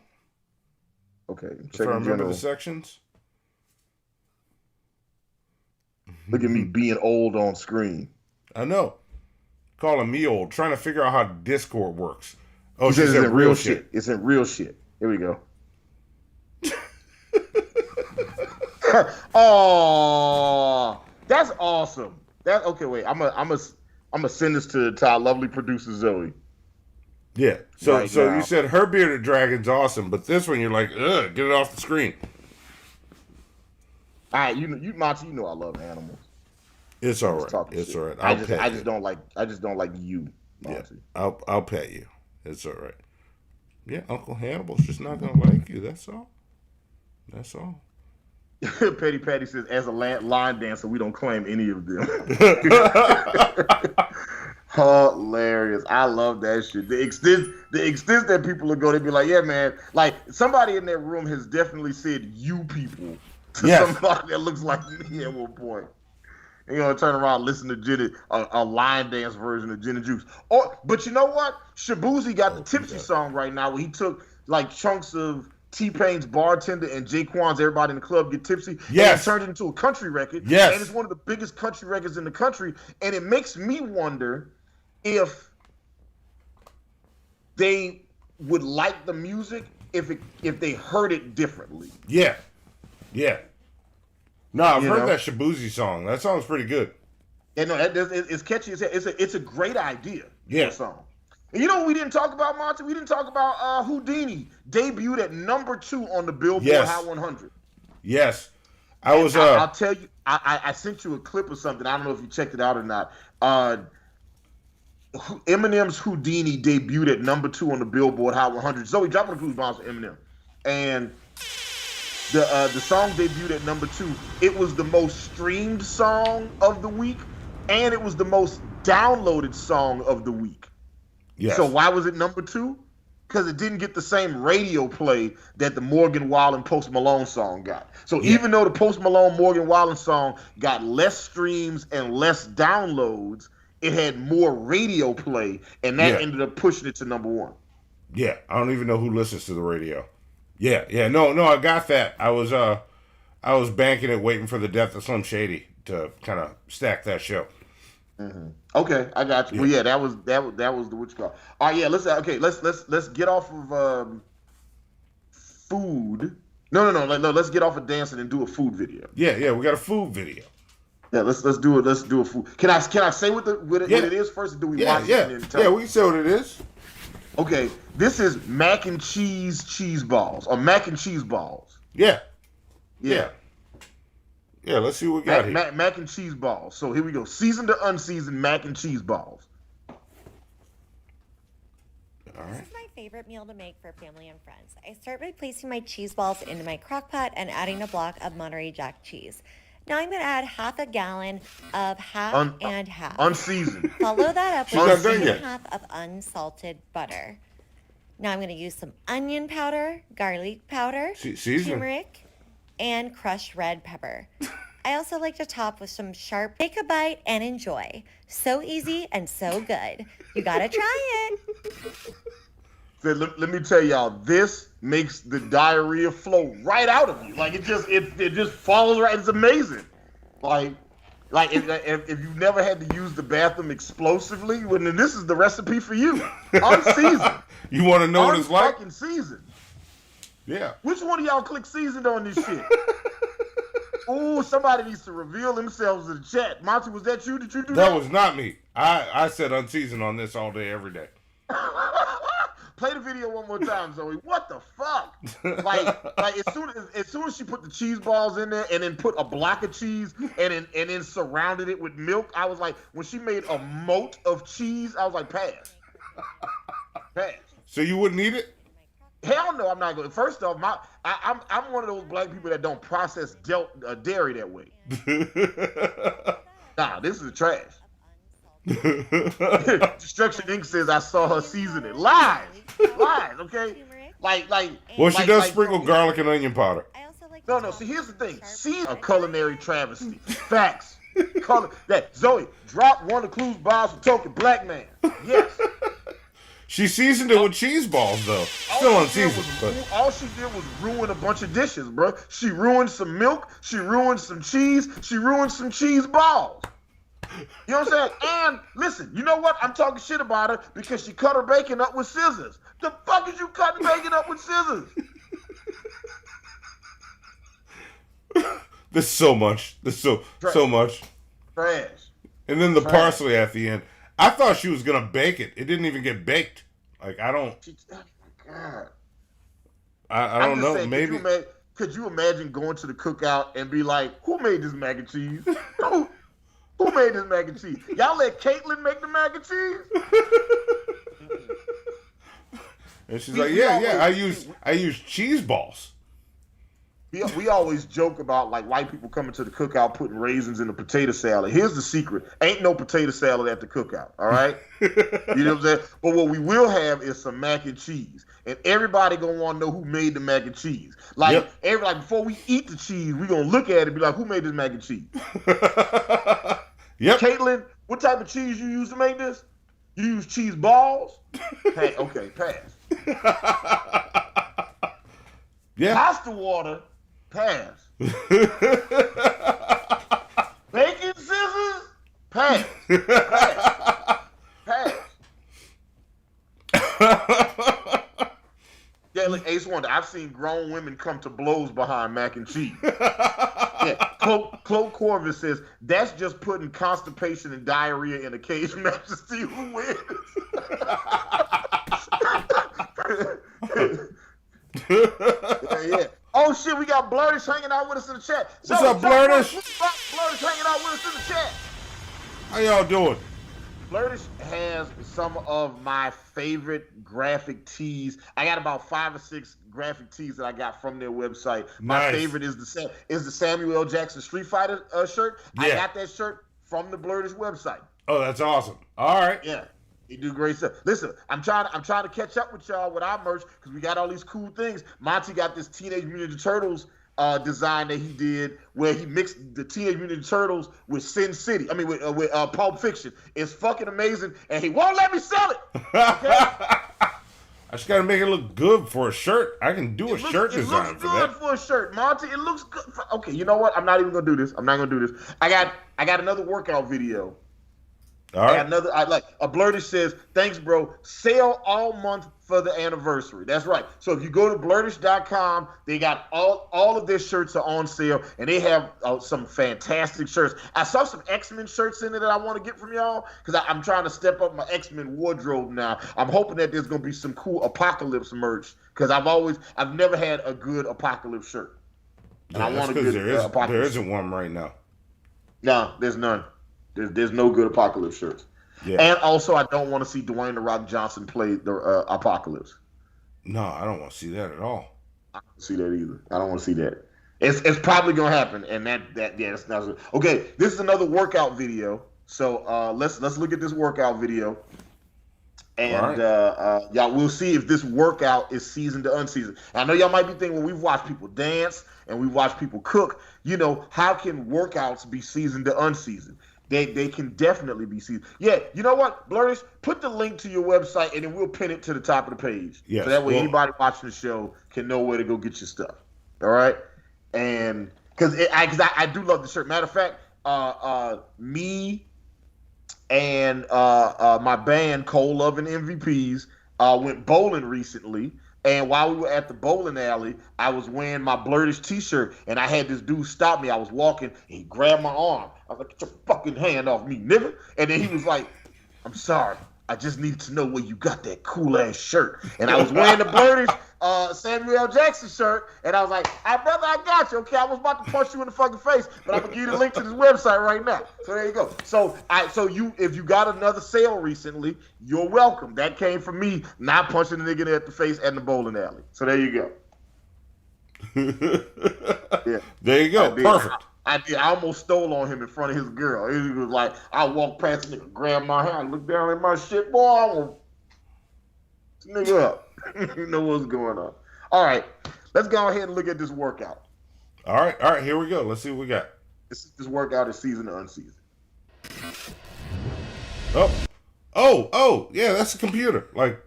E: Okay.
D: If I remember the sections.
E: Look at me being old on screen.
D: I know. calling me old, trying to figure out how Discord works. Oh,
E: He
D: she
E: says
D: said
E: it's in real shit. It's in real shit. Here we go. Oh, that's awesome. That okay. Wait, I'm gonna send this to our lovely producer Zoe.
D: Yeah. So
E: Right
D: so
E: now.
D: you said Her Bearded Dragon's awesome, but this one you're like, ugh, get it off the screen.
E: All right, Monty, you know I love animals.
D: It's all
E: Just
D: right.
E: talking
D: It's
E: shit.
D: all right.
E: I
D: I'll pet
E: just
D: you.
E: don't like you, Monty.
D: Yeah, I'll pet you. It's all right. Yeah, Uncle Hannibal's just not gonna like you. That's all. That's all.
E: Petty Patty says, as a line dancer, we don't claim any of them. Hilarious. I love that shit. The extent that people will go, they be like, yeah, man. Like, somebody in that room has definitely said you people to
D: Yes.
E: somebody that looks like me at one point. And, turn around and listen to Jenny, a line dance version of Gin and Juice. But you know what? Shabuzi got the Tipsy song right now where he took, like, chunks of T-Pain's Bartender and Jaquan's Everybody in the Club Get Tipsy.
D: Yes.
E: And turned it into a country record.
D: Yes.
E: And it's one of the biggest country records in the country. And it makes me wonder if they would like the music if they heard it differently.
D: Yeah. Yeah. No, I've
E: You
D: heard
E: know?
D: that Shabuzi song. That song's pretty good.
E: Yeah, no, it's catchy as hell. It's a great idea.
D: Yeah.
E: For a song. And you know what we didn't talk about, Monty? We didn't talk about Houdini debuted at number 2 on the Billboard
D: Yes.
E: Hot 100.
D: Yes. I'll
E: tell you, I sent you a clip of something. I don't know if you checked it out or not. Eminem's Houdini debuted at number 2 on the Billboard Hot 100. Zoe, drop the clues bombs for Eminem. And the song debuted at number 2. It was the most streamed song of the week, and it was the most downloaded song of the week.
D: Yes.
E: So why was it number 2? Because it didn't get the same radio play that the Morgan Wallen Post Malone song got. So even though the Post Malone Morgan Wallen song got less streams and less downloads, it had more radio play, and that ended up pushing it to number 1.
D: Yeah, I don't even know who listens to the radio. Yeah, no, I got that. I was banking it, waiting for the death of Slim Shady to kind of stack that show.
E: Mm-hmm. Okay, I got you.
D: Yeah.
E: Well, that was the what you call. All right, yeah. Let's get off of food. No. Let's get off of dancing and do a food video.
D: Yeah, we got a food video.
E: Yeah, let's do it. Let's do a food. Can I say what it is first, or do we watch it? And then tell
D: Yeah, we can say what it is.
E: Okay, this is mac and cheese balls or mac and cheese balls.
D: Yeah. Let's see what we got here.
E: Mac and cheese balls. So here we go. Seasoned or unseasoned mac and cheese balls.
D: All right.
R: This is my favorite meal to make for family and friends. I start by placing my cheese balls into my crock pot and adding a block of Monterey Jack cheese. Now I'm going to add half a gallon of half and half.
E: Unseasoned.
R: Follow that up
D: She's
R: with
D: not done
R: 1
D: yet.
R: half of unsalted butter. Now I'm going to use some onion powder, garlic powder,
D: Season.
R: turmeric, and crushed red pepper. I also like to top with some sharp. Take a bite and enjoy. So easy and so good. You gotta try it.
E: So let me tell y'all, this makes the diarrhea flow right out of you. Like it just falls right. It's amazing. Like if you've never had to use the bathroom explosively, well, then this is the recipe for you. Unseasoned.
D: You want to know what it's like?
E: Fucking seasoned.
D: Yeah.
E: Which one of y'all click seasoned on this shit? Ooh, somebody needs to reveal themselves in the chat. Monty, was that you? Did you do that?
D: That was not me. I said unseasoned on this all day, every day.
E: Play the video one more time, Zoe. What the fuck? Like as soon as she put the cheese balls in there and then put a block of cheese and then surrounded it with milk, I was like, when she made a moat of cheese, I was like, pass.
D: So you wouldn't eat it?
E: Hell no, I'm not going. First off, I'm one of those black people that don't process dairy that way. Nah, this is trash. Destruction Inc. says I saw her season it. Lies, okay? Like.
D: Well, she does
E: like,
D: sprinkle garlic and onion powder.
E: No. See, here's the thing. See, a culinary travesty. Facts. Zoe, drop one of the clues bombs for token black man. Yes.
D: She seasoned it with cheese balls, though. Still unseasoned. But
E: all she did was ruin a bunch of dishes, bro. She ruined some milk. She ruined some cheese. She ruined some cheese balls. You know what I'm saying? And listen, you know what? I'm talking shit about her because she cut her bacon up with scissors. The fuck is you cutting bacon up with scissors?
D: There's so much. There's so much.
E: Trash.
D: And then the parsley at the end. I thought she was gonna bake it. It didn't even get baked. Like I don't.
E: Oh my God.
D: I don't know.
E: Saying,
D: maybe.
E: Could you imagine going to the cookout and be like, "Who made this mac and cheese? Who made this mac and cheese? Y'all let Caitlin make the mac and cheese?"
D: And she's like, "Yeah. I use cheese balls."
E: We always joke about like white people coming to the cookout putting raisins in the potato salad. Here's the secret: ain't no potato salad at the cookout. All right, you know what I'm saying? But what we will have is some mac and cheese, and everybody gonna want to know who made the mac and cheese. Like before we eat the cheese, we gonna look at it and be like, "Who made this mac and cheese?"
D: Yep.
E: Caitlin, what type of cheese you use to make this? You use cheese balls? Okay, pass.
D: Yeah.
E: Pasta water. Pass. Bacon scissors? Pass. Pass. Yeah, look, Ace Wonder, I've seen grown women come to blows behind mac and cheese. Yeah, Chloe Corvus says, that's just putting constipation and diarrhea in a cage match to see who wins. Yeah. Oh shit, we got Blurtish hanging out with us in the chat.
D: What's up, Blurtish?
E: Blurtish hanging out with us in the chat.
D: How y'all doing?
E: Blurtish has some of my favorite graphic tees. I got about 5 or 6 graphic tees that I got from their website. My favorite is the Samuel L. Jackson Street Fighter shirt. Yeah. I got that shirt from the Blurtish website.
D: Oh, that's awesome. All right.
E: Yeah. They do great stuff. Listen, I'm trying to catch up with y'all with our merch because we got all these cool things. Monty got this Teenage Mutant Ninja Turtles design that he did where he mixed the Teenage Mutant Ninja Turtles with Sin City. I mean, with Pulp Fiction. It's fucking amazing, and he won't let me sell it. Okay?
D: I just gotta make it look good for a shirt. I can do a shirt design for that.
E: It looks good for a shirt, Monty. It looks good. Okay, you know what? I'm not even gonna do this. I got another workout video.
D: All right.
E: A Blurtish says, thanks, bro. Sale all month for the anniversary. That's right. So if you go to blurtish.com, they got all of their shirts are on sale, and they have some fantastic shirts. I saw some X-Men shirts in there that I want to get from y'all because I'm trying to step up my X-Men wardrobe now. I'm hoping that there's going to be some cool Apocalypse merch because I've never had a good Apocalypse shirt. And I want a good Apocalypse.
D: There isn't one right now.
E: No, there's none. There's no good Apocalypse shirts. Yeah. And also, I don't want to see Dwayne "The Rock" Johnson play the Apocalypse.
D: No, I don't want to see that at all.
E: I don't see that either. I don't want to see that. It's probably gonna happen, and that's not okay. This is another workout video. So let's look at this workout video, and y'all we'll see if this workout is seasoned to unseasoned. I know y'all might be thinking, well, we've watched people dance and we've watched people cook. You know, how can workouts be seasoned to unseasoned? They can definitely be seasoned. Yeah, you know what, Blurtish? Put the link to your website, and then we'll pin it to the top of the page.
D: Yes,
E: so that way anybody watching the show can know where to go get your stuff. All right? And because I do love the shirt. Matter of fact, me and my band, Cold Love and MVPs, went bowling recently. And while we were at the bowling alley, I was wearing my Blurtish t-shirt, and I had this dude stop me. I was walking, and he grabbed my arm. I was like, get your fucking hand off me, nigga. And then he was like, I'm sorry. I just needed to know where you got that cool-ass shirt. And I was wearing the Blurtish Samuel L. Jackson shirt, and I was like, hey, brother, I got you, okay? I was about to punch you in the fucking face, but I'm going to give you the link to this website right now. So there you go. So if you got another sale recently, you're welcome. That came from me not punching the nigga at the face at the bowling alley. So there you go. Yeah.
D: There you go. Perfect.
E: I almost stole on him in front of his girl. He was like, I walked past the nigga, grabbed my hand, looked down at my shit, boy, I want this nigga up. You know what's going on. All right, let's go ahead and look at this workout.
D: All right, here we go. Let's see what we got.
E: This workout is season to unseasoned.
D: Oh, yeah, that's a computer. Like,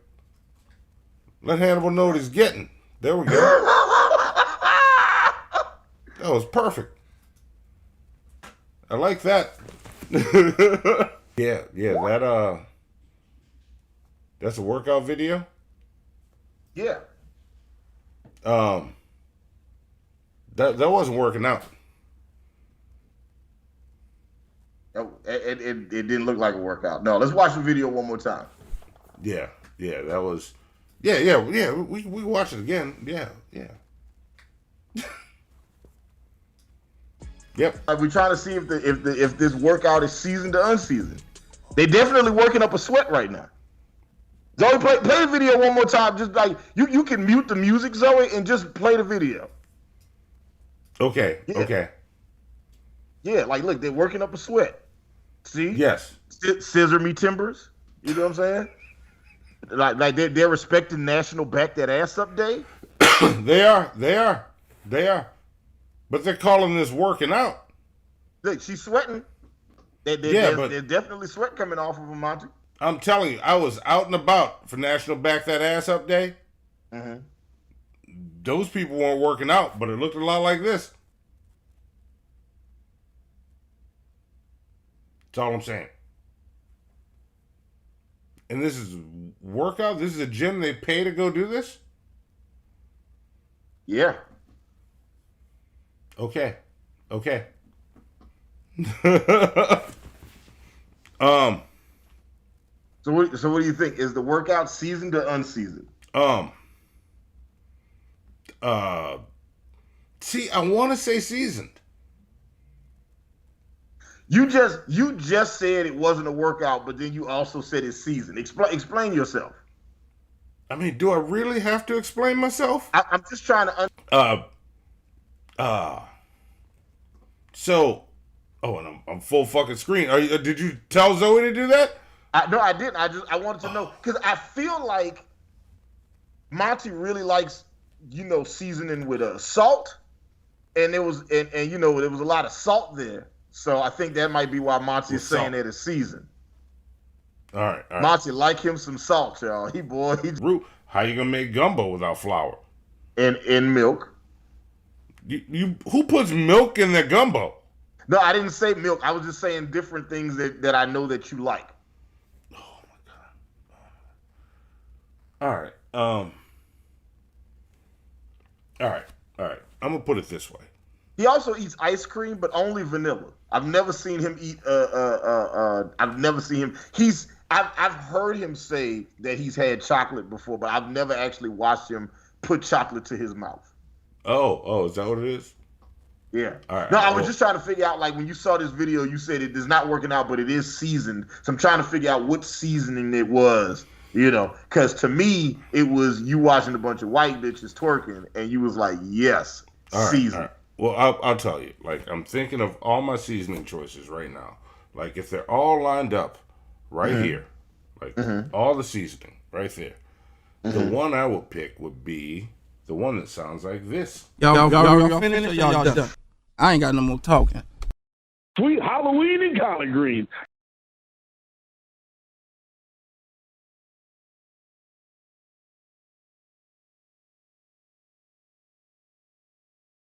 D: let Hannibal know what he's getting. There we go. That was perfect. I like that. Yeah, that's a workout video.
E: Yeah.
D: That wasn't working out.
E: It didn't look like a workout. No, let's watch the video one more time.
D: Yeah, that was. Yeah. We watch it again. Yeah. Yep.
E: Like we're trying to see if this workout is seasoned or unseasoned. They definitely working up a sweat right now. Zoe, play the video one more time. Just like you can mute the music, Zoe, and just play the video.
D: Okay.
E: Yeah.
D: Okay.
E: Yeah, like look, they're working up a sweat. See?
D: Yes.
E: Scissor me timbers. You know what I'm saying? Like they're respecting National Back That Ass Up Day.
D: They are. But they're calling this working out.
E: Look, she's sweating. There's definitely sweat coming off of her, Monty.
D: I'm telling you, I was out and about for National Back That Ass Up Day.
E: Mm-hmm.
D: Those people weren't working out, but it looked a lot like this. That's all I'm saying. And this is workout? This is a gym they pay to go do this?
E: Yeah.
D: Okay.
E: So what do you think? Is the workout seasoned or unseasoned?
D: See, I want to say seasoned.
E: You just said it wasn't a workout, but then you also said it's seasoned. Explain yourself.
D: I mean, do I really have to explain myself?
E: I'm just trying to.
D: And I'm full fucking screen. Did you tell Zoe to do that?
E: No, I didn't. I wanted to know because I feel like Monty really likes, seasoning with salt, and there was there was a lot of salt there. So I think that might be why Monty is saying that it's seasoned.
D: All right.
E: Monty like him some salt, y'all.
D: How you gonna make gumbo without flour?
E: And milk.
D: You who puts milk in their gumbo?
E: No, I didn't say milk. I was just saying different things that I know that you like.
D: Oh my god. All right. I'm gonna put it this way.
E: He also eats ice cream, but only vanilla. I've never seen him eat. I've never seen him. I've heard him say that he's had chocolate before, but I've never actually watched him put chocolate to his mouth.
D: Oh, is that what it is?
E: Yeah.
D: All right.
E: No, I was just trying to figure out, like, when you saw this video, you said it is not working out, but it is seasoned. So I'm trying to figure out what seasoning it was, because to me, it was you watching a bunch of white bitches twerking, and you was like, yes, seasoned.
D: All right. Well, I'll tell you, like, I'm thinking of all my seasoning choices right now. Like, if they're all lined up right here, like, all the seasoning right there, the one I would pick would be the one that sounds like this.
S: Y'all finished or y'all done? I ain't got no more talking.
T: Sweet Halloween and collard greens.